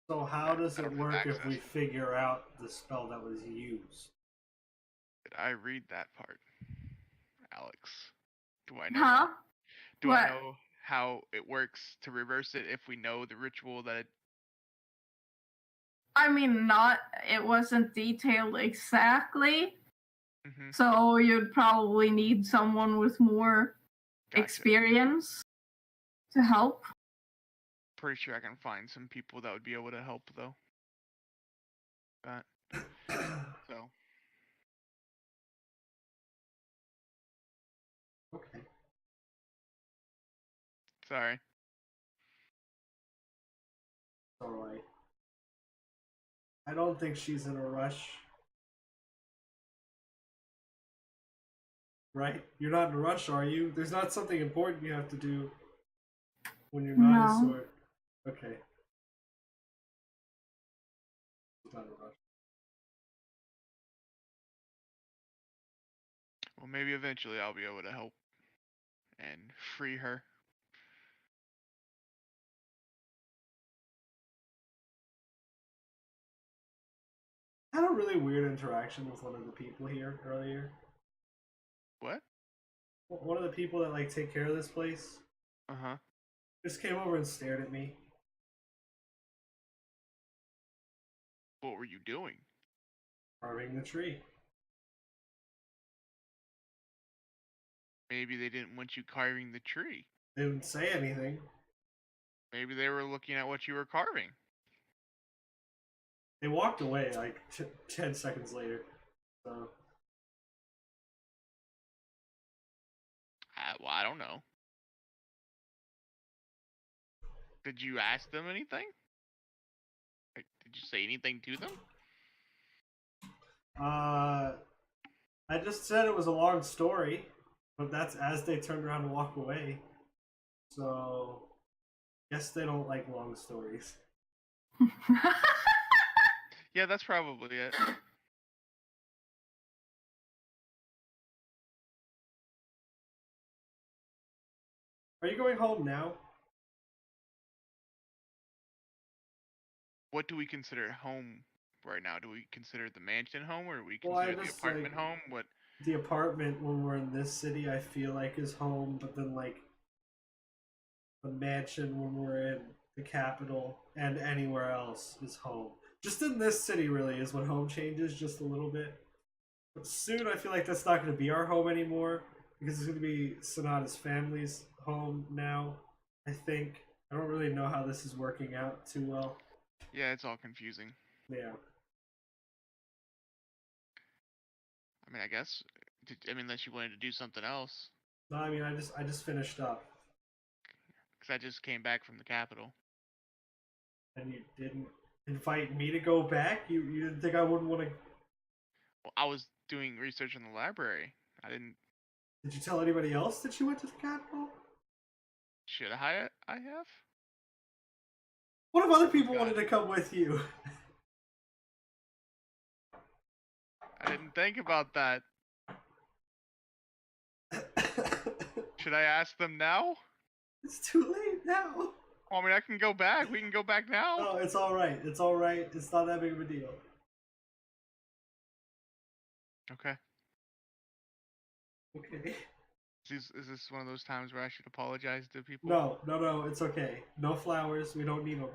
So how does it work if we access. figure out the spell that was used? Did I read that part, Alex? Do I know? Huh? Do What? I know how it works to reverse it if we know the ritual that it... I mean, it wasn't detailed exactly. Mm-hmm. So you'd probably need someone with more experience to help. pretty sure I can find some people that would be able to help, though. So. Okay. Sorry. Alright. I don't think she's in a rush. Right? You're not in a rush, are you? There's not something important you have to do when you're not a sword. Okay. She's not in a rush. Well, maybe eventually I'll be able to help and free her. I had a really weird interaction with one of the people here earlier. What? One of the people that like take care of this place just came over and stared at me. What were you doing? Carving the tree. Maybe they didn't want you carving the tree. They didn't say anything. Maybe they were looking at what you were carving. They walked away like 10 seconds later. So. Well, I don't know. Did you ask them anything? Like, did you say anything to them? I just said it was a long story, but that's as they turned around to walk away. So, guess they don't like long stories. Yeah, that's probably it. Are you going home now? What do we consider home right now? Do we consider the mansion home, or do we consider the apartment home? What? The apartment when we're in this city, I feel like is home, but then like the mansion when we're in the capital and anywhere else is home. Just in this city, really, is when home changes just a little bit. But soon, I feel like that's not going to be our home anymore because it's going to be Sonata's family's home now. I think. I don't really know how this is working out too well. Yeah, it's all confusing. Yeah. I mean, I guess. Unless you wanted to do something else. No, I mean, I just finished up. Because I just came back from the capital. And you didn't invite me to go back? You didn't think I wouldn't want to? Well, I was doing research in the library. I didn't. Did you tell anybody else that you went to the capital? Should I have? What if other people wanted to come with you? I didn't think about that. Should I ask them now? It's too late now. Well, I mean, I can go back. We can go back now. No, it's alright. It's alright. It's not that big of a deal. Okay. Okay. Is this one of those times where I should apologize to people? No, it's okay. No flowers. We don't need them.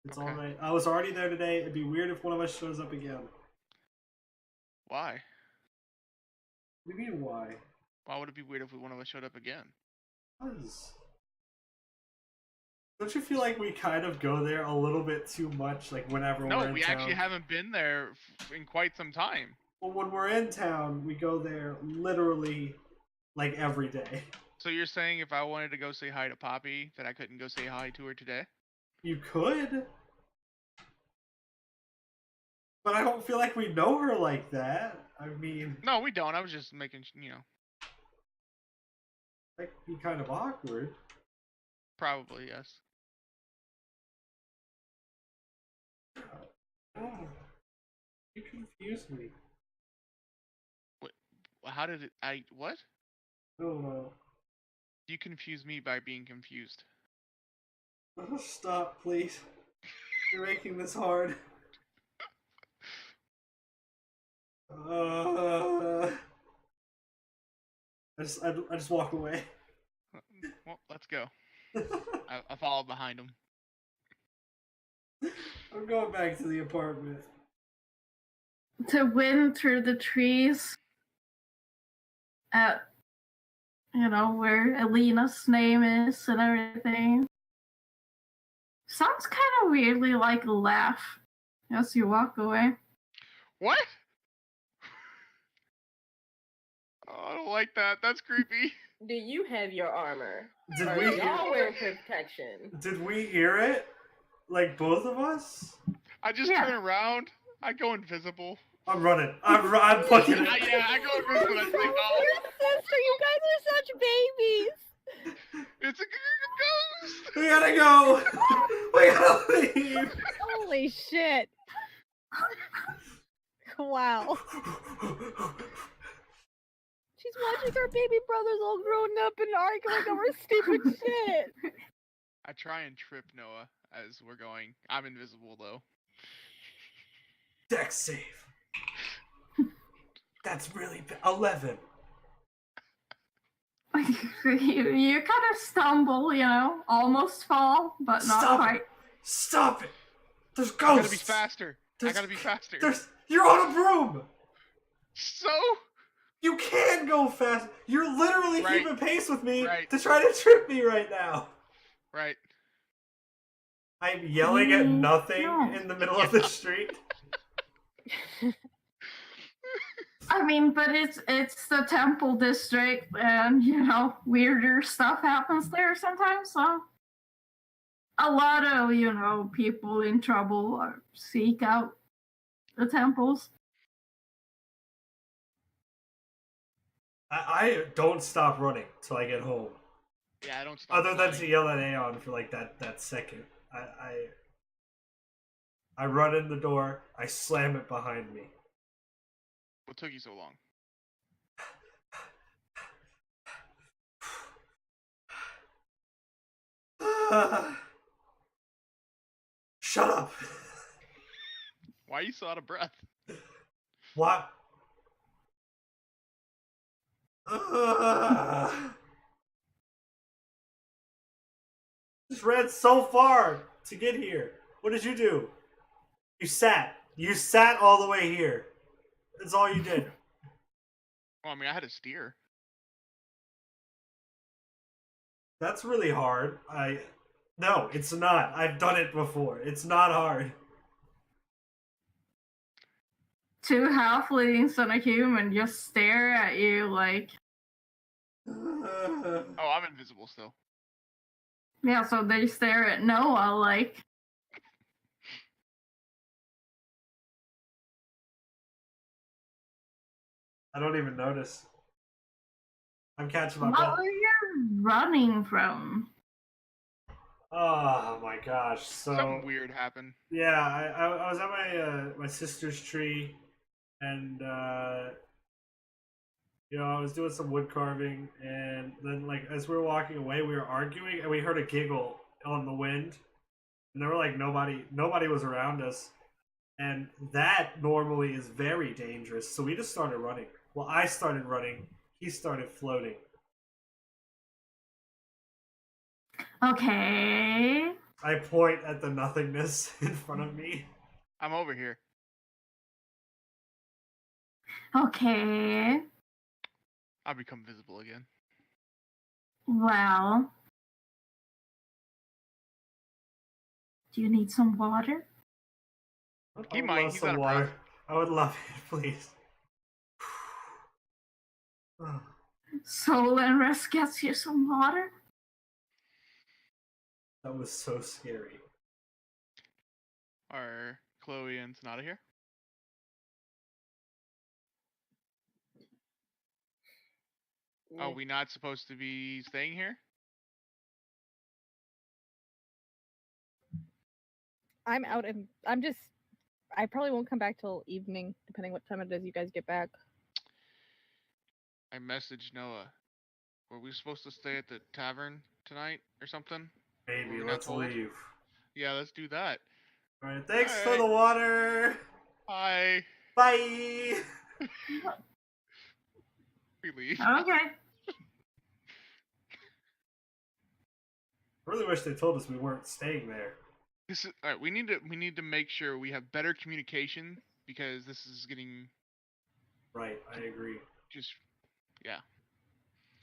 It's okay. Alright. I was already there today. It'd be weird if one of us shows up again. Why? What do you mean, why? Why would it be weird if one of us showed up again? Because... Don't you feel like we kind of go there a little bit too much, like whenever we're in town? No, we actually haven't been there in quite some time. Well, when we're in town, we go there literally, like, every day. So you're saying if I wanted to go say hi to Poppy, that I couldn't go say hi to her today? You could. But I don't feel like we know her like that. I mean... No, we don't. I was just making, That'd be kind of awkward. Probably, yes. Oh, you confused me. What? How did it... What? I don't know. You confuse me by being confused. Oh, stop, please. You're making this hard. I just walk away. Well, let's go. I follow behind him. I'm going back to the apartment. To win through the trees at, where Alina's name is and everything. Sounds kind of weirdly like a laugh as you walk away. What? Oh, I don't like that. That's creepy. Do you have your armor? Did Are we y'all wearing protection? Did we hear it? Like both of us? I just turn around. I go invisible. I'm running. I'm booking it. Yeah, I go invisible. I think, oh, Your sister, you guys are such babies. it's a ghost. We gotta go. We gotta leave. Holy shit. Wow. She's watching her baby brothers all grown up and arguing over stupid shit. I try and trip Noah as we're going. I'm invisible though. Dex save. That's really 11. You kind of stumble, almost fall, but not Stop quite. it! Stop it! There's I ghosts. gotta be faster. I gotta be faster. You're on a broom. So You can go fast. You're literally Right. keeping pace with me Right. to try to trip me right now. right. I'm yelling at nothing No. in the middle of the street. I mean, but it's the temple district, and weirder stuff happens there sometimes. So a lot of people in trouble seek out the temples. I don't stop running till I get home. Yeah, I don't stop. Other than flying. to yell at Aon for like that second. I run in the door, I slam it behind me. What took you so long? Shut up! Why are you so out of breath? What? Just ran so far to get here. What did you do? You sat. You sat all the way here. That's all you did. Well, I mean, I had to steer. That's really hard. No, it's not. I've done it before. It's not hard. Two halflings and a human just stare at you like, Oh, I'm invisible still. yeah, so they stare at Noah like, I don't even notice. I'm catching my what breath. were you running from? Oh my gosh! Something weird happened. Yeah, I was at my sister's tree, and I was doing some wood carving, and then like as we were walking away, we were arguing, and we heard a giggle on the wind, and there were like nobody was around us, and that normally is very dangerous. So we just started running. Well, I started running. He started floating. Okay. I point at the nothingness in front of me. I'm over here. Okay. I'll become visible again. Well, do you need some water? Keep in I would mind, love he's some out of water. breath. I would love it, please. Soul and rest gets you some water. That was so scary. Are Chloe and Sonata here? Are we not supposed to be staying here? I'm out and I probably won't come back till evening, depending what time it is you guys get back. I messaged Noah. Were we supposed to stay at the tavern tonight or something? Maybe, Were we not let's told? leave. Yeah, let's do that. Alright, thanks for Alright. the water! Bye. Bye! We leave. Okay. I really wish they told us we weren't staying there. This is all right. We need to make sure we have better communication because this is getting Right, I agree. just yeah.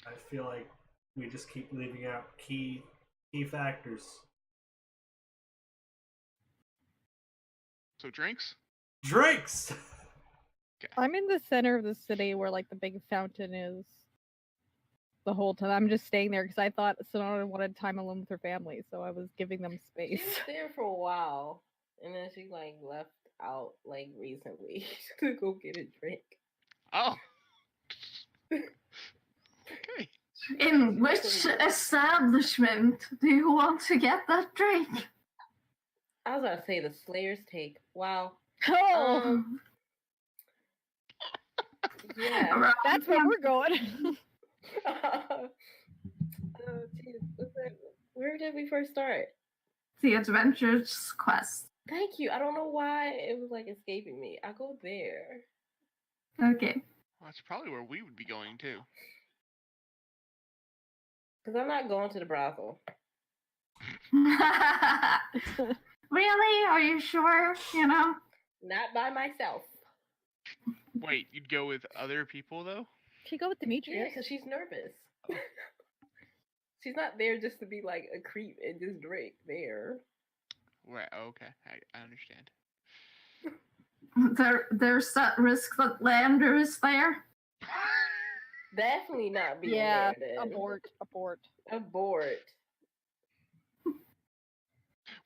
I feel like we just keep leaving out key factors. So drinks? Drinks! I'm in the center of the city where like the big fountain is. The whole time I'm just staying there because I thought Sonata wanted time alone with her family, so I was giving them space. She was there for a while, and then she like left out like recently to go get a drink. Oh. Okay. In which establishment do you want to get that drink? I was about to say the Slayer's Take. Wow. Oh, Yeah. that's where we're going. Where did we first start? The Adventurers Quest. Thank you. I don't know why it was like escaping me. I go there. Okay. Well, that's probably where we would be going too. Because I'm not going to the brothel. Really? Are you sure? You know? Not by myself. Wait, you'd go with other people though? She go with Yeah, Demetrius. because she's nervous. She's not there just to be like a creep and just drink there. Right. Okay. I understand. There's that risk that Lander is there. Definitely not being Yeah, there then. abort. Abort.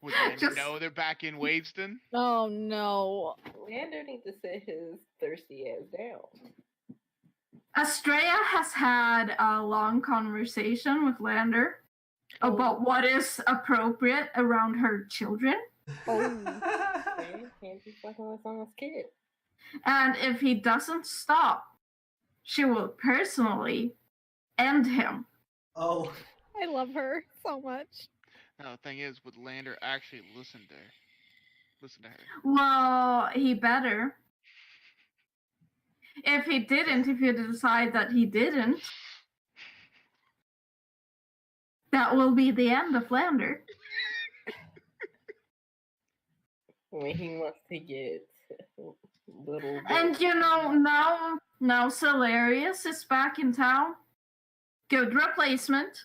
Would Lander Just- know they're back in Wadeston? Oh no. Lander needs to sit his thirsty ass down. Estrella has had a long conversation with Lander about what is appropriate around her children. Okay, can't be fucking with someone's kid. And if he doesn't stop, she will personally end him. Oh. I love her so much. No, the thing is, would Lander actually listen to her? Well, he better. If he didn't, if you decide that he didn't, that will be the end of Lander. When he wants to get little. And you know, now Celarius is back in town. Good replacement.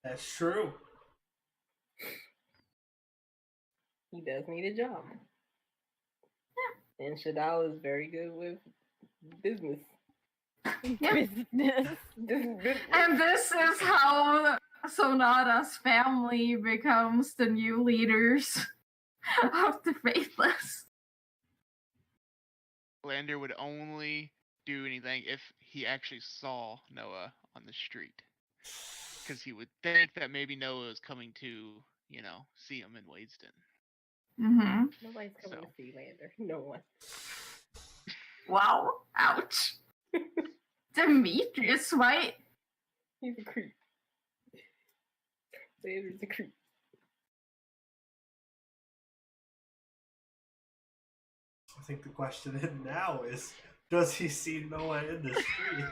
That's true. He does need a job. Yeah. And Shadal is very good with business. Yeah. Business. And this is how Sonata's family becomes the new leaders of the Faithless. Lander would only do anything if he actually saw Noah on the street. Because he would think that maybe Noah is coming to, see him in Wadeston. Mm-hmm. Nobody's coming to see Lander. No one. Wow. Ouch. Demetrius White. He's a creep. Lander's a creep. I think the question now is, does he see Noah in the street?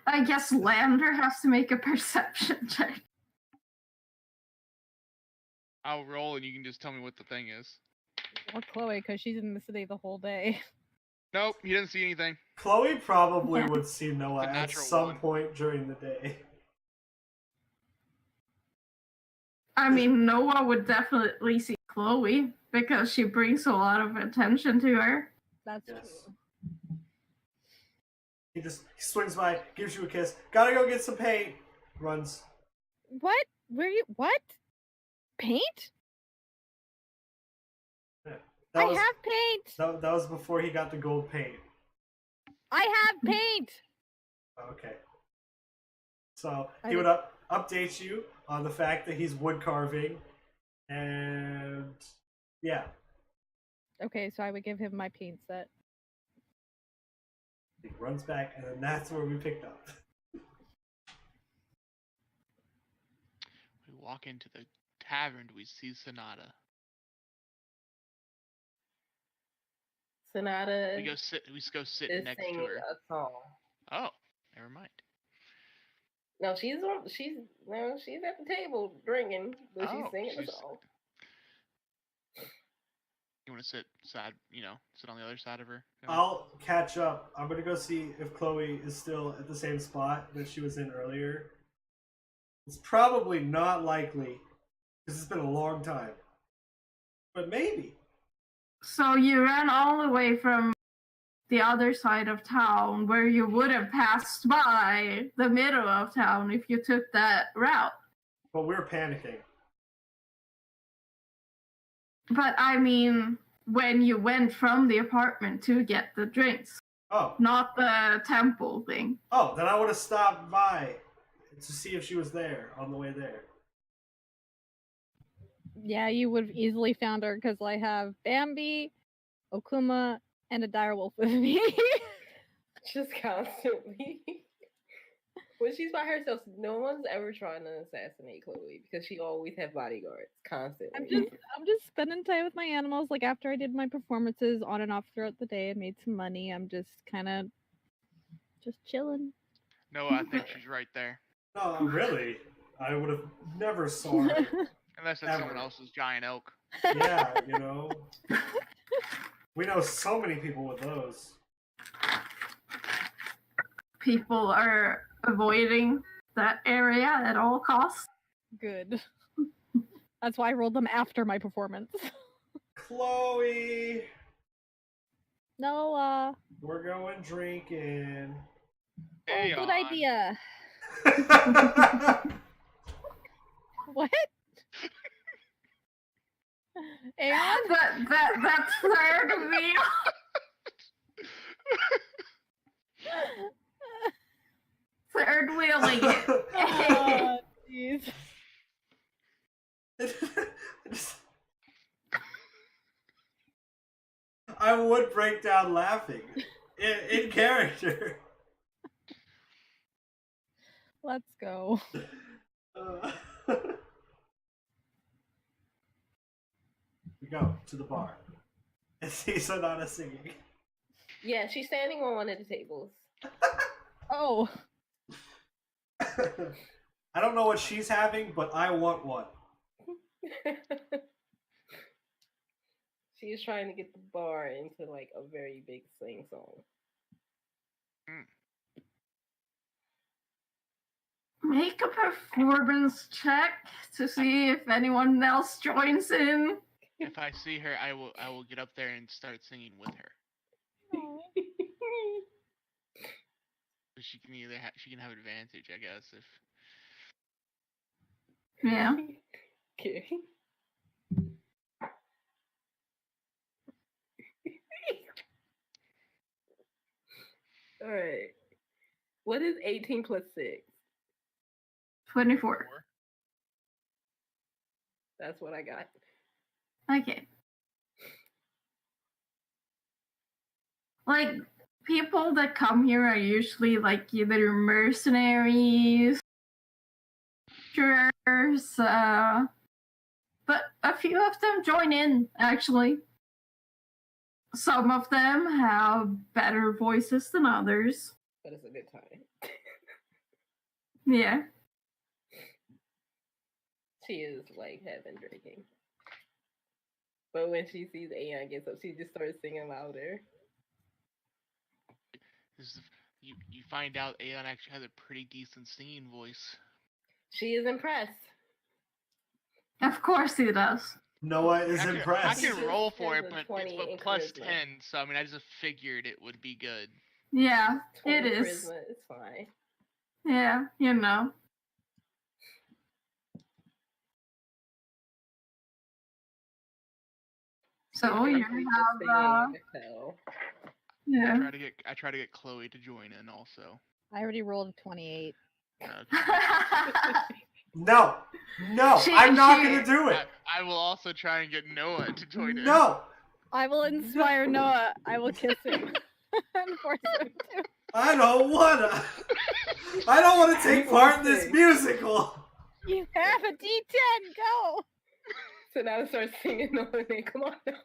I guess Lander has to make a perception check. I'll roll and you can just tell me what the thing is. Or Chloe, because she's in the city the whole day. Nope, he doesn't see anything. Chloe probably would see Noah A at natural some one. point during the day. I mean, Noah would definitely see Chloe because she brings a lot of attention to her. That's Yes. true. He swings by, gives you a kiss. Gotta go get some paint. Runs. What? What? Paint? That I was, have paint! that was before he got the gold paint. I have paint! Okay. So I he would did- update you on the fact that he's wood carving, and yeah, Okay, so I would give him my paint set. he runs back, and then that's where we picked up. We walk into the tavern, we see Sonata. Sonata We just go sit is next to singing her. a song. Oh, never mind. No, she's at the table drinking, but she's singing a song. You want to sit on the other side of her? I'll catch up. I'm gonna go see if Chloe is still at the same spot that she was in earlier. It's probably not likely, because it's been a long time. But maybe. So you ran all the way from the other side of town where you would have passed by the middle of town if you took that route. But we're panicking. But I mean, when you went from the apartment to get the drinks, Oh. not the temple thing. Oh, then I would have stopped by to see if she was there on the way there. Yeah, you would have easily found her because I have Bambi, Okuma, and a direwolf with me. Just constantly. When she's by herself, no one's ever trying to assassinate Chloe because she always have bodyguards constantly. I'm just spending time with my animals. Like after I did my performances on and off throughout the day and made some money, I'm just kind of just chilling. No, I think she's right there. No, really. I would have never saw her. Unless it's someone else's giant elk. Yeah, you know. We know so many people with those. People are avoiding that area at all costs. Good. That's why I rolled them after my performance. Chloe! Noah! We're going drinking. Oh, good idea. What? Aon? That's third wheel. Third wheeling it. Oh, jeez. I would break down laughing in character. Let's go. We go to the bar and see Sonata singing. Yeah, she's standing on one of the tables. Oh. I don't know what she's having, but I want one. She is trying to get the bar into like a very big sing song. Make a performance check to see if anyone else joins in. If I see her, I will get up there and start singing with her. She can either she can have advantage, I guess, if. Yeah. Okay. All right. What is 18 plus 6? 24. That's what I got. Okay. Like, people that come here are usually like either mercenaries, but a few of them join in, actually. Some of them have better voices than others. But it's a good time. Yeah. She is like heaven drinking. But when she sees Aon gets up, she just starts singing louder. You find out Aon actually has a pretty decent singing voice. She is impressed. Of course he does. Noah is impressed. I can roll for it, but it's plus charisma. 10, so I mean, I just figured it would be good. Yeah, it is. Charisma, it's fine. Yeah, you know. So you have yeah. I try to get Chloe to join in also. I already rolled a 28. No, I'm not gonna do it. I will also try and get Noah to join in. No, I will inspire Noah. I will kiss him and force him to. I don't wanna. I don't want to take part in this musical. You have a D10. Go. So now start singing Noah. Come on, Noah.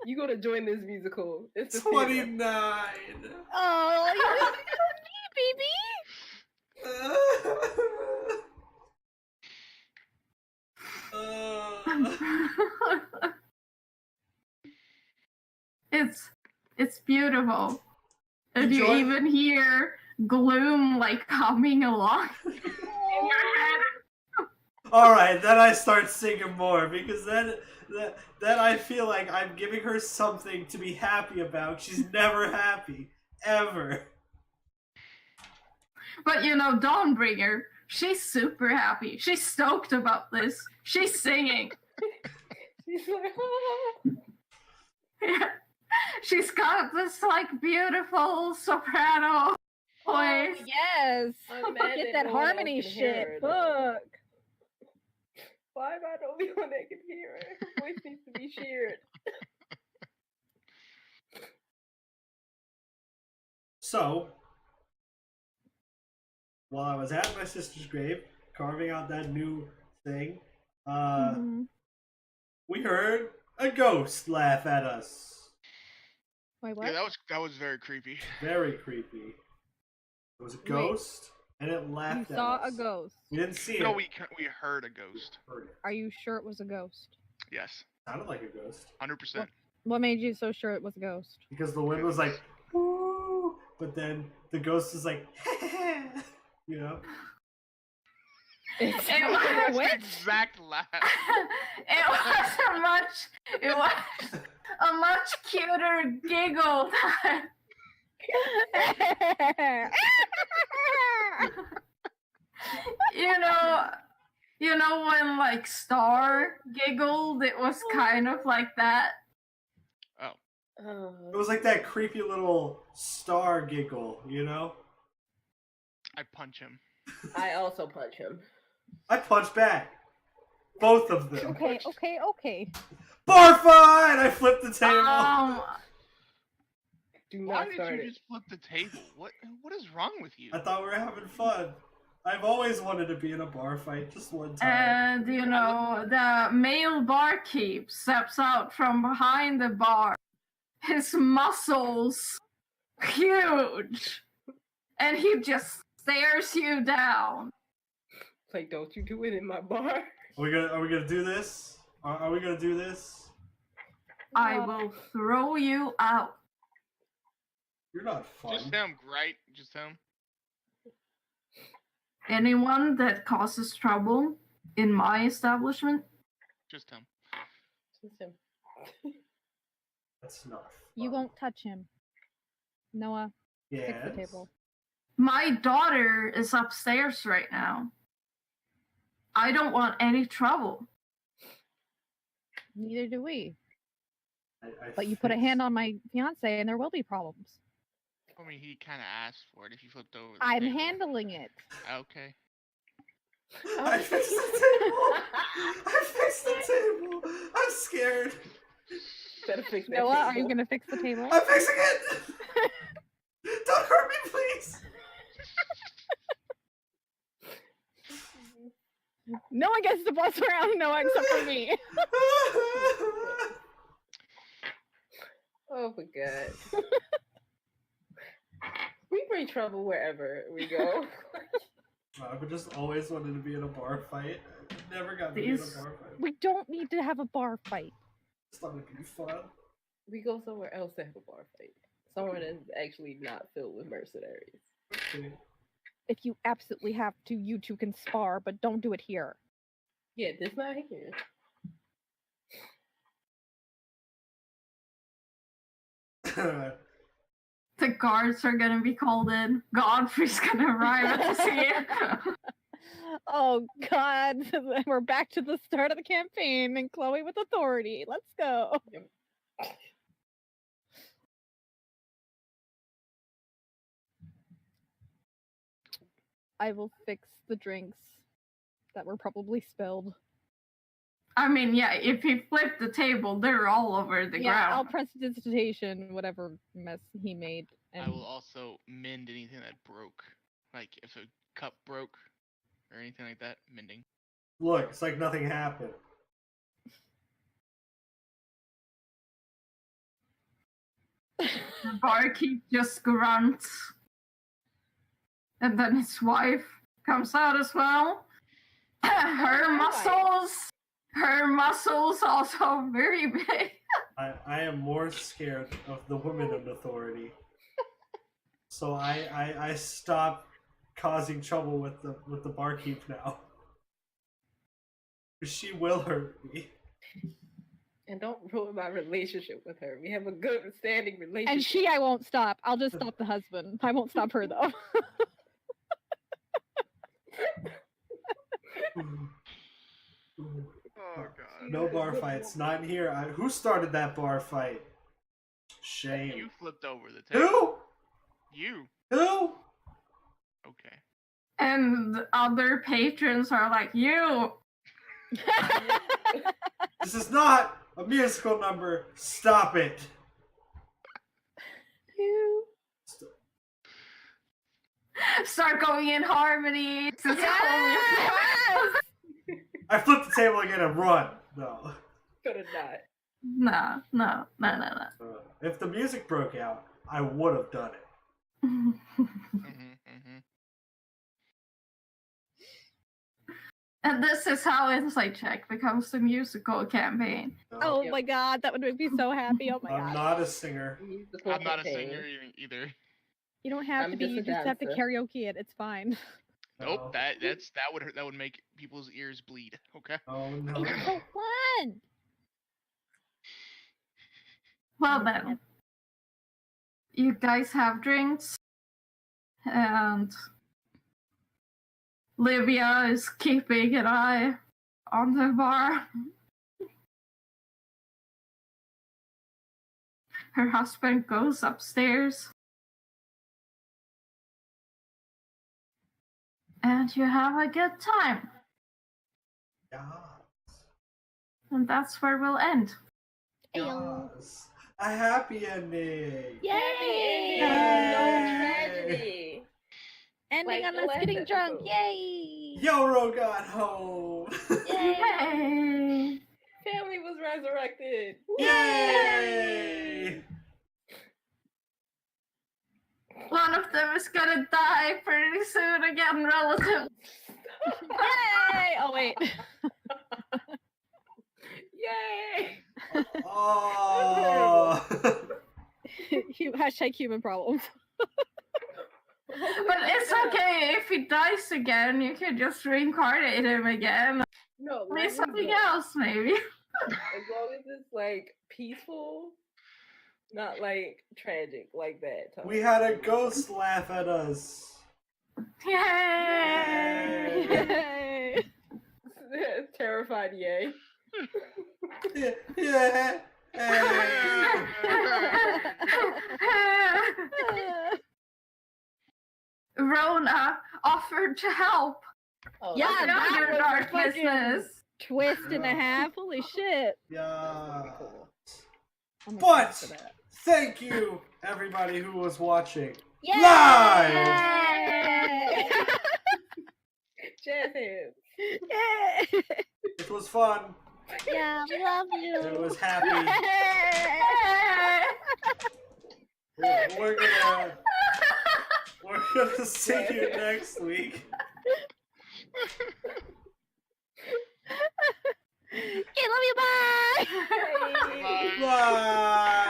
You gotta join this musical. It's 29. Oh, you gotta baby. It's beautiful. And you even hear Gloom like humming along. All right, then I start singing more because then I feel like I'm giving her something to be happy about. She's never happy ever. But you know, Dawnbringer, she's super happy. She's stoked about this. She's singing. She's like, Yeah. She's got this like beautiful soprano voice. Yes. I'm mad Get that that no one else harmony can hear shit. her, though. Fuck. Why am I the only one that can hear her? Her voice needs to be shared. So, while I was at my sister's grave, carving out that new thing, we heard a ghost laugh at us. Wait, what? Yeah, that was very creepy. Very creepy. It was a ghost, and it laughed You at saw us. a ghost. We didn't see No, it. we heard a ghost. Heard it. Are you sure it was a ghost? Yes, Sounded like a ghost. 100%. What made you so sure it was a ghost? Because the wind was like, woo, but then the ghost is like, you know? It That's was, the exact laugh. it was a much cuter giggle. you know when like Star giggled, it was kind of like that. It was like that creepy little star giggle, you know? I punch him. I also punch him. I punch back. Both of them. Okay. Bar fight! I flipped the table. Do Why not did start you it. just flip the table? What is wrong with you? I thought we were having fun. I've always wanted to be in a bar fight, just one time. And you know, the male barkeep steps out from behind the bar. His muscles huge, and he just stares you down. Like, don't you do it in my bar. Are we gonna do this? Are we gonna do this? I will throw you out. You're not fun. Just him, right? Just him. Anyone that causes trouble in my establishment, Just him. Just him. That's not fun. You won't touch him. Noah, fix the Yes. table. my daughter is upstairs right now. I don't want any trouble. Neither do we. I But you put a hand on my fiance and there will be problems. I mean, he kind of asked for it if you flipped over the I'm table. handling it. Okay. I fixed the table. I fixed the table. I'm scared. Better fix that Noah, are you table. gonna fix the table? I'm fixing it. Don't hurt me, please. No one gets to boss around Noah except for me. Oh my god. We bring trouble wherever we go. I've just always wanted to be in a bar fight. I never got to be in a bar fight. We don't need to have a bar fight. It's not gonna be fun. We go somewhere else to have a bar fight. Somewhere that's actually not filled with mercenaries. Okay. If you absolutely have to, you two can spar, but don't do it here. Yeah, this not here. The guards are gonna be called in. Godfrey's gonna arrive at the scene. Oh God, we're back to the start of the campaign and Chloe with authority. Let's go. I will fix the drinks that were probably spilled. I mean, yeah, if he flipped the table, they're all over the I'll ground. prestidigitation whatever mess he made. I And will also mend anything that broke. Like if a cup broke or anything like that, mending. Look, it's like nothing happened. The barkeep just grunts. And then his wife comes out as well. Her muscles also very big. I am more scared of the women in authority. So I stop causing trouble with the barkeep now. She will hurt me. And don't ruin my relationship with her. We have a good standing relationship. And I won't stop. I'll just stop the husband. I won't stop her though. Oh god. No bar fights. Not in here. Who started that bar fight? Shame. You flipped over the table. Who? You. Who? Okay. And other patrons are like, you. This is not a musical number. Stop it. Start going in harmony. I flipped the table again and run. No. Could have not. No. If the music broke out, I would have done it. And this is how Insight Check becomes the musical campaign. No. Oh my god, that would make me so happy. Oh my I'm god. not a singer. I'm not a singer either. You don't have I'm to be, just you a just have to dancer. karaoke it. It's fine. Nope, that would make people's ears bleed. Okay. Oh no. It's so fun. Well then, you guys have drinks, and Livia is keeping an eye on the bar. Her husband goes upstairs. And you have a good time. Yes. And that's where we'll end. Yes. A happy ending. Yay! No Yay! tragedy. Ending Like on the us last getting drunk. episode. Yay! Yoro got home. Yay! Family was resurrected. Yay! One of them is gonna die pretty soon again, relative. Yay! Oh wait. Yay! Oh. Hashtag human problems. But it's okay, if he dies again, you can just reincarnate him again. No, Maybe let me something go. else, maybe. As long as it's like peaceful, not like tragic like that. Tony. We had a ghost laugh at us. Yay! Yay! Terrified, yay. Yeah. Rona offered to help. Oh, Yeah, that's that Your was dark fucking business. twist and a half. Holy shit. Yeah. cool. I'm But excited for that. thank you, everybody who was watching Yay! live. Yay! Jazz hands. Yay! It was fun. Yeah, we love you. It was happy. Yay! We're gonna see you next week. Okay, love you. Bye. Bye. Bye.